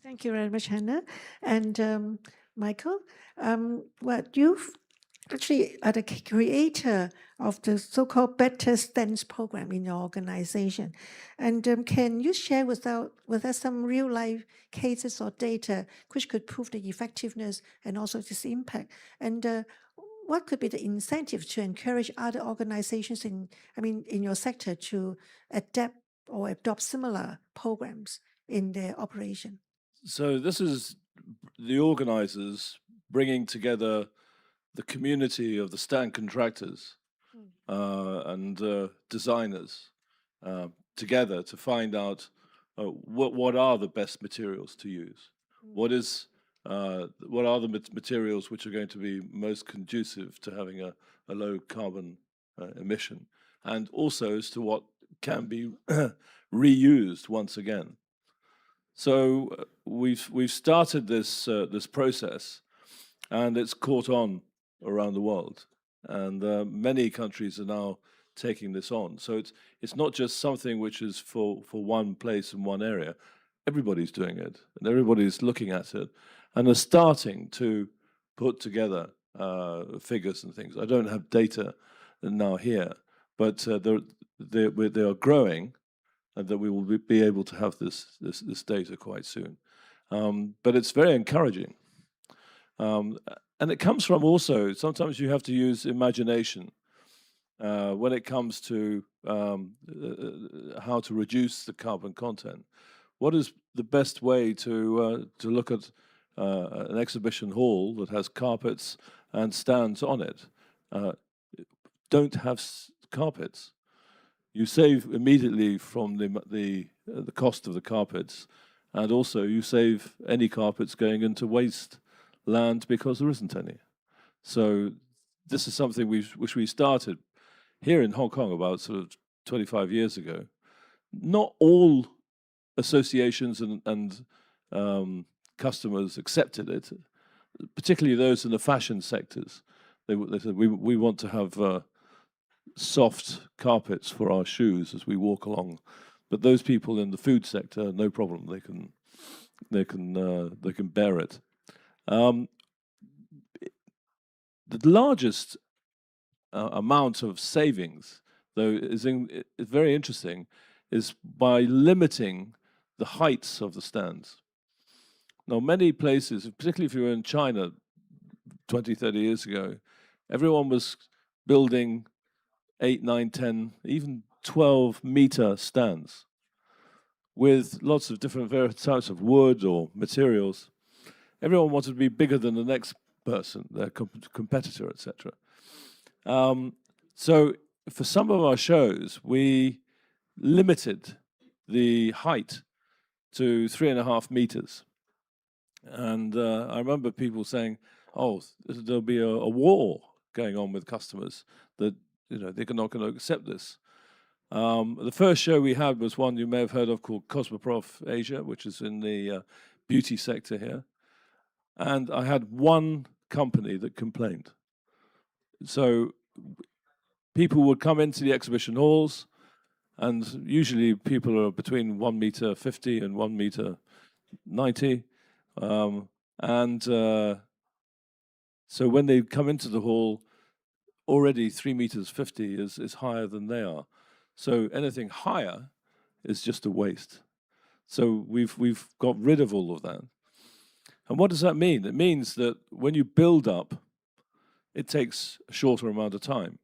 Thank you very much, Hannah. And Michael, well, you actually are the creator of the so-called Better Stance program in your organization. And can you share with us some real-life cases or data which could prove the effectiveness and also this impact? And what could be the incentive to encourage other organizations in your sector to adapt or adopt similar programs in their operation? So this is the organizers bringing together the community of the stand contractors and designers together to find out what are the best materials to use. What are the materials which are going to be most conducive to having a low carbon emission, and also as to what can be reused once again. So we've started this process, and it's caught on around the world, and many countries are now taking this on. So it's not just something which is for one place and one area. Everybody's doing it, and everybody's looking at it, and are starting to put together figures and things. I don't have data now here, but they are growing, and that we will be able to have this data quite soon. But it's very encouraging. And it comes from also, sometimes you have to use imagination when it comes to how to reduce the carbon content. What is the best way to look at an exhibition hall that has carpets and stands on it? Don't have carpets. You save immediately from the cost of the carpets, and also you save any carpets going into waste land because there isn't any. So this is something which we started here in Hong Kong about sort of 25 years ago. Not all associations and customers accepted it, particularly those in the fashion sectors. They said we want to have soft carpets for our shoes as we walk along. But those people in the food sector, no problem. They can bear it. The largest amount of savings, though, is very interesting, is by limiting the heights of the stands. Now, many places, particularly if you were in China 20, 30 years ago, everyone was building 8, 9, 10, even 12-meter stands with lots of different various types of wood or materials. Everyone wanted to be bigger than the next person, their competitor, etc. So for some of our shows, we limited the height to 3.5 meters. And I remember people saying, oh, there'll be a war going on with customers, that they're not going to accept this. The first show we had was one you may have heard of called Cosmoprof Asia, which is in the beauty sector here. And I had one company that complained. So people would come into the exhibition halls, and usually people are between 1.50 meter and 1.90 meter. So when they come into the hall, already 3.50 meters is higher than they are. So anything higher is just a waste. So we've got rid of all of that. And what does that mean? It means that when you build up, it takes a shorter amount of time.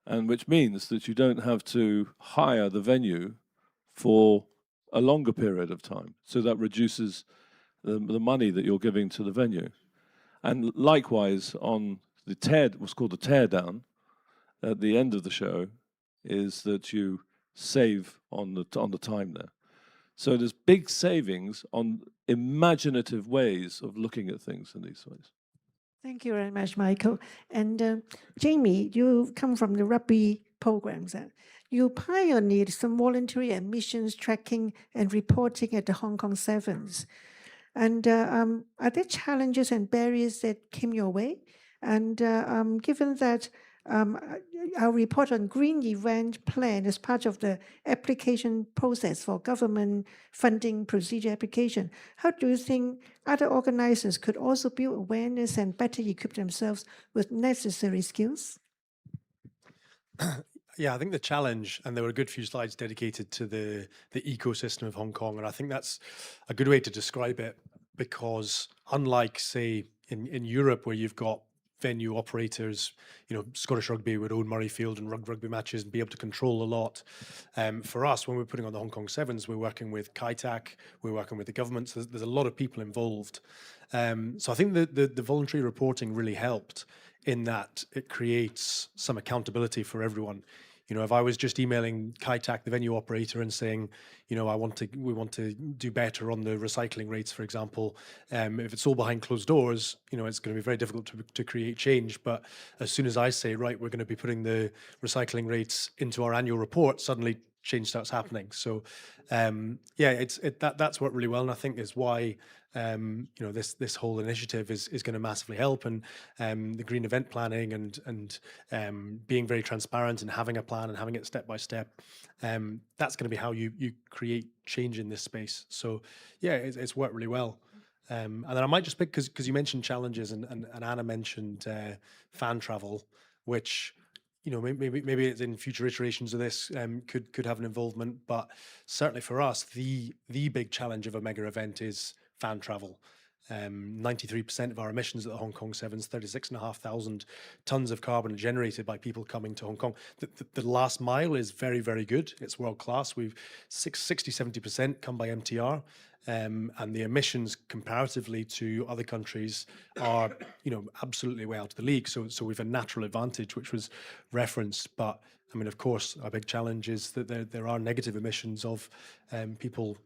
And which means that you don't have to hire the venue for a longer period of time. So that reduces the money that you're giving to the venue. And likewise, on the what's called the tear down, at the end of the show, is that you save on the time there. So there's big savings on imaginative ways of looking at things in these ways. Thank you very much, Michael. And Jamie, you come from the rugby programs. You pioneered some voluntary admissions tracking and reporting at the Hong Kong Sevens. And are there challenges and barriers that came your way? And given that our report on green event plan as part of the application process for government funding procedure application, how do you think other organizers could also build awareness and better equip themselves with necessary skills? Yeah, I think the challenge, and there were a good few slides dedicated to the ecosystem of Hong Kong, and I think that's a good way to describe it, because unlike, say, in Europe, where you've got venue operators, Scottish Rugby would own Murrayfield and rugby matches and be able to control a lot. For us, when we're putting on the Hong Kong Sevens, we're working with KaiTak, we're working with the government, so there's a lot of people involved. So I think the voluntary reporting really helped in that it creates some accountability for everyone. If I was just emailing KaiTak, the venue operator, and saying, we want to do better on the recycling rates, for example, if it's all behind closed doors, it's going to be very difficult to create change. But as soon as I say, right, we're going to be putting the recycling rates into our annual report, suddenly change starts happening. So that's worked really well, and I think is why this whole initiative is going to massively help, and the green event planning and being very transparent and having a plan and having it step by step. That's going to be how you create change in this space. So it's worked really well. And then I might just pick, because you mentioned challenges and Anna mentioned fan travel, which maybe it's in future iterations of this could have an involvement, but certainly for us, the big challenge of a mega event is fan travel. 93% of our emissions at the Hong Kong Sevens, 36,500 tons of carbon generated by people coming to Hong Kong. The last mile is very, very good. It's world class. We've 60-70% come by MTR. And the emissions comparatively to other countries are, absolutely way out of the league. So we've a natural advantage, which was referenced. But I mean, of course, our big challenge is that there are negative emissions of people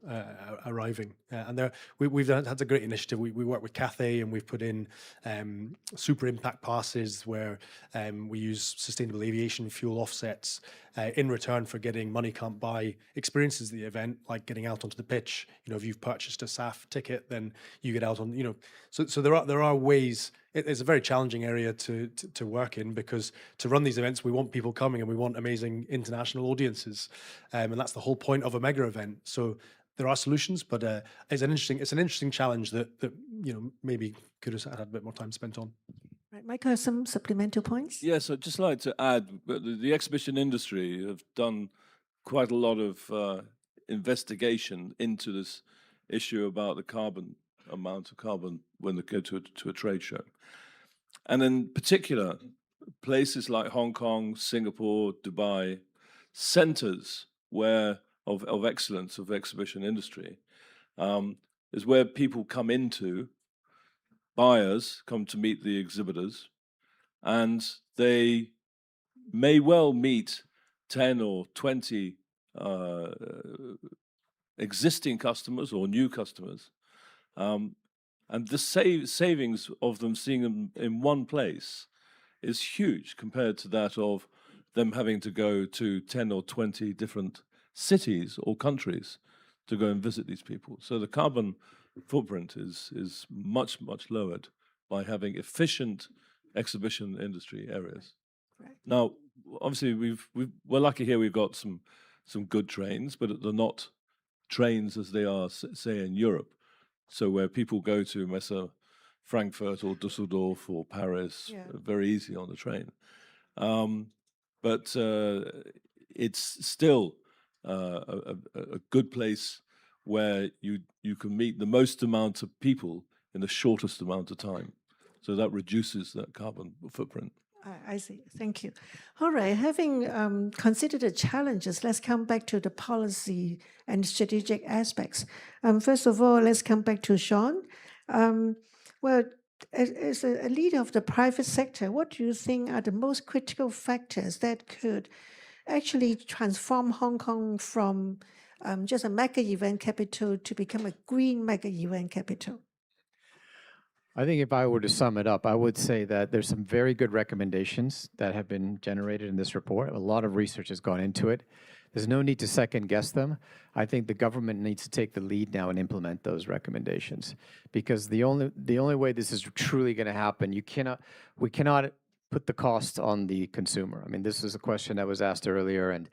arriving. And we've had a great initiative. We work with Cathay, and we've put in super impact passes where we use sustainable aviation fuel offsets in return for getting money can't buy experiences at the event, like getting out onto the pitch. If you've purchased a SAF ticket, then you get out on. So there are ways. it's a very challenging area to work in, because to run these events, we want people coming and we want amazing international audiences, and that's the whole point of a mega event. So there are solutions, but it's an interesting challenge that maybe could have had a bit more time spent on. Right, Michael, has some supplemental points? Yes, I'd just like to add that the exhibition industry have done quite a lot of investigation into this issue about the amount of carbon when they go to a trade show. And in particular, places like Hong Kong, Singapore, Dubai, centers of excellence of exhibition industry, is where people come into, buyers come to meet the exhibitors, and they may well meet 10 or 20 existing customers or new customers. And the savings of them seeing them in one place is huge compared to that of them having to go to 10 or 20 different cities or countries to go and visit these people. So the carbon footprint is much, much lowered by having efficient exhibition industry areas. Right. Now, obviously, we're lucky here. We've got some good trains, but they're not trains as they are, say, in Europe. So where people go to Messe Frankfurt or Düsseldorf or Paris, very easy on the train. But it's still a good place where you can meet the most amount of people in the shortest amount of time. So that reduces that carbon footprint. I see. Thank you. All right. Having considered the challenges, let's come back to the policy and strategic aspects. First of all, let's come back to Sean. Well, as a leader of the private sector, what do you think are the most critical factors that could actually transform Hong Kong from just a mega event capital to become a green mega event capital? I think if I were to sum it up, I would say that there's some very good recommendations that have been generated in this report. A lot of research has gone into it. There's no need to second guess them. I think the government needs to take the lead now and implement those recommendations, because the only way this is truly going to happen, we cannot put the cost on the consumer. I mean, this is a question that was asked earlier, and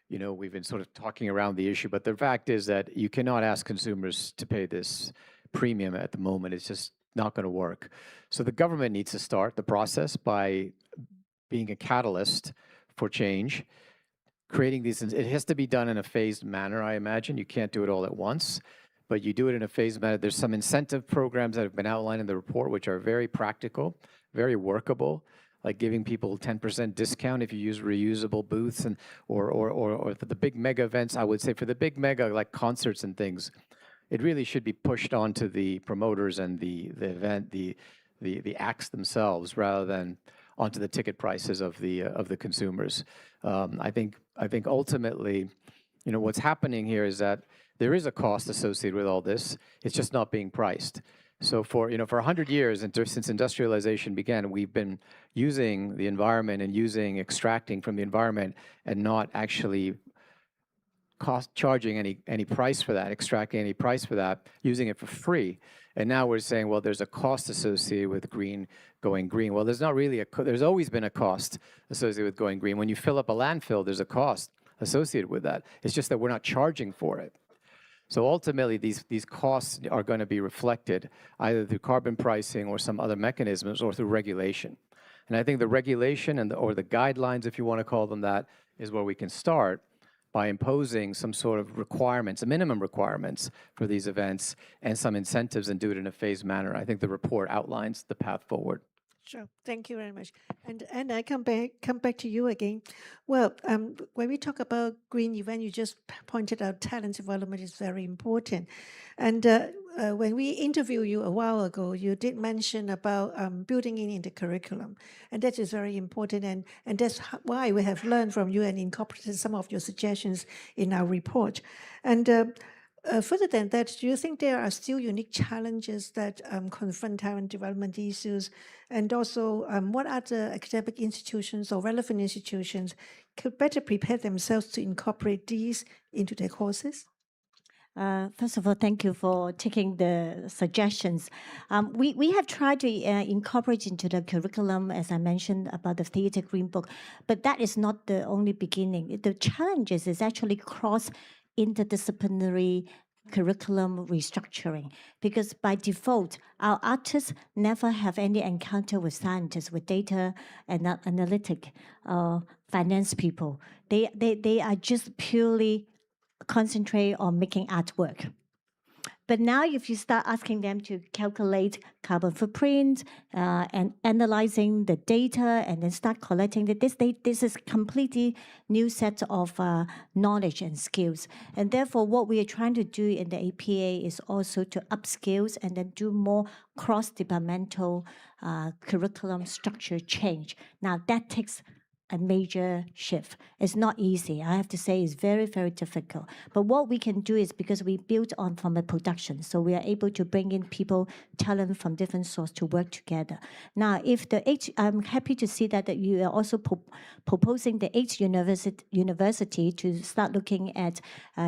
we've been sort of talking around the issue, but the fact is that you cannot ask consumers to pay this premium at the moment. It's just not going to work. So the government needs to start the process by being a catalyst for change, creating these. It has to be done in a phased manner, I imagine. You can't do it all at once, but you do it in a phased manner. There's some incentive programs that have been outlined in the report, which are very practical, very workable, like giving people 10% discount if you use reusable booths, and or for the big mega events. I would say for the big mega, like concerts and things, it really should be pushed onto the promoters and the event, the acts themselves, rather than onto the ticket prices of the consumers. I think ultimately, what's happening here is that there is a cost associated with all this. It's just not being priced. So for 100 years, since industrialization began, we've been using the environment and extracting from the environment and not actually charging any price for that, extracting any price for that, using it for free. And now we're saying, well, there's a cost associated with going green. Well, there's not really there's always been a cost associated with going green. When you fill up a landfill, there's a cost associated with that. It's just that we're not charging for it. So ultimately, these costs are going to be reflected either through carbon pricing or some other mechanisms, or through regulation. And I think the regulation or the guidelines, if you want to call them that, is where we can start, by imposing some sort of requirements, minimum requirements for these events, and some incentives, and do it in a phased manner. I think the report outlines the path forward. Sure, thank you very much. And I come back to you again. Well, when we talk about green event, you just pointed out talent development is very important. And when we interviewed you a while ago, you did mention about building in the curriculum, and that is very important. And that's why we have learned from you and incorporated some of your suggestions in our report. And further than that, do you think there are still unique challenges that confront talent development issues? And also, what other academic institutions or relevant institutions could better prepare themselves to incorporate these into their courses? First of all, thank you for taking the suggestions. We have tried to incorporate into the curriculum, as I mentioned, about the Theatre Green Book, but that is not the only beginning. The challenges is actually cross-interdisciplinary curriculum restructuring, because by default, our artists never have any encounter with scientists, with data and analytic, finance people. They are just purely concentrate on making artwork. But now if you start asking them to calculate carbon footprint and analyzing the data and then start collecting this is completely new set of knowledge and skills. And therefore what we are trying to do in the APA is also to upskills and then do more cross-departmental curriculum structure change. Now that takes a major shift. It's not easy. I have to say it's very, very difficult. But what we can do is, because we built on from a production, so we are able to bring in people, talent from different sources to work together. Now, if I'm happy to see that you are also proposing the H university to start looking at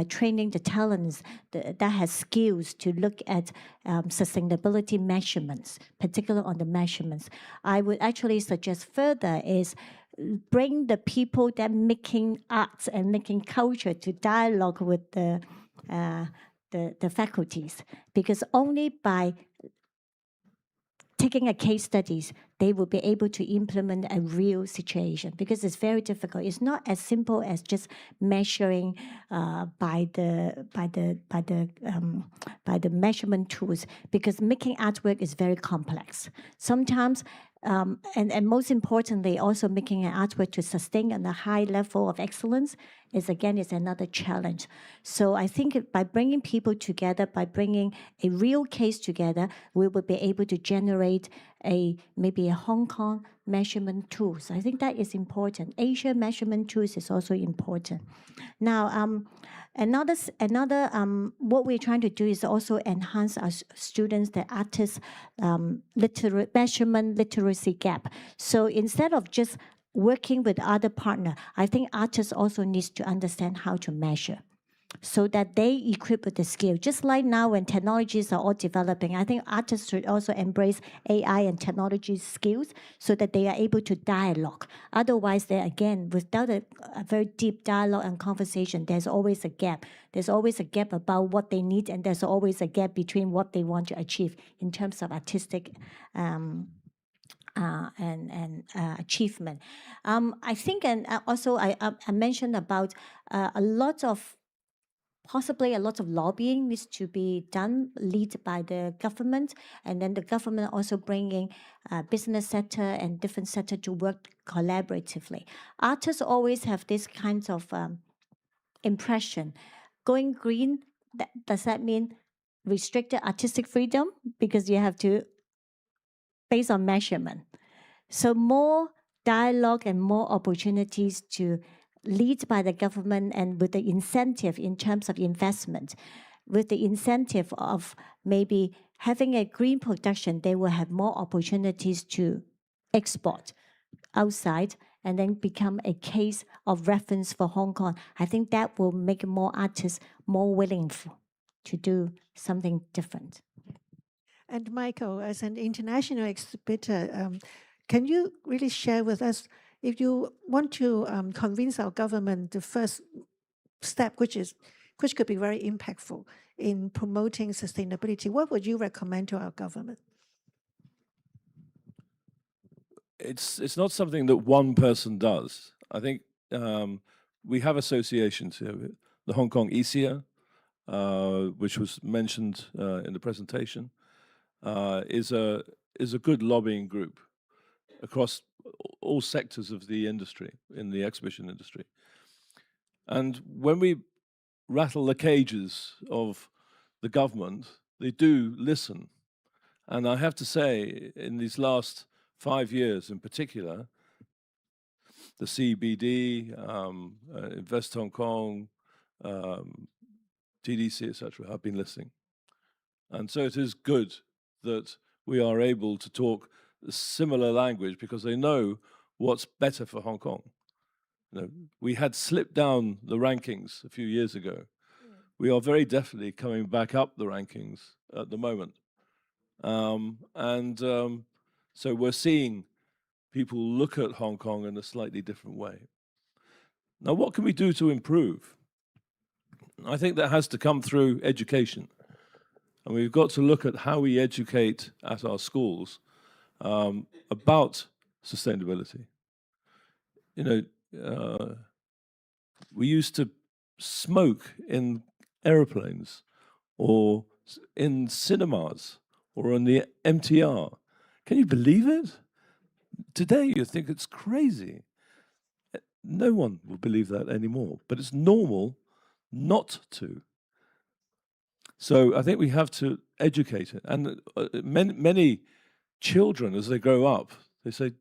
training the talents that has skills to look at sustainability measurements, particularly on the measurements. I would actually suggest further is bring the people that making arts and making culture to dialogue with the faculties, because only by taking a case studies, they will be able to implement a real situation, because it's very difficult. It's not as simple as just measuring by the measurement tools, because making artwork is very complex. Sometimes, and most importantly, also making an artwork to sustain on a high level of excellence is another challenge. So I think by bringing people together, by bringing a real case together, we will be able to generate maybe a Hong Kong measurement tools. I think that is important. Asia measurement tools is also important. Now, another what we're trying to do is also enhance our students, the artists' measurement literacy gap. So instead of just working with other partner, I think artists also needs to understand how to measure, so that they equip with the skill. Just like now when technologies are all developing, I think artists should also embrace AI and technology skills so that they are able to dialogue. Otherwise, they again, without a very deep dialogue and conversation, there's always a gap. There's always a gap about what they need, and there's always a gap between what they want to achieve in terms of artistic achievement. I think, and also I mentioned about possibly a lot of lobbying needs to be done, led by the government, and then the government also bringing business sector and different sector to work collaboratively. Artists always have this kind of impression. Going green, does that mean restricted artistic freedom? Because you have to, based on measurement. So more dialogue and more opportunities to lead by the government, and with the incentive in terms of investment, with the incentive of maybe having a green production, they will have more opportunities to export outside and then become a case of reference for Hong Kong. I think that will make more artists more willing to do something different. And Michael, as an international exhibitor, can you really share with us, if you want to convince our government, the first step, which could be very impactful in promoting sustainability, what would you recommend to our government? It's not something that one person does. I think we have associations here. The Hong Kong ESIA, which was mentioned in the presentation, is a good lobbying group across all sectors of the industry, in the exhibition industry. And when we rattle the cages of the government, they do listen. And I have to say, in these last 5 years in particular, the CBD, Invest Hong Kong, TDC, etc., have been listening. And so it is good that we are able to talk a similar language, because they know what's better for Hong Kong. You know, we had slipped down the rankings a few years ago, we are very definitely coming back up the rankings at the moment. So we're seeing people look at Hong Kong in a slightly different way. Now, what can we do to improve? I think that has to come through education. And we've got to look at how we educate at our schools about sustainability. You know, we used to smoke in aeroplanes or in cinemas or on the MTR. Can you believe it? Today you think it's crazy. No one will believe that anymore, but it's normal not to. So I think we have to educate it. And many children, as they grow up, they say,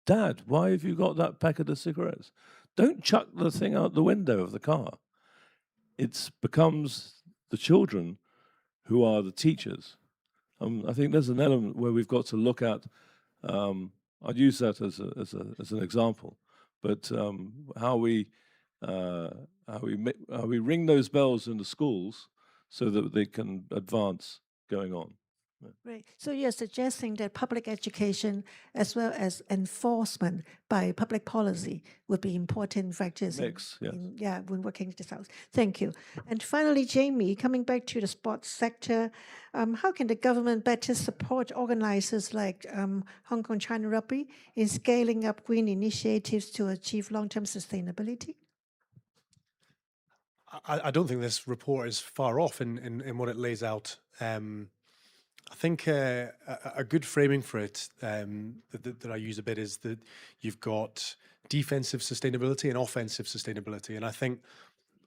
"Dad, why have you got that packet of cigarettes? Don't chuck the thing out the window of the car." It becomes the children who are the teachers. I think there's an element where we've got to look at, I'd use that as an example, but how we ring those bells in the schools so that they can advance going on. Right. So you're suggesting that public education as well as enforcement by public policy would be important factors Mix, yes. when working this out. Thank you. And finally, Jamie, coming back to the sports sector, how can the government better support organizers like Hong Kong China Rugby in scaling up green initiatives to achieve long-term sustainability? I don't think this report is far off in what it lays out. I think a good framing for it that I use a bit is that you've got defensive sustainability and offensive sustainability. And I think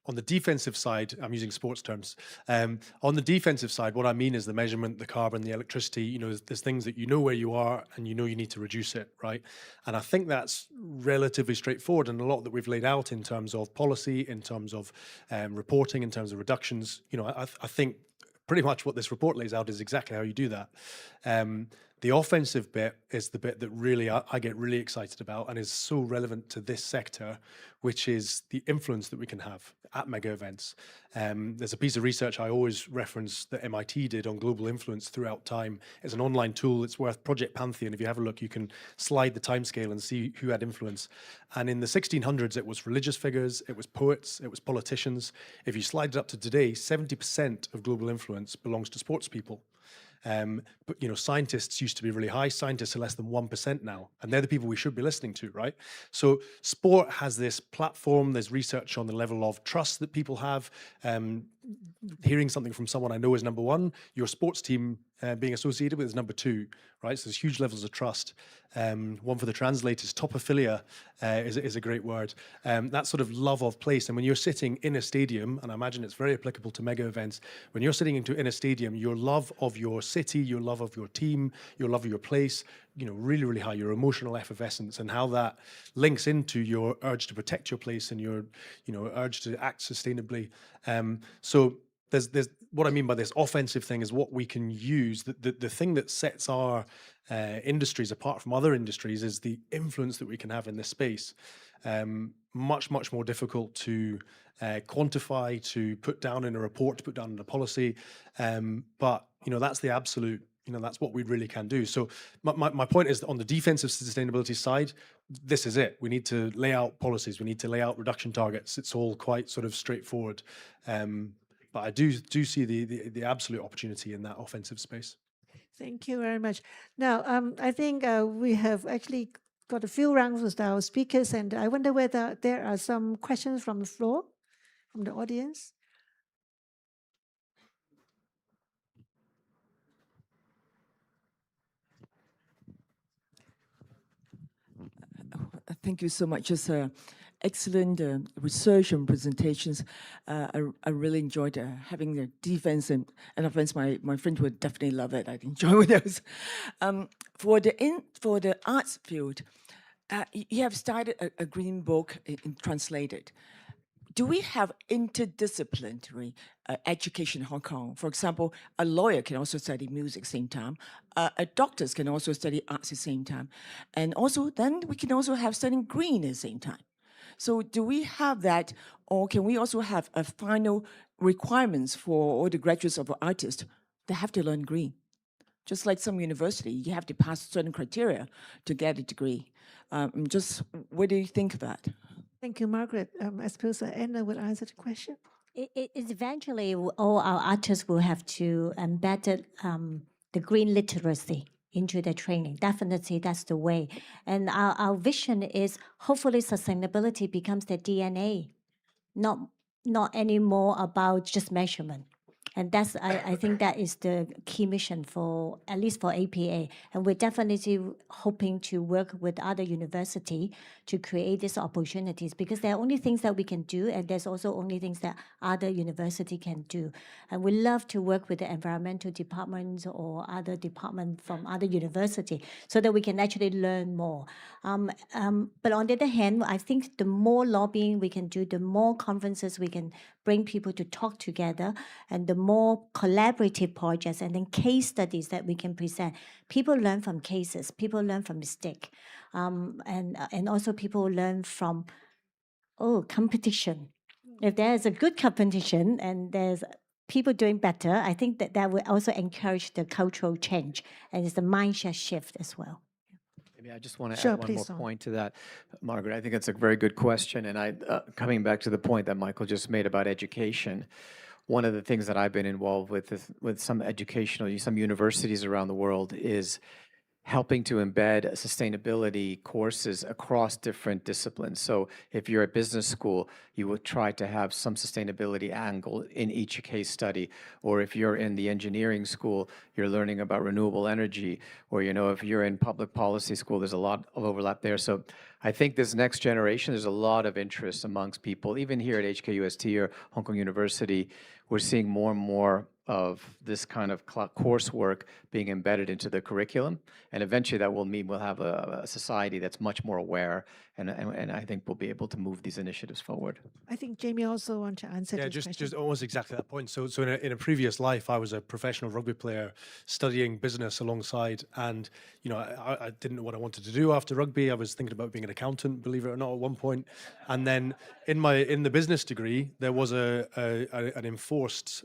on the defensive side, I'm using sports terms. On the defensive side, what I mean is the measurement, the carbon, the electricity. You know, there's things that you know where you are and you know you need to reduce it, right? And I think that's relatively straightforward, and a lot that we've laid out in terms of policy, in terms of reporting, in terms of reductions. You know, I think pretty much what this report lays out is exactly how you do that. The offensive bit is the bit that really I get really excited about and is so relevant to this sector, which is the influence that we can have at mega events. There's a piece of research I always reference that MIT did on global influence throughout time. It's an online tool. It's worth Project Pantheon. If you have a look, you can slide the timescale and see who had influence. And in the 1600s, it was religious figures, it was poets, it was politicians. If you slide it up to today, 70% of global influence belongs to sports people. But, you know, scientists used to be really high. Scientists are less than 1% now, and they're the people we should be listening to, right? So sport has this platform. There's research on the level of trust that people have. Hearing something from someone I know is number one. Your sports team being associated with is number two, right? So there's huge levels of trust. One for the translators, topophilia is a great word. That sort of love of place. And when you're sitting in a stadium, and I imagine it's very applicable to mega events, when you're sitting in a stadium, your love of your city, your love of your team, your love of your place, you know, really, really high, your emotional effervescence, and how that links into your urge to protect your place and your, you know, urge to act sustainably. So there's what I mean by this offensive thing is what we can use. The thing that sets our industries apart from other industries is the influence that we can have in this space. Much more difficult to quantify, to put down in a report, to put down in a policy. But, you know, that's the absolute, you know, that's what we really can do. So my point is that on the defensive sustainability side, this is it. We need to lay out policies. We need to lay out reduction targets. It's all quite sort of straightforward. But I do see the absolute opportunity in that offensive space. Thank you very much. Now, I think we have actually got a few rounds with our speakers, and I wonder whether there are some questions from the floor, from the audience. Thank you so much. It's excellent research and presentations. I really enjoyed having the defense and offense. My friends would definitely love it. I enjoy those. For the arts field, you have started a green book translated. Do we have interdisciplinary education in Hong Kong? For example, a lawyer can also study music at the same time. Doctors can also study arts at the same time. And also, then we can also have studying green at the same time. So do we have that, or can we also have a final requirements for all the graduates of artists? They have to learn green. Just like some university, you have to pass certain criteria to get a degree. What do you think of that? Thank you, Margaret. I suppose Anna will answer the question. It's eventually all our artists will have to embed the green literacy into their training. Definitely, that's the way. And our vision is hopefully sustainability becomes their DNA, not anymore about just measurement. And that's I think that is the key mission for at least for APA. And we're definitely hoping to work with other universities to create these opportunities, because there are only things that we can do, and there's also only things that other universities can do. And we love to work with the environmental departments or other departments from other universities so that we can actually learn more. But on the other hand, I think the more lobbying we can do, the more conferences we can bring people to talk together, and the more collaborative projects and then case studies that we can present. People learn from cases, people learn from mistake, and also people learn from competition. If there is a good competition and there's people doing better, I think that will also encourage the cultural change, and it's a mindset shift as well. Maybe I just want to add one more point to that, Margaret. I think it's a very good question. And coming back to the point that Michael just made about education, one of the things that I've been involved with some universities around the world is helping to embed sustainability courses across different disciplines. So if you're at business school, you would try to have some sustainability angle in each case study. Or if you're in the engineering school, you're learning about renewable energy. Or, if you're in public policy school, there's a lot of overlap there. So I think this next generation, there's a lot of interest amongst people. Even here at HKUST or Hong Kong University, we're seeing more and more of this kind of coursework being embedded into the curriculum. And eventually that will mean we'll have a society that's much more aware, and I think we'll be able to move these initiatives forward. I think Jamie also wants to answer this question. Just almost exactly that point. So in a previous life, I was a professional rugby player studying business alongside, and I didn't know what I wanted to do after rugby. I was thinking about being an accountant, believe it or not, at one point. And then in the business degree, there was an enforced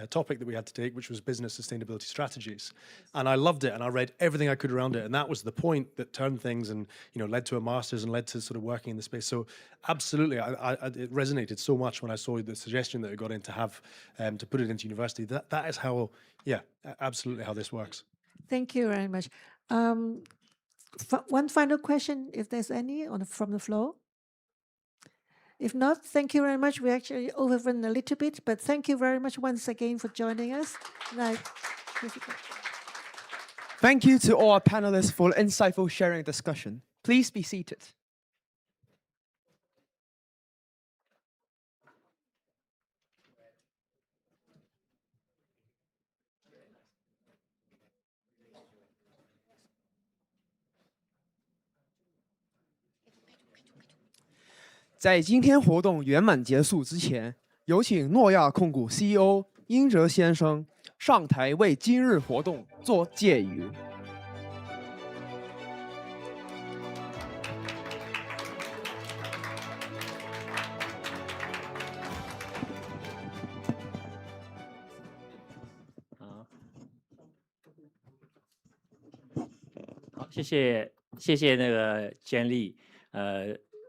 topic that we had to take, which was business sustainability strategies. And I loved it, and I read everything I could around it. And that was the point that turned things and led to a master's and led to sort of working in the space. So absolutely, it resonated so much when I saw the suggestion that it got in to have to put it into university. That is how, absolutely how this works. Thank you very much. One final question, if there's any from the floor. If not, thank you very much. We actually overrun a little bit, but thank you very much once again for joining us. Thank you to all our panelists for insightful sharing and discussion. Please be seated.在今天活动圆满结束之前，有请诺亚控股 CEO 殷哲先生上台为今日活动做结语。好，谢谢那个坚立，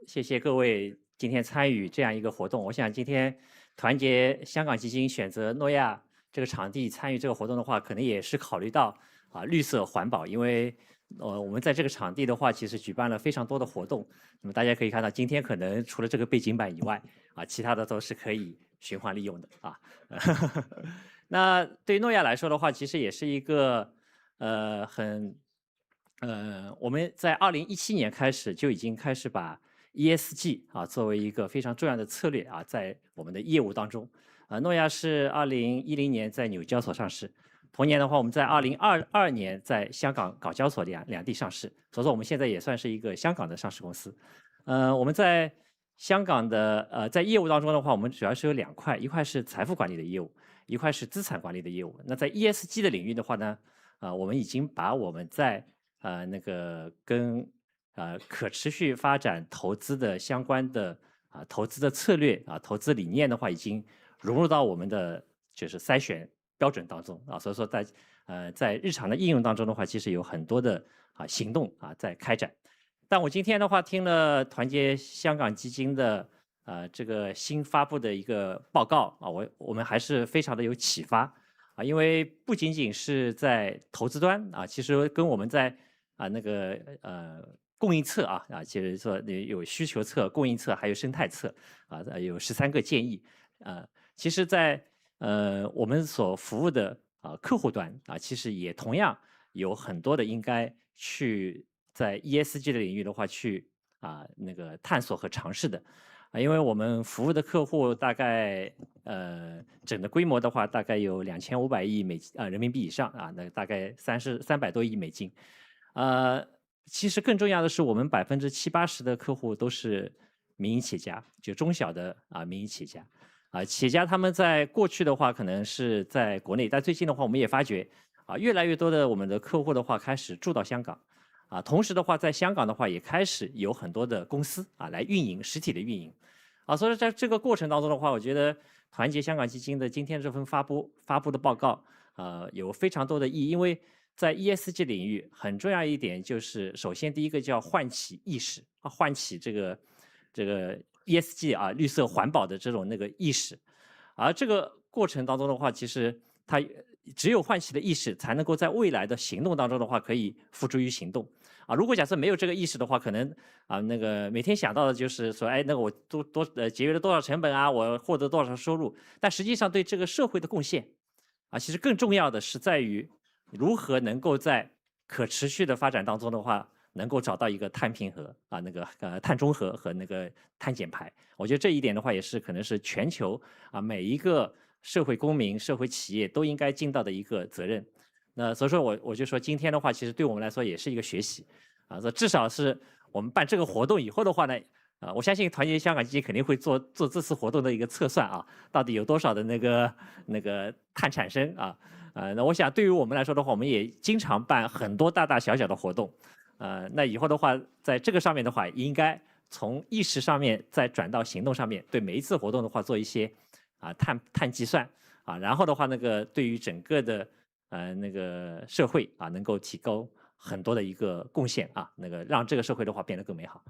谢谢各位今天参与这样一个活动。我想今天团结香港基金选择诺亚这个场地参与这个活动的话，可能也是考虑到绿色环保，因为我们在这个场地的话，其实举办了非常多的活动。那么大家可以看到，今天可能除了这个背景板以外，其他的都是可以循环利用的啊。那对于诺亚来说的话，其实也是一个我们在2017年开始就已经开始把 ESG 作为一个非常重要的策略在我们的业务当中。诺亚是2010年在纽交所上市，同年的话，我们在2022年在香港港交所两地上市，所以说我们现在也算是一个香港的上市公司。我们在香港的在业务当中的话，我们主要是有2块，一块是财富管理的业务，一块是资产管理的业务。那在 ESG 的领域的话呢，我们已经把我们在那个跟可持续发展投资的相关的投资的策略投资理念的话，已经融入到我们的就是筛选标准当中所以说在日常的应用当中的话，其实有很多的行动在开展。但我今天的话听了团结香港基金的这个新发布的一个报告我们还是非常的有启发因为不仅仅是在投资端其实跟我们在那个供应侧其实说有需求侧、供应侧，还有生态侧有13个建议其实在我们所服务的客户端其实也同样有很多的应该去在 ESG 的领域的话去那个探索和尝试的因为我们服务的客户大概整个规模的话大概有2500亿人民币以上那大概300多亿美金其实更重要的是我们70%-80%的客户都是民营企业家，就中小的民营企业家企业家他们在过去的话可能是在国内，但最近的话我们也发觉越来越多的我们的客户的话开始住到香港同时的话在香港的话也开始有很多的公司来运营实体的运营所以在这个过程当中的话，我觉得团结香港基金的今天这份发布的报告有非常多的意义，因为在 ESG 领域很重要一点就是首先第一个叫唤起意识唤起这个 ESG 绿色环保的这种那个意识而这个过程当中的话，其实它只有唤起的意识才能够在未来的行动当中的话可以付诸于行动如果假设没有这个意识的话，可能那个每天想到的就是说那个我节约了多少成本我获得多少收入，但实际上对这个社会的贡献其实更重要的是在于如何能够在可持续的发展当中的话能够找到一个碳平衡那个碳中和和那个碳减排。我觉得这一点的话也是可能是全球每一个社会公民、社会企业都应该尽到的一个责任。那所以说我就说今天的话其实对我们来说也是一个学习至少是我们办这个活动以后的话呢我相信团结香港基金肯定会做这次活动的一个测算到底有多少的那个碳产生那我想对于我们来说的话，我们也经常办很多大大小小的活动那以后的话在这个上面的话应该从意识上面再转到行动上面，对每一次活动的话做一些碳计算然后的话那个对于整个的那个社会能够提高很多的一个贡献那个让这个社会的话变得更美好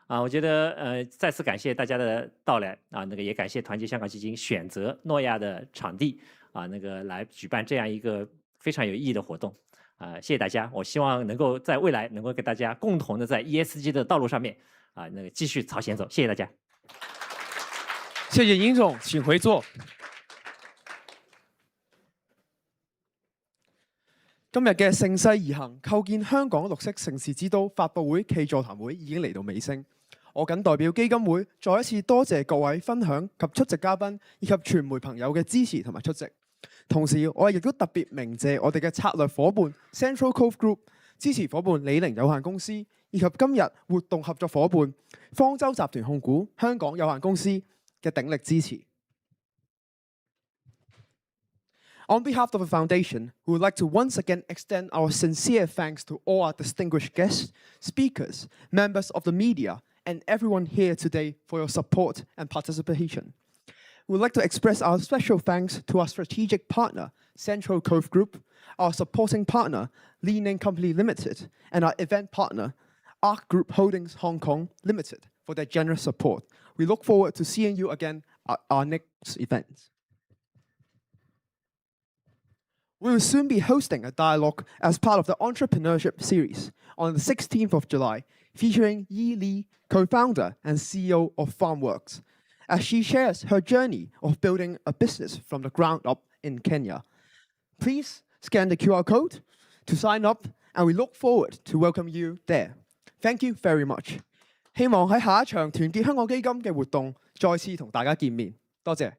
我觉得再次感谢大家的到来那个也感谢团结香港基金选择诺亚的场地那个来举办这样一个非常有意义的活动谢谢大家，我希望能够在未来能够跟大家共同的在 ESG 的道路上面那个继续朝前走，谢谢大家。謝謝尹總，請回座。今日嘅盛世而行，構建香港綠色盛事之都發布會暨座談會已經嚟到尾聲。我謹代表基金會再一次多謝各位分享及出席嘉賓以及傳媒朋友嘅支持同埋出席。同時，我亦都特別鳴謝我哋嘅策略夥伴 Central Cove Group、支持夥伴李寧有限公司，以及今日活動合作夥伴方舟集團控股香港有限公司嘅鼎力支持。On behalf of the Foundation, we would like to once again extend our sincere thanks to all our distinguished guests, speakers, members of the media, and everyone here today for your support and participation. We would like to express our special thanks to our strategic partner, Central Cove Group, our supporting partner, Li Ning Company Limited, and our event partner, ARK Group Holdings Hong Kong Limited, for their generous support. We look forward to seeing you again at our next event. We will soon be hosting a dialogue as part of the Entrepreneurship Series on the 16th of July, featuring Yi Li, co-founder and CEO of FarmWorks, as she shares her journey of building a business from the ground up in Kenya. Please scan the QR code to sign up, and we look forward to welcome you there. Thank you very much. 希望喺下一場團結香港基金嘅活動再次同大家見面。多謝。